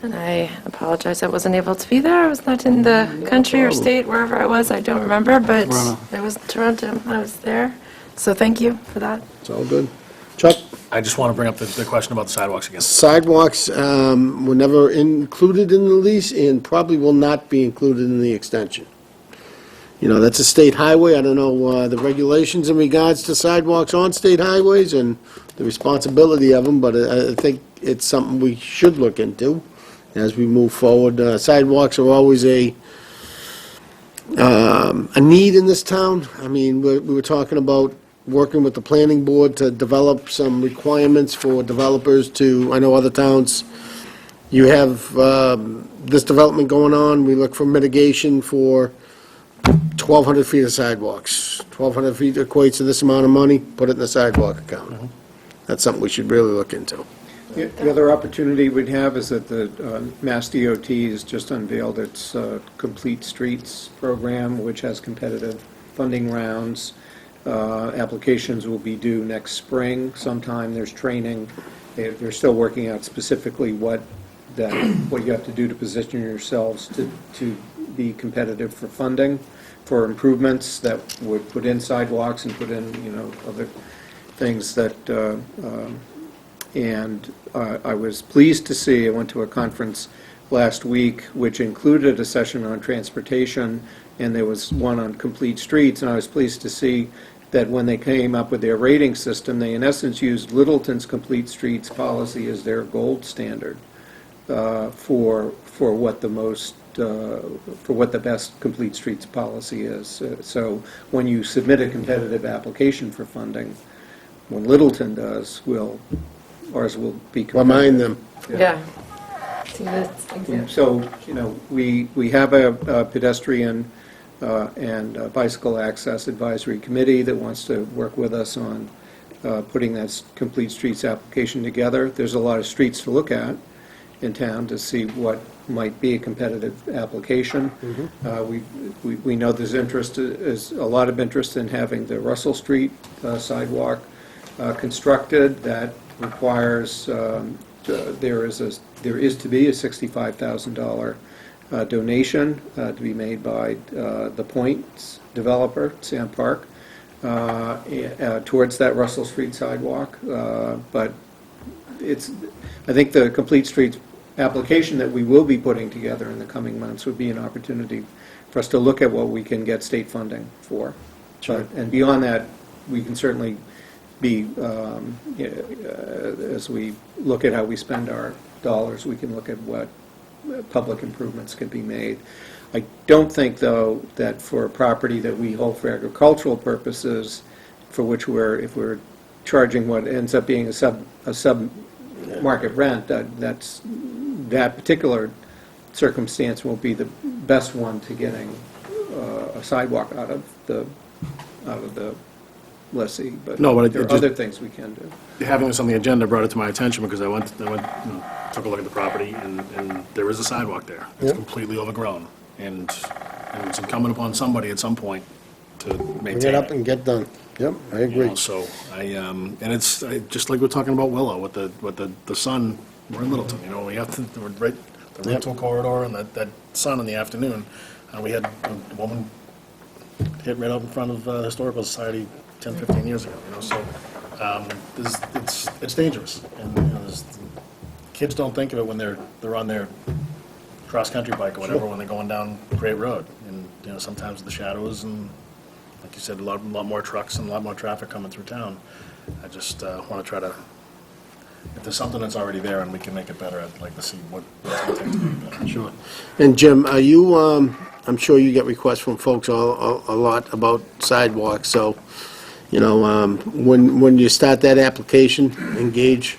And I apologize, I wasn't able to be there. I was not in the country or problem. state, wherever I was, I don't remember, but Toronto. I was in Toronto, I was there. So thank you for that. It's all good. Chuck? I just want to bring up the question about the sidewalks again. Sidewalks were never included in the lease and probably will not be included in the extension. You know, that's a state highway. I don't know the regulations in regards to sidewalks on state highways and the responsibility of them, but I think it's something we should look into as we move forward. Sidewalks are always a need in this town. I mean, we were talking about working with the planning board to develop some requirements for developers to, I know other towns, you have this development going on, we look for mitigation for 1,200 feet of sidewalks. 1,200 feet equates to this amount of money, put it in the sidewalk account. That's something we should really look into. The other opportunity we'd have is that the Mass DOT has just unveiled its Complete Streets program, which has competitive funding rounds. Applications will be due next spring sometime. There's training. They're still working out specifically what you have to do to position yourselves to be competitive for funding, for improvements that would put in sidewalks and put in, other things that, and I was pleased to see, I went to a conference last week which included a session on transportation, and there was one on complete streets, and I was pleased to see that when they came up with their rating system, they in essence used Littleton's complete streets policy as their gold standard for what the best complete streets policy is. So when you submit a competitive application for funding, when Littleton does, ours will be competitive. Remind them. Yeah. See, that's exactly. So, we have a pedestrian and bicycle access advisory committee that wants to work with us on putting that complete streets application together. There's a lot of streets to look at, in town to see what might be a competitive application. We know there's interest, is a lot of interest in having the Russell Street sidewalk constructed. That requires, there is to be a $65,000 donation to be made by the Points developer, Sand Park, towards that Russell Street sidewalk. But I think the Complete Streets application that we will be putting together in the coming months would be an opportunity for us to look at what we can get state funding for. And beyond that, we can certainly be, as we look at how we spend our dollars, we can look at what public improvements could be made. I don't think, though, that for a property that we hold for agricultural purposes, for which if we're charging what ends up being a sub-market rent, that particular circumstance won't be the best one to getting a sidewalk out of the lessee. But No, but there are other things we can do. Having this on the agenda brought it to my attention because I went, took a look at the property, and there is a sidewalk there. It's Yep. completely overgrown, and it's incumbent upon somebody at some point to Bring maintain it up it. and get done. Yep, I You agree. know, so and it's just like we're talking about Willow with the sun. We're in Littleton, you know, we have the rental corridor and that sun in the afternoon. We had a woman hit right up in front of Historical Society 10, 15 years ago, you know, so it's dangerous. And you know, kids don't think of it when they're on their cross-country bike or whatever, when they're going down Great Road. And, you know, sometimes the shadows and, like you said, a lot more trucks and a lot more traffic coming through town. I just want to try to, if there's something that's already there and we can make it better, I'd like to see what it's going to take to make it better. Sure. And Jim, are you, I'm sure you get requests from folks a lot about sidewalks, so, you know, when you start that application, engage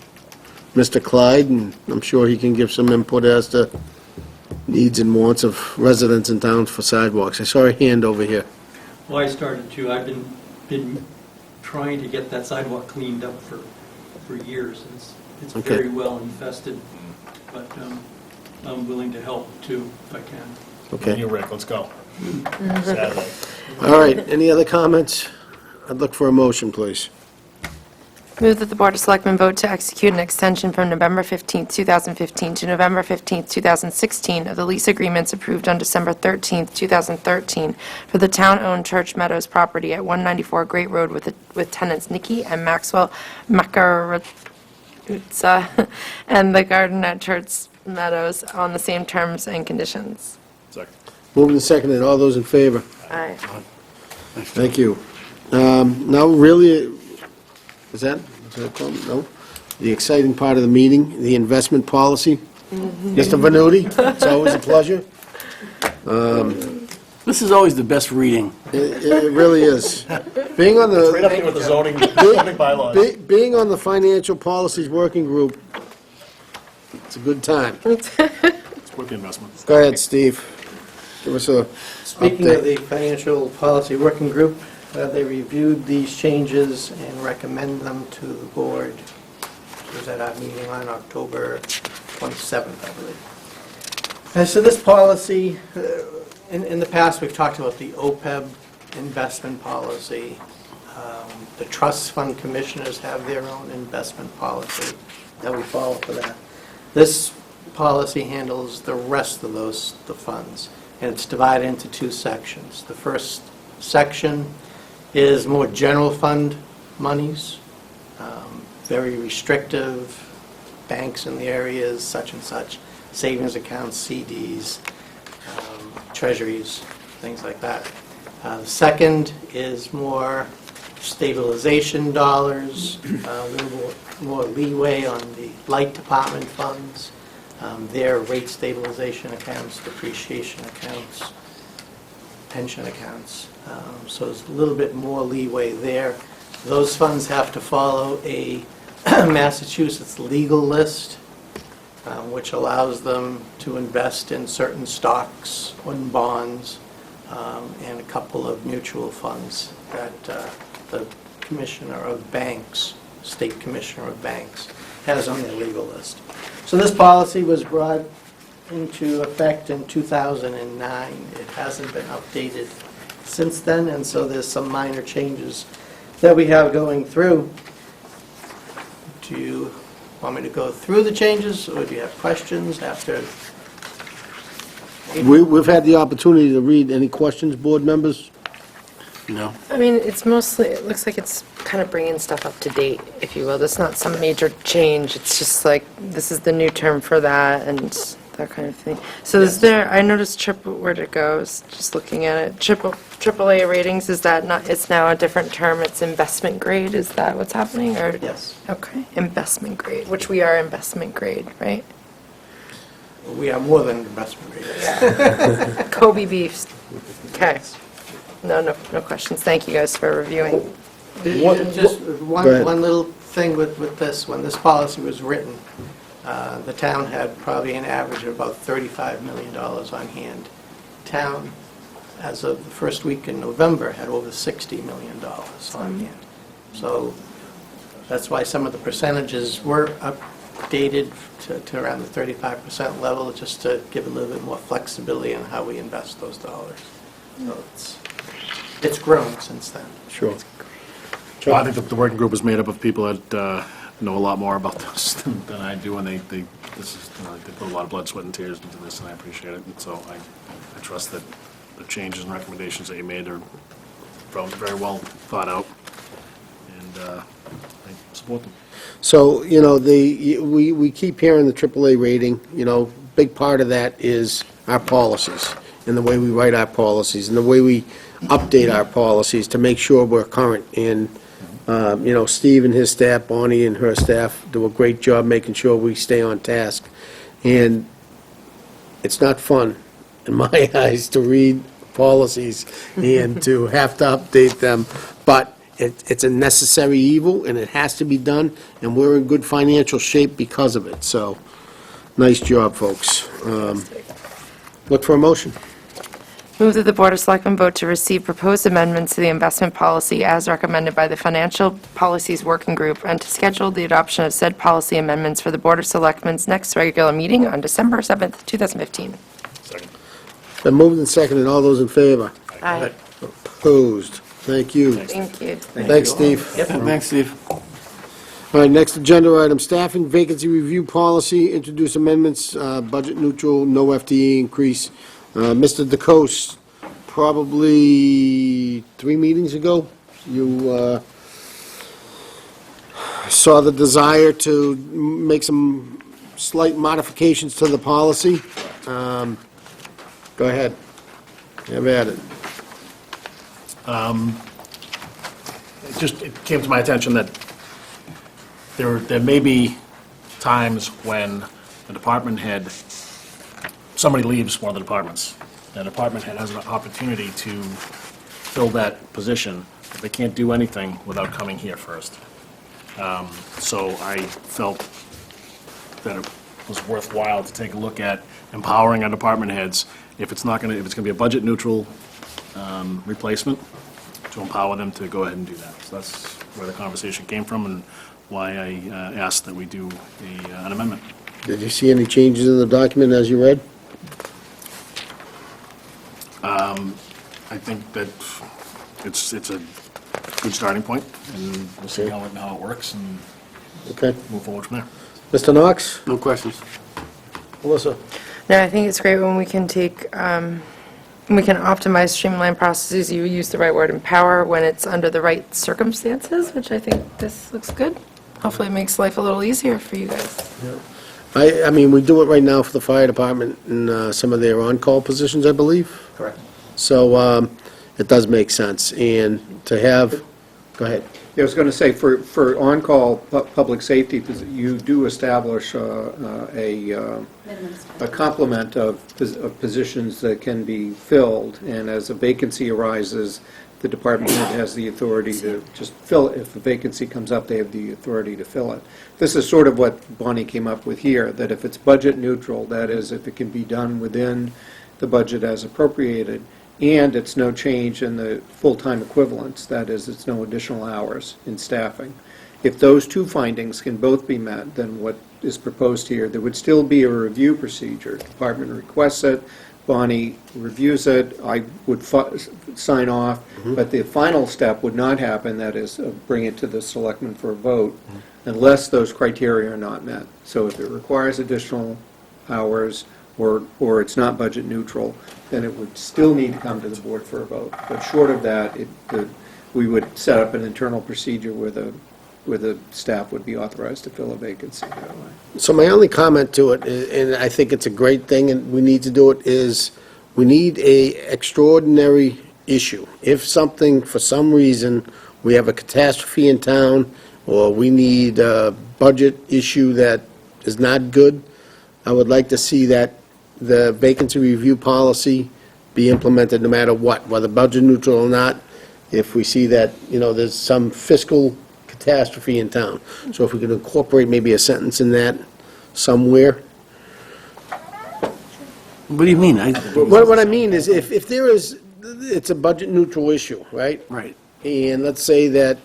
Mr. Clyde, and I'm sure he can give some input as to needs and wants of residents in town for sidewalks. I saw a hand over here. Well, I started too. I've been trying to get that sidewalk cleaned up for years. It's Okay. very well infested, but I'm willing to help too if I can. Okay. You, Rick, let's go. Saturday. All right, any other comments? I'd look for a motion, please. Move that the Board of Selectmen vote to execute an extension from November 15th, 2015 to November 15th, 2016 of the lease agreements approved on December 13th, 2013 for the town-owned Church Meadows property at 194 Great Road with tenants Nikki and Maxwell Makarutza and the garden at Church Meadows on the same terms and conditions. Second. Moving and seconded, all those in favor? Aye. Thank you. Now, really, is that called? No? The exciting part of the meeting, the investment policy. Mr. Venuti, it's always a pleasure. This is always the best reading. It really is. Being on the... Right up there with the zoning bylaws. Being on the Financial Policies Working Group, it's a good time. It's worth the investment. Go ahead, Steve. Give us a Speaking update. of the Financial Policy Working Group, they reviewed these changes and recommend them to the board. It was at our meeting on October 27th, I believe. So this policy, in the past, we've talked about the Opeb investment policy. The trust fund commissioners have their own investment policy that we follow for that. This policy handles the rest of the funds, and it's divided into two sections. The first section is more general fund monies, very restrictive, banks in the areas, such and such, savings accounts, CDs, treasuries, things like that. The second is more stabilization dollars, a little more leeway on the light department funds, their rate stabilization accounts, depreciation accounts, pension accounts. So there's a little bit more leeway there. Those funds have to follow a Massachusetts legal list, which allows them to invest in certain stocks or bonds and a couple of mutual funds that the Commissioner of Banks, State Commissioner of Banks, has on their legal list. So this policy was brought into effect in 2009. It hasn't been updated since then, and so there's some minor changes that we have going through. Do you want me to go through the changes, or do you have questions after? We've had the opportunity to read. Any questions, board members? No. I mean, it's mostly, it looks like it's kind of bringing stuff up to date, if you will. That's not some major change. It's just like, this is the new term for that and that kind of thing. So is there, I noticed where'd it go? I was just looking at it. AAA ratings, is that not, it's now a different term, it's investment grade? Is that what's happening, or? Yes. Okay, investment grade, which we are investment grade, right? We are more than investment grade. Kobe beefs. Okay. No questions. Thank you guys for reviewing. Just Go one ahead. little thing with this. When this policy was written, the town had probably an average of about $35 million on hand. Town, as of the first week in November, had over $60 million on hand. So that's why some of the percentages were updated to around the 35% level, just to give a little bit more flexibility in how we invest those dollars. So it's grown since then. Sure. Well, I think that the working group is made up of people that know a lot more about this than I do, and they put a lot of blood, sweat, and tears into this, and I appreciate it. And so I trust that the changes and recommendations that you made are very well thought out, and I support them. So, we keep hearing the AAA rating, big part of that is our policies, and the way we write our policies, and the way we update our policies to make sure we're current. And, Steve and his staff, Bonnie and her staff do a great job making sure we stay on task. And it's not fun, in my eyes, to read policies and to have to update them, but it's a necessary evil, and it has to be done, and we're in good financial shape because of it. So, nice job, folks. Look for a motion. Move that the Board of Selectmen vote to receive proposed amendments to the investment policy as recommended by the Financial Policies Working Group, and to schedule the adoption of said policy amendments for the Board of Selectmen's next regular meeting on December 7th, 2015. Second. Been moved and seconded. All those in favor? Aye. Opposed? Thank you. Thank you. Thanks, Steve. Thanks, Steve. All right, next agenda item, staffing vacancy review policy, introduce amendments, budget neutral, no FTE increase. Mr. DeCoste, probably 3 meetings ago, you saw the desire to make some slight modifications to the policy. Go ahead. Have at it. It came to my attention that there may be times when the department head, somebody leaves one of the departments. The department head has an opportunity to fill that position, but they can't do anything without coming here first. So I felt that it was worthwhile to take a look at empowering our department heads, if it's going to be a budget neutral replacement, to empower them to go ahead and do that. So that's where the conversation came from, and why I asked that we do an amendment. Did you see any changes in the document as you read? I think that it's a good starting point, and we'll see how it works, and Okay. move forward from there. Mr. Knox? No questions. Melissa? No, I think it's great when we can we can optimize, streamline processes. You use the right word, empower, when it's under the right circumstances, which I think this looks good. Hopefully it makes life a little easier for you guys. I mean, we do it right now for the fire department and some of their on-call positions, I believe. Correct. So it does make sense. And to have, go ahead. Yeah, I was going to say, for on-call public safety, you do establish a complement of positions that can be filled, and as a vacancy arises, the department head has the authority to just fill it. If a vacancy comes up, they have the authority to fill it. This is sort of what Bonnie came up with here, that if it's budget neutral, that is, if it can be done within the budget as appropriated, and it's no change in the full-time equivalents, that is, it's no additional hours in staffing. If those two findings can both be met, then what is proposed here. There would still be a review procedure. Department requests it, Bonnie reviews it, I would sign off, but the final step would not happen, that is, bring it to the selectmen for a vote, unless those criteria are not met. So if it requires additional hours, or it's not budget neutral, then it would still need to come to the board for a vote. But short of that, we would set up an internal procedure where the staff would be authorized to fill a vacancy that way. So my only comment to it, and I think it's a great thing, and we need to do it, is we need a extraordinary issue. If something, for some reason, we have a catastrophe in town, or we need a budget issue that is not good, I would like to see that the vacancy review policy be implemented no matter what, whether budget neutral or not, if we see that, there's some fiscal catastrophe in town. So if we could incorporate maybe a sentence in that somewhere. What do you mean? What I mean is, if there is, it's a budget neutral issue, right? Right. And let's say that,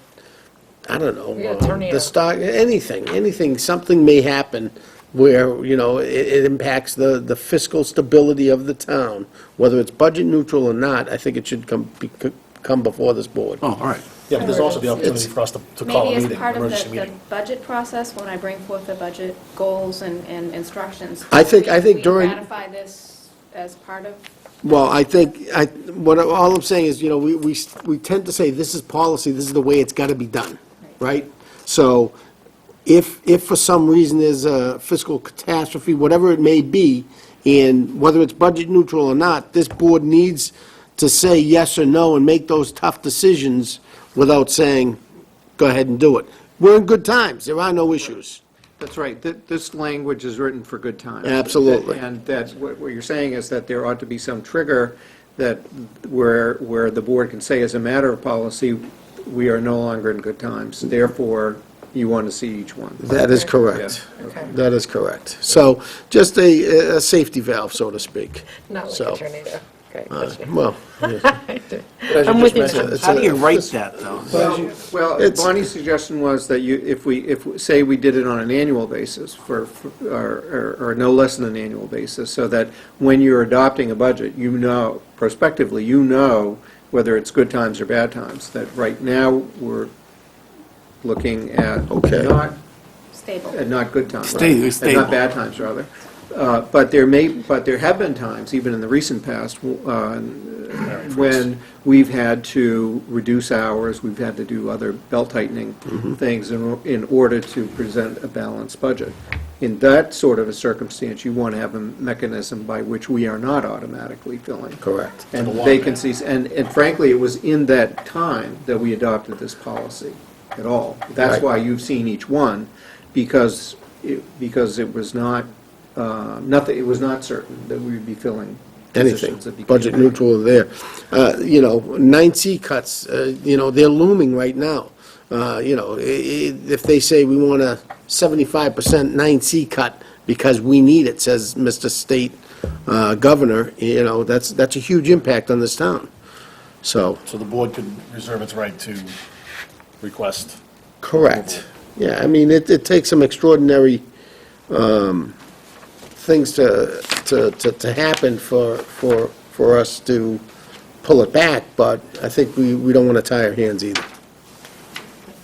I don't know, Yeah, tornado. the stock, anything, something may happen where, it impacts the fiscal stability of the town, whether it's budget neutral or not, I think it should come before this board. Oh, all right. Yeah, but there's also the opportunity for us to call Maybe a as meeting, part of emergency the meeting. budget process, when I bring forth the budget goals and instructions. I think we during- ratify this as part of, Well, all I'm saying is, we tend to say, this is policy, this is the way it's got to be done, right? So if for some reason there's a fiscal catastrophe, whatever it may be, and whether it's budget neutral or not, this board needs to say yes or no and make those tough decisions without saying, go ahead and do it. We're in good times, there are no issues. That's right. This language is written for good times. Absolutely. And that, what you're saying is that there ought to be some trigger that, where the board can say, as a matter of policy, we are no longer in good times, therefore, you want to see each one. That is correct. Yeah, okay. That is correct. So, just a safety valve, so to speak. Not like So, a tornado. Great. Well, yeah. I'm with you. How do you write that, though? Well, Bonnie's suggestion was that if say we did it on an annual basis, or no less than an annual basis, so that when you're adopting a budget, prospectively, whether it's good times or bad times, that right now, we're looking at stable. not good times. Stable. And not bad times, rather. But there have been times, even in the recent past, when we've had to reduce hours, we've had to do other belt-tightening things in order to present a balanced budget. In that sort of a circumstance, you want to have a mechanism by which we are not automatically filling. Correct. And vacancies, and frankly, it was in that time that we adopted this policy at all. That's Right. why you've seen each one, because it was not, it was not certain that we would be filling Anything, positions that became budget vacant. neutral there. 9C cuts, they're looming right now. If they say we want a 75% 9C cut because we need it, says Mr. State Governor, that's a huge impact on this town. So, So the board could reserve its right to request. correct. Yeah, I mean, it takes some extraordinary things to happen for us to pull it back, but I think we don't want to tie our hands either.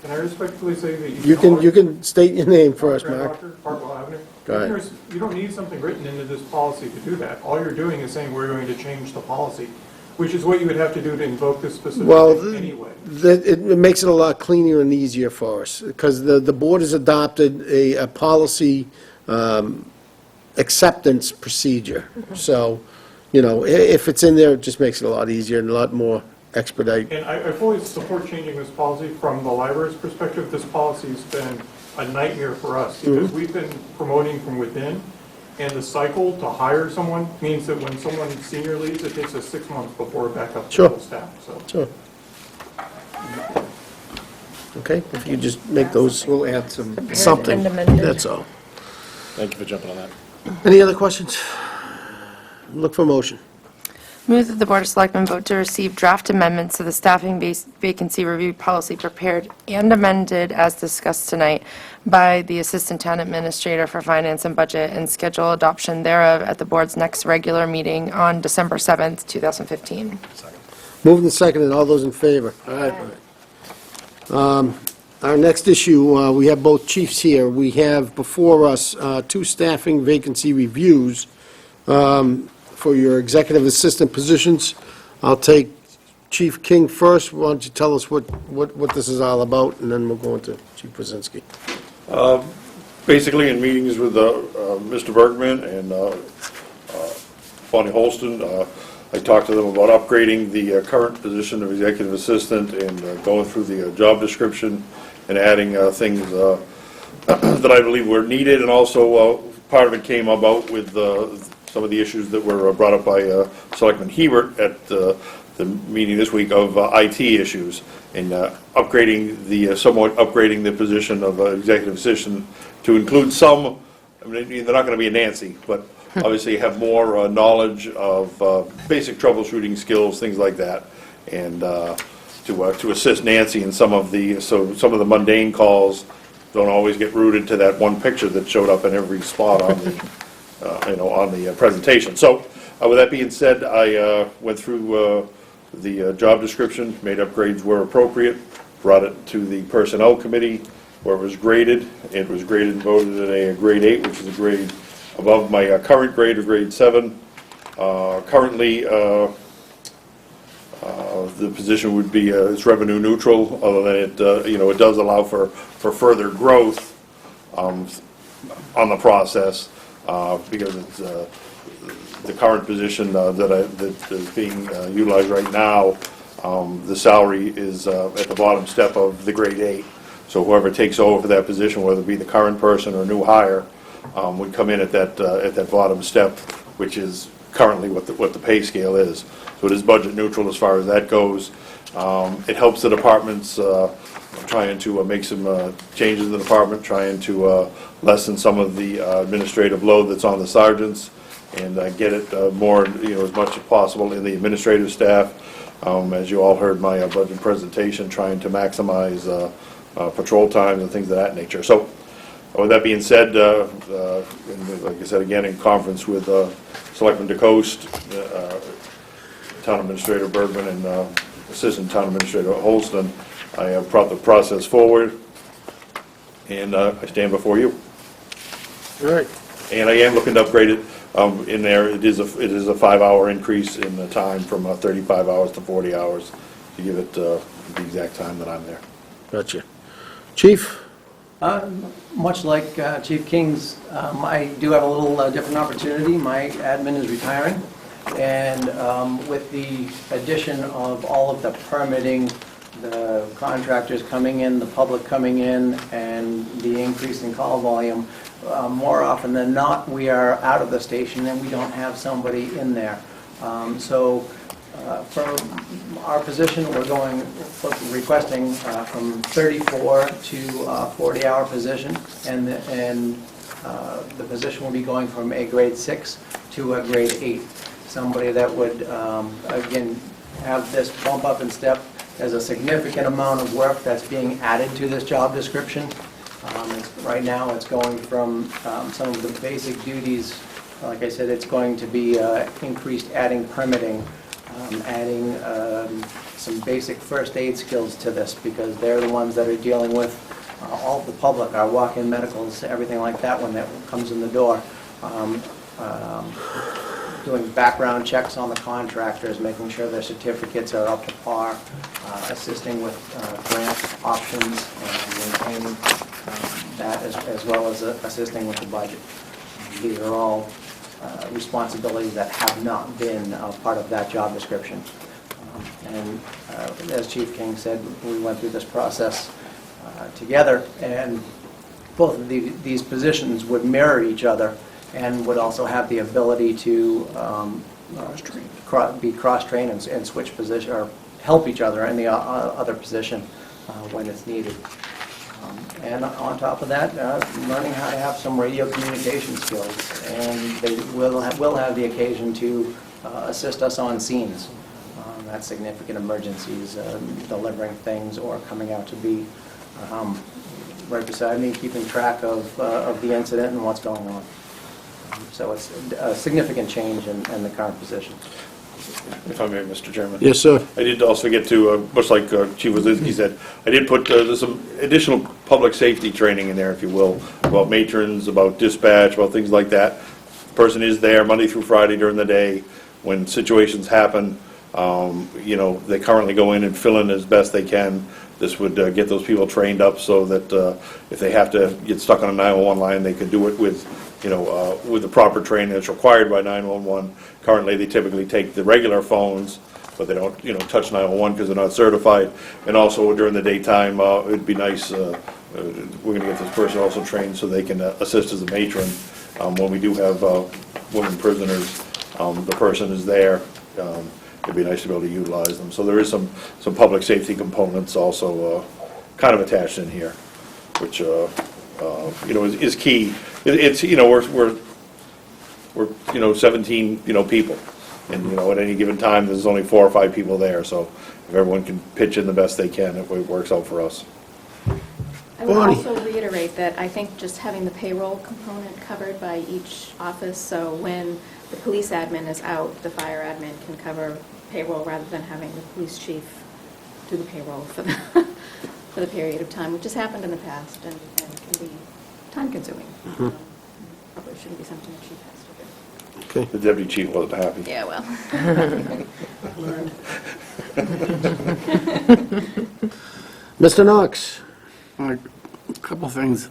Can I respectfully say that You can state your name first, Grant Mark. Walker, Hartwell Avenue. Go ahead. You don't need something written into this policy to do that. All you're doing is saying we're going to change the policy, which is what you would have to do to invoke this specific Well, thing anyway. it makes it a lot cleaner and easier for us, because the board has adopted a policy acceptance procedure. So, if it's in there, it just makes it a lot easier and a lot more expedite. And I fully support changing this policy from the library's perspective. This policy's been a nightmare for us because we've been promoting from within, and the cycle to hire someone means that when someone senior leaves, it takes us 6 months before we're back up to Sure. full staff, so. Sure. Okay, if you just make those We'll add some. something, Amended. that's all. Thank you for jumping on that. Any other questions? Look for motion. Move that the Board of Selectmen vote to receive draft amendments to the staffing vacancy review policy prepared and amended as discussed tonight by the Assistant Town Administrator for Finance and Budget and schedule adoption thereof at the Board's next regular meeting on December 7th, 2015. Moved and seconded, all those in favor? Our next issue, we have both chiefs here. We have before us 2 staffing vacancy reviews for your executive assistant positions. I'll take Chief King first. Why don't you tell us what this is all about, and then we'll go into Chief Brzezinski. Basically, in meetings with Mr. Bergman and Bonnie Holston, I talked to them about upgrading the current position of executive assistant and going through the job description and adding things that I believe were needed, and also part of it came about with some of the issues that were brought up by Selectman Hebert at the meeting this week of IT issues, and somewhat upgrading the position of executive assistant to include some, I mean, they're not going to be a Nancy, but obviously have more knowledge of basic troubleshooting skills, things like that, and to assist Nancy in some of the mundane calls don't always get routed to that one picture that showed up in every spot on the on the presentation. So with that being said, I went through the job description, made upgrades where appropriate, brought it to the Personnel Committee where it was graded. It was graded and voted at a grade 8, which is a grade above my current grade of grade 7. Currently, the position would be it's revenue neutral, other than it it does allow for further growth on the process, because it's the current position that is being utilized right now. The salary is at the bottom step of the grade 8. So whoever takes over for that position, whether it be the current person or a new hire, would come in at that bottom step, which is currently what the pay scale is. So it is budget neutral as far as that goes. It helps the departments trying to make some changes in the department, trying to lessen some of the administrative load that's on the sergeants, and get it more, as much as possible in the administrative staff. As you all heard my budget presentation, trying to maximize patrol times and things of that nature. So with that being said, and like I said again, in conference with Selectman DeCoste, Town Administrator Bergman, and Assistant Town Administrator Holston, I have brought the process forward, and I stand before you. All right. And I am looking to upgrade it. In there, it is a 5-hour increase in the time from 35 hours to 40 hours to give it the exact time that I'm there. Gotcha. Chief? Much like Chief King's, I do have a little different opportunity. My admin is retiring, and with the addition of all of the permitting, the contractors coming in, the public coming in, and the increase in call volume, more often than not, we are out of the station and we don't have somebody in there. So for our position, we're requesting from 34 to 40-hour position, and the position will be going from a grade 6 to a grade 8. Somebody that would, again, have this bump up in step. There's a significant amount of work that's being added to this job description. Right now, it's going from some of the basic duties. Like I said, it's going to be increased adding permitting, adding some basic first aid skills to this, because they're the ones that are dealing with all of the public, our walk-in medicals, everything like that when that comes in the door. Doing background checks on the contractors, making sure their certificates are up to par, assisting with grant options and maintaining that, as well as assisting with the budget. These are all responsibilities that have not been part of that job description. And as Chief King said, we went through this process together, and both of these positions would mirror each other and would also have the ability to be cross-trained and switch position, or help each other in the other position when it's needed. And on top of that, learning how to have some radio communication skills, and they will have the occasion to assist us on scenes. At significant emergencies, delivering things or coming out to be right beside me, keeping track of the incident and what's going on. So it's a significant change in the current position. If I may, Mr. Chairman. Yes, sir. I did also get to, much like Chief Wazinski said, I did put there's some additional public safety training in there, if you will, about matrons, about dispatch, about things like that. The person is there Monday through Friday during the day. When situations happen, you know, they currently go in and fill in as best they can. This would get those people trained up so that if they have to get stuck on a 911 line, they can do it with, you know, with the proper training that's required by 911. Currently, they typically take the regular phones, but they don't, you know, touch 911 because they're not certified. And also during the daytime, it'd be nice, we're going to get this person also trained so they can assist as a matron. When we do have women prisoners, the person is there. It'd be nice to be able to utilize them. So there is some public safety components also kind of attached in here, which you know is key. It's you know we're you know 17 you know people, and you know at any given time there's only 4 or 5 people there. So if everyone can pitch in the best they can, it works out for us. I would also reiterate that I think just having the payroll component covered by each office, so when the police admin is out, the fire admin can cover payroll rather than having the police chief do the payroll for the, for the period of time, which has happened in the past and can be time-consuming. Probably shouldn't be something the chief has to do. Okay. The deputy chief wasn't happy. Yeah, well. Mr. Knox? A couple things.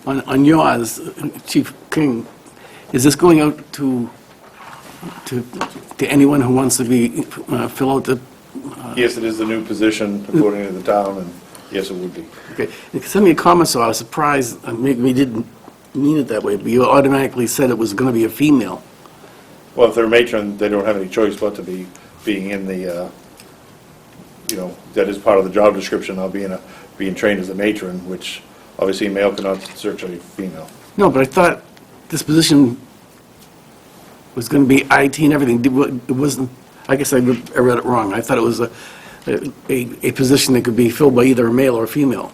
On yours, Chief King, is this going out to anyone who wants to be, fill out the... Yes, it is the new position according to the town, and yes, it would be. Okay. Send me a comment, so I was surprised, maybe we didn't mean it that way, but you automatically said it was going to be a female. Well, if they're a matron, they don't have any choice but to be being in the, you know, that is part of the job description, now being trained as a matron, which obviously a male cannot search a female. No, but I thought this position was going to be IT and everything. It wasn't, I guess I read it wrong. I thought it was a position that could be filled by either a male or a female.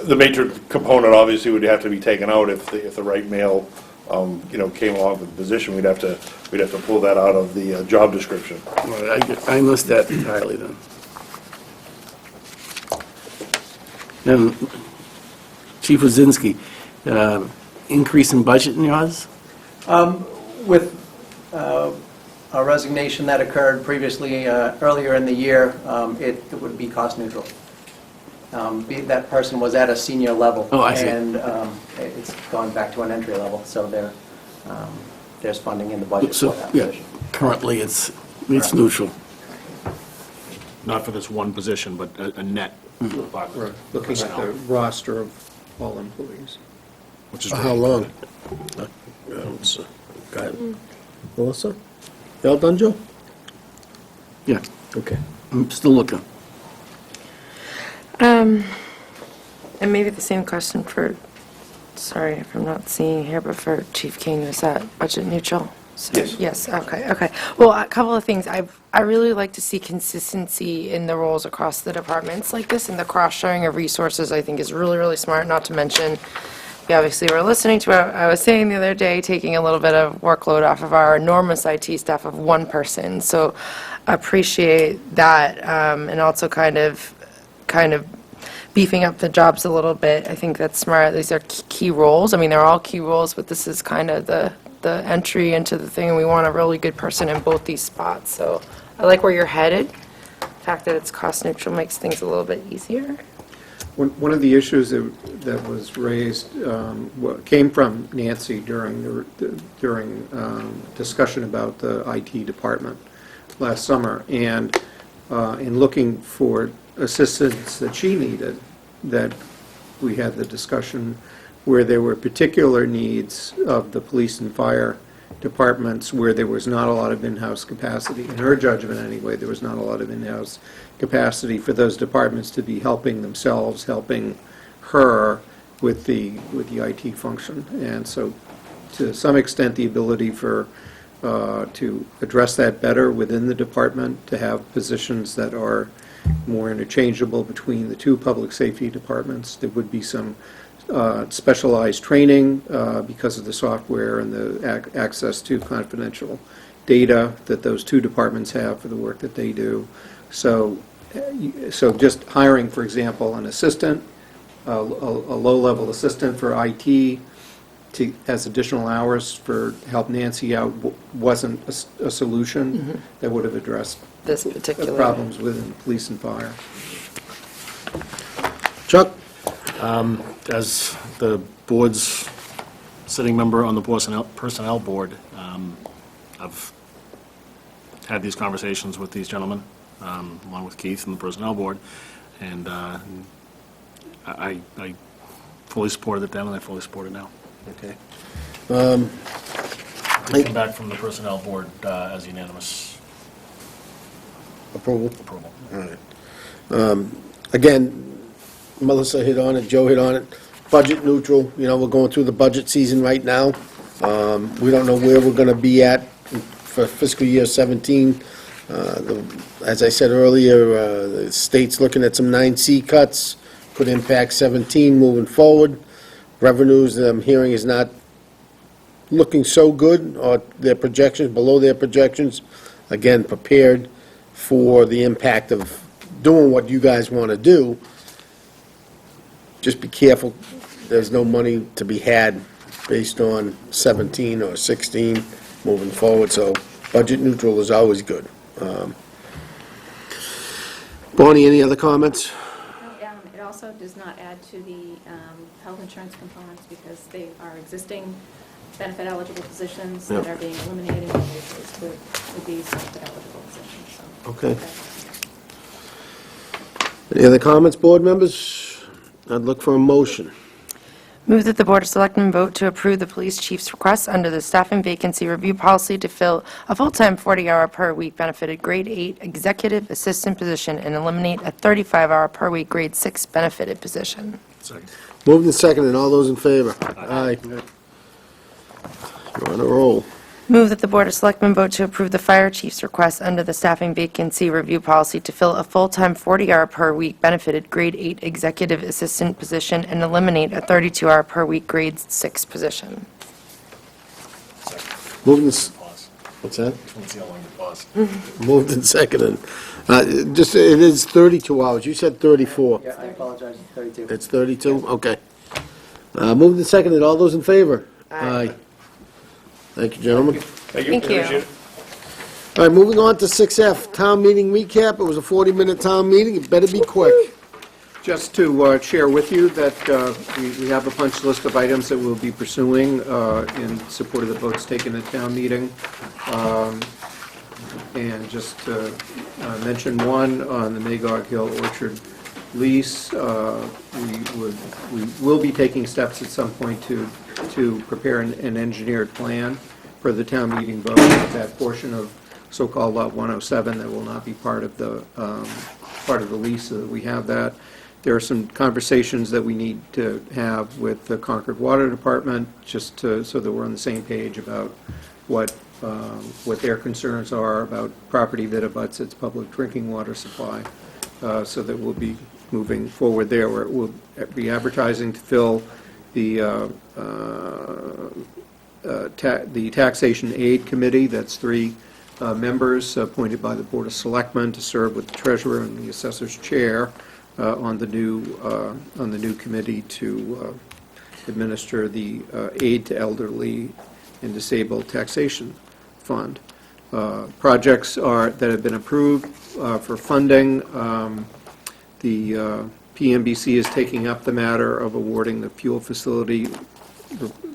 The matron component obviously would have to be taken out if the right male, you know, came along with the position. We'd have to pull that out of the job description. Well, I missed that entirely then. And Chief Wazinski, increase in budget in yours? With a resignation that occurred previously, earlier in the year, it would be cost neutral. That person was at a senior level. Oh, I see. And it's gone back to an entry level, so there's funding in the budget So, for that yeah, position. currently it's neutral. Not for this one position, but a net. We're looking at the roster of all employees. Which is How long? Go ahead. Melissa? You all done, Joe? Yeah, Okay. I'm still looking. And maybe the same question for, sorry if I'm not seeing here, but for Chief King, is that budget neutral? So- Yes. Yes, okay. Well, a couple of things. I really like to see consistency in the roles across the departments like this, and the cross-sharing of resources, I think, is really, really smart, not to mention, we obviously were listening to what I was saying the other day, taking a little bit of workload off of our enormous IT staff of one person. So appreciate that, and also kind of beefing up the jobs a little bit. I think that's smart. These are key roles. I mean, they're all key roles, but this is kind of the entry into the thing, and we want a really good person in both these spots. So I like where you're headed. The fact that it's cost neutral makes things a little bit easier. One of the issues that was raised came from Nancy during discussion about the IT department last summer, and in looking for assistance that she needed, that we had the discussion where there were particular needs of the police and fire departments where there was not a lot of in-house capacity. In her judgment, anyway, there was not a lot of in-house capacity for those departments to be helping themselves, helping her with the IT function. And so, to some extent, the ability for to address that better within the department, to have positions that are more interchangeable between the two public safety departments. There would be some specialized training because of the software and the access to confidential data that those two departments have for the work that they do. So just hiring, for example, an assistant, a low-level assistant for IT as additional hours for help Nancy out wasn't a solution that would have addressed This particular. problems within police and fire. Chuck? As the board's sitting member on the personnel board, I've had these conversations with these gentlemen, along with Keith and the personnel board, and I fully supported it then, and I fully support it now. Okay. It came back from the personnel board as unanimous Approval? approval. All right. Again, Melissa hit on it, Joe hit on it, budget neutral, we're going through the budget season right now. We don't know where we're gonna be at for fiscal year 17. As I said earlier, the state's looking at some 9C cuts, could impact 17 moving forward. Revenues, I'm hearing, is not looking so good, or their projections, below their projections. Again, prepared for the impact of doing what you guys want to do. Just be careful, there's no money to be had based on 17 or 16 moving forward, so budget neutral is always good. Bonnie, any other comments? It also does not add to the health insurance components because they are existing benefit eligible positions that are being eliminated and replaced with these benefit eligible positions. So, Okay. Any other comments, board members? I'd look for a motion. Move that the Board of Selectmen vote to approve the police chief's request under the staff and vacancy review policy to fill a full-time 40-hour per week benefited grade 8 executive assistant position and eliminate a 35-hour per week grade 6 benefited position. Second. Moved and seconded, all those in favor? Aye. You're on a roll. Move that the Board of Selectmen vote to approve the fire chief's request under the staffing vacancy review policy to fill a full-time 40-hour per week benefited grade 8 executive assistant position and eliminate a 32-hour per week grade 6 position. Moved and, what's that? Let's see how long you pause. Moved and seconded. Just, it is 32 hours, you said 34. Yeah, I apologize, 32. It's 32, okay. Moved and seconded, all those in favor? Aye. Thank you, gentlemen. Thank you. All right, moving on to 6F, town meeting recap. It was a 40-minute town meeting, it better be quick. Just to share with you that we have a punch list of items that we'll be pursuing in support of the votes taken at town meeting. And just to mention one, on the Magog Hill Orchard lease, we will be taking steps at some point to prepare an engineered plan for the town meeting vote. That portion of so-called Lot 107 that will not be part of the lease, so that we have that. There are some conversations that we need to have with the Concord Water Department, just so that we're on the same page about what their concerns are about property that abuts its public drinking water supply, so that we'll be moving forward there, where we'll be advertising to fill the Taxation Aid Committee. That's 3 members appointed by the Board of Selectmen to serve with the treasurer and the assessor's chair on the new committee to administer the aid to elderly and disabled taxation fund. Projects that have been approved for funding. The PMBC is taking up the matter of awarding the fuel facility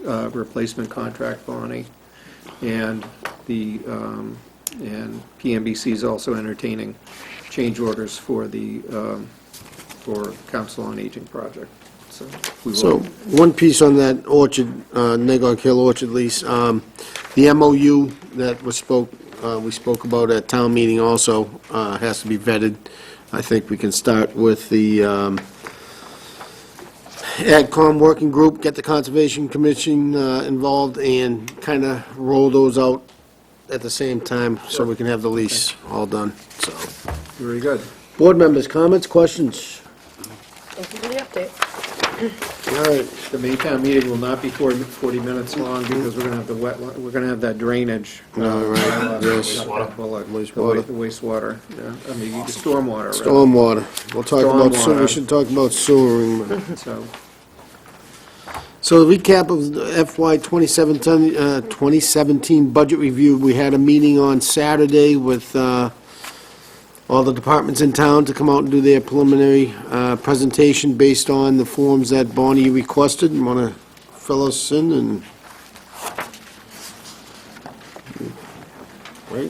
replacement contract, Bonnie, and PMBC is also entertaining change orders for the for Council on Aging project. So one piece on that orchard, Nagog Hill Orchard lease, the MOU that we spoke about at town meeting also has to be vetted. I think we can start with the AgCom working group, get the Conservation Commission involved, and kind of roll those out at the same time, so we can have the lease all done, so. Very good. Board members, comments, questions? Thank you for the update. All right. The Maytown meeting will not be 40 minutes long because we're going to have we're going to have that drainage. All right, yes. Wastewater. The wastewater, yeah, I mean, stormwater. rather. Stormwater. We'll talk about, we Stormwater. should talk about sewering. So, So the recap of the FY 2017 budget review, we had a meeting on Saturday with all the departments in town to come out and do their preliminary presentation based on the forms that Bonnie requested. You want to fill us in and... Right?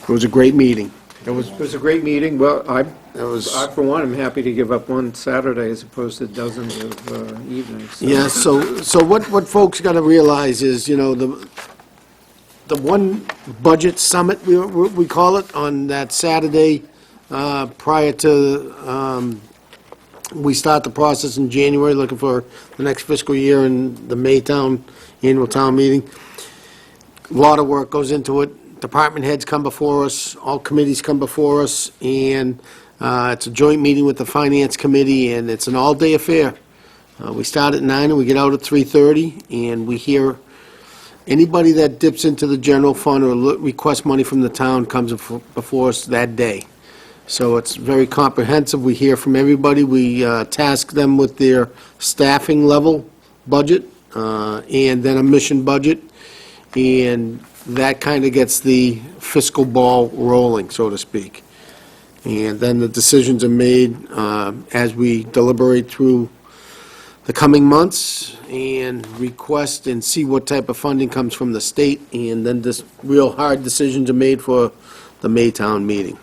It was a great meeting. it was a great meeting. Well, I, was- for one, am happy to give up one Saturday as opposed to dozens of evenings. So- Yeah, so what folks got to realize is, you know, the one budget summit, we call it, on that Saturday prior to, we start the process in January, looking for the next fiscal year and the Maytown annual town meeting. A lot of work goes into it. Department heads come before us, all committees come before us, and it's a joint meeting with the Finance Committee, and it's an all-day affair. We start at 9 and we get out at 3:30, and we hear anybody that dips into the general fund or requests money from the town comes before us that day. So it's very comprehensive. We hear from everybody. We task them with their staffing level budget and then a mission budget. And that kind of gets the fiscal ball rolling, so to speak. And then the decisions are made as we deliberate through the coming months and request and see what type of funding comes from the state, and then this real hard decisions are made for the Maytown meeting.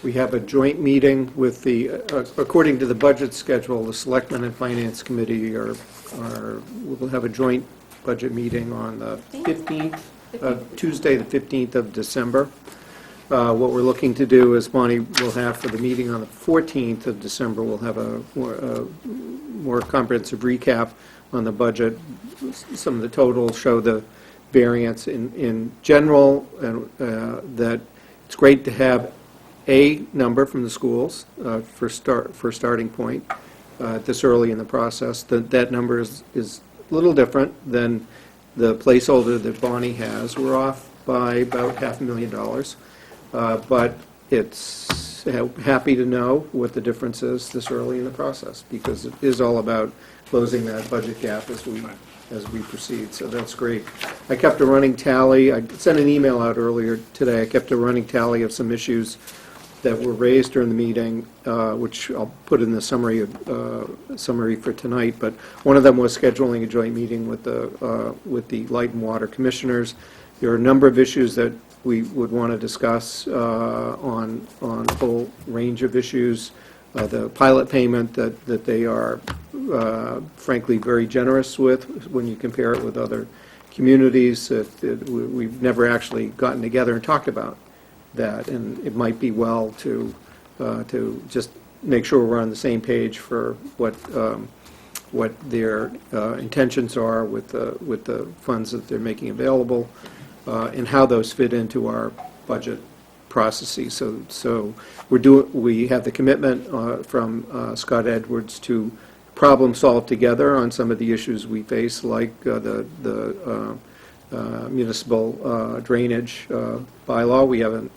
We have a joint meeting with the, according to the budget schedule, the Selectmen and Finance Committee will have a joint budget meeting on the 15th, Tuesday, the 15th of December. What we're looking to do is, Bonnie will have for the meeting on the 14th of December, we'll have a more comprehensive recap on the budget. Some of the totals show the variance in general, and that it's great to have a number from the schools for starting point this early in the process. That number is a little different than the placeholder that Bonnie has. We're off by about $500,000. But it's happy to know what the difference is this early in the process, because it is all about closing that budget gap as we proceed, so that's great. I kept a running tally. I sent an email out earlier today. I kept a running tally of some issues that were raised during the meeting, which I'll put in the summary for tonight, but one of them was scheduling a joint meeting with the Light and Water Commissioners. There are a number of issues that we would want to discuss on a whole range of issues. The pilot payment that they are frankly very generous with when you compare it with other communities. We've never actually gotten together and talked about that, and it might be well to just make sure we're on the same page for what their intentions are with the funds that they're making available. And how those fit into our budget processes. So we have the commitment from Scott Edwards to problem solve together on some of the issues we face, like the municipal drainage bylaw. We haven't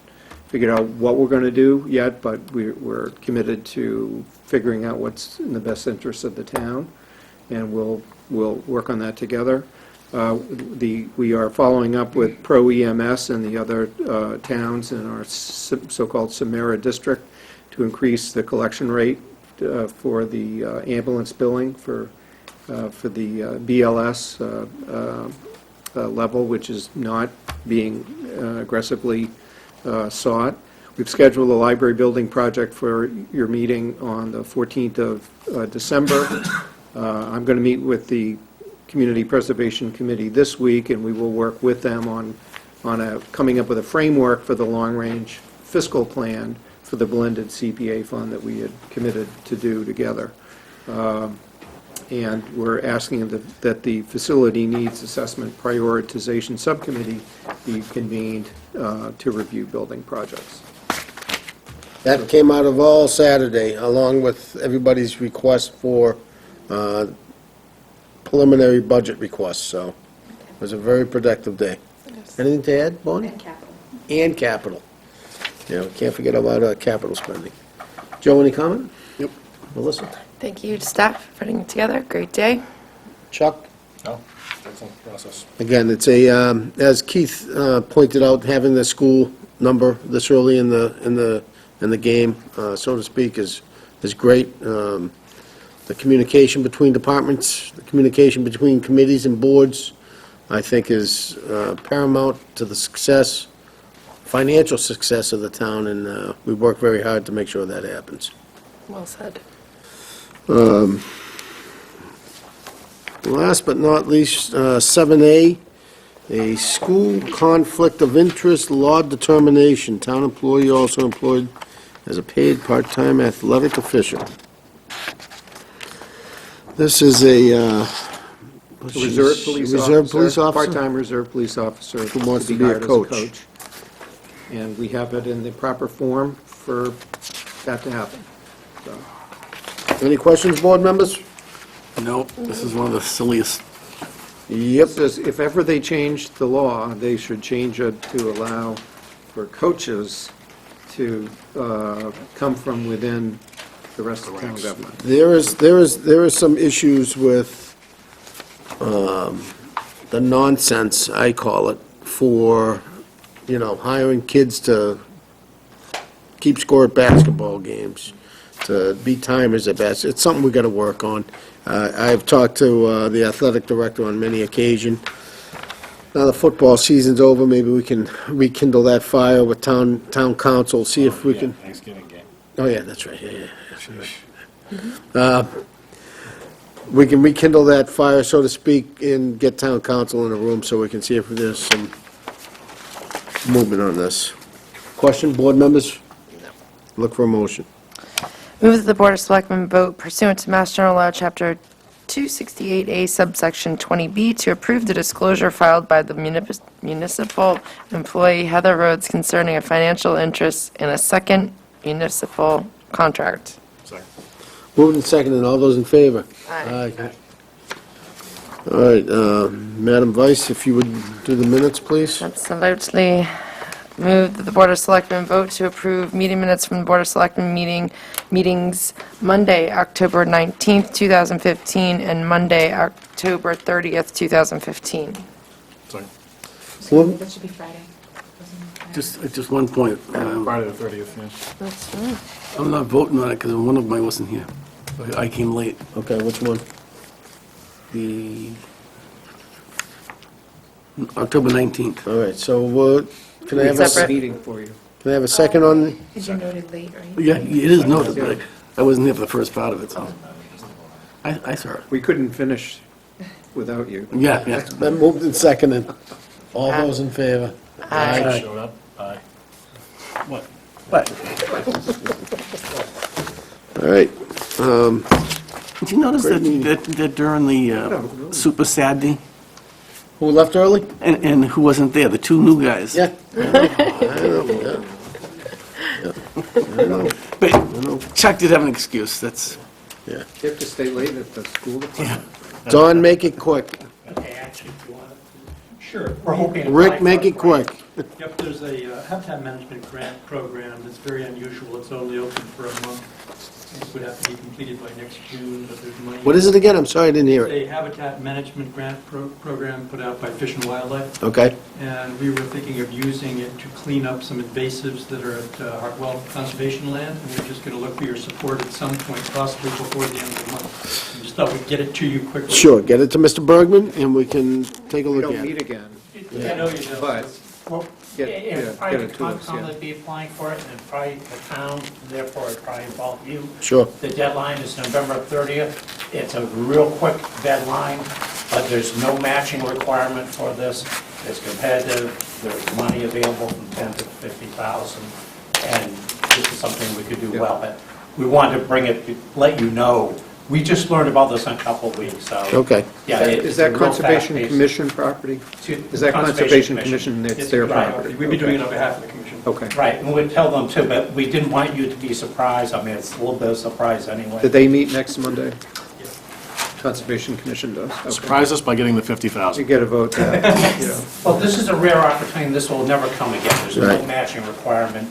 figured out what we're going to do yet, but we're committed to figuring out what's in the best interest of the town, and we'll work on that together. We are following up with Pro EMS and the other towns in our so-called Samara district to increase the collection rate for the ambulance billing for the BLS level, which is not being aggressively sought. We've scheduled a library building project for your meeting on the 14th of December. I'm going to meet with the Community Preservation Committee this week, and we will work with them on coming up with a framework for the long-range fiscal plan for the blended CPA fund that we had committed to do together. And we're asking that the Facility Needs Assessment Prioritization Subcommittee be convened to review building projects. That came out of all Saturday, along with everybody's request for preliminary budget requests, so it was a very productive day. Anything to add, Bonnie? And capital. And capital. Yeah, we can't forget about capital spending. Joe, any comment? Yep. Melissa? Thank you to staff for putting it together. Great day. Chuck? No, excellent process. Again, it's as Keith pointed out, having the school number this early in the game, so to speak, is great. The communication between departments, the communication between committees and boards, I think is paramount to the financial success of the town, and we work very hard to make sure that happens. Well said. Last but not least, 7A, a school conflict of interest law determination. Town employee also employed as a paid part-time athletic official. This is a Reserve police officer. Part-time reserve police officer. Who wants to be a hired as coach. And we have it in the proper form for that to happen. So, Any questions, board members? Nope, this is one of the silliest. Yep. it says if ever they change the law, they should change it to allow for coaches to come from within the rest of town government. There is some issues with the nonsense, I call it, for, hiring kids to keep score at basketball games, to be timers at best. It's something we got to work on. I've talked to the athletic director on many occasions. Now the football season's over, maybe we can rekindle that fire with town council, see if we can. Thanksgiving game. Oh, yeah, that's right, yeah. We can rekindle that fire, so to speak, and get town council in the room so we can see if there's some movement on this. Question, board members? Look for a motion. Move that the Board of Selectmen vote pursuant to Mass General Law, Chapter 268A, subsection 20B, to approve the disclosure filed by the municipal employee Heather Rhodes concerning a financial interest in a second municipal contract. Second. Moved and seconded, all those in favor? Aye. All right, Madam Vice, if you would do the minutes, please? Absolutely. Move that the Board of Selectmen vote to approve meeting minutes from the Board of Selectmen meetings Monday, October 19th, 2015, and Monday, October 30th, 2015. Second. That should be Friday. Just one point. Friday the 30th, yeah. That's fine. I'm not voting on it because one of them I wasn't here. I came late. Okay, which one? The October 19th. All right, so can I have Separate. Meeting for you. can I have a second on? Because you noted late, right? Yeah, it is noted, but I wasn't here for the first part of it, so. I saw it. We couldn't finish without you. Yeah, yeah. Then moved and seconded. All those in favor? Aye. Showed up. Aye. What? What? All right. Did you notice that during the Super Saturday, Who left early? and who wasn't there? The two new guys. Yeah. I know. But Chuck did have an excuse, that's, Yeah. You have to stay late at the school department. Don, make it quick. Okay, actually, if you want it. Sure, we're hoping. to Rick, apply make for it quick. Yep, there's a habitat management grant program that's very unusual. It's only open for a month. It would have to be completed by next June, but there's money. What is it again? I'm sorry, I didn't hear It's it. a habitat management grant program put out by Fish and Wildlife. Okay. And we were thinking of using it to clean up some invasives that are at Hartwell Conservation Land. And we're just going to look for your support at some point, possibly before the end of the month. We just thought we'd get it to you quickly. Sure, get it to Mr. Bergman, and we can take a We look don't at meet it. again, I know you don't. but Well, get it it probably to us, yeah. would be applying for it, and probably the town, therefore it probably involve you. Sure. The deadline is November 30th. It's a real quick deadline, but there's no matching requirement for this. It's competitive, there's money available from 10 to 50,000, and this is something we could do well. But we wanted to bring it, let you know We just learned about this in a couple of weeks, so. Okay. Yeah, Is that real Conservation fast-paced. Commission property? Excuse- Is that Conservation Commission, it's their right. property? We'd be doing it on behalf of the commission. Okay. Right, and we'd tell them too, but we didn't want you to be surprised. I mean, it's a little bit of a surprise anyway. Did they meet next Monday? Conservation Commission does? Okay. Surprise us by getting the You 50,000. get a vote there, yeah. Well, this is a rare opportunity, this will never come again, there's no Right. matching requirement.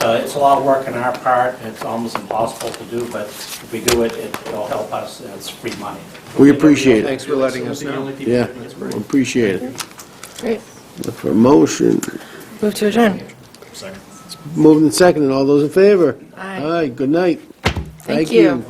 So it's a lot of work on our part, it's almost impossible to do, but if we do it, it'll help us, and it's free money. We appreciate it. Thanks for letting us The know. only people Yeah, that think it's great. appreciate it. Great. Look for a motion. Move to adjourn. Second. Moved and seconded. All those in favor? Aye. Aye, good night. Thank you.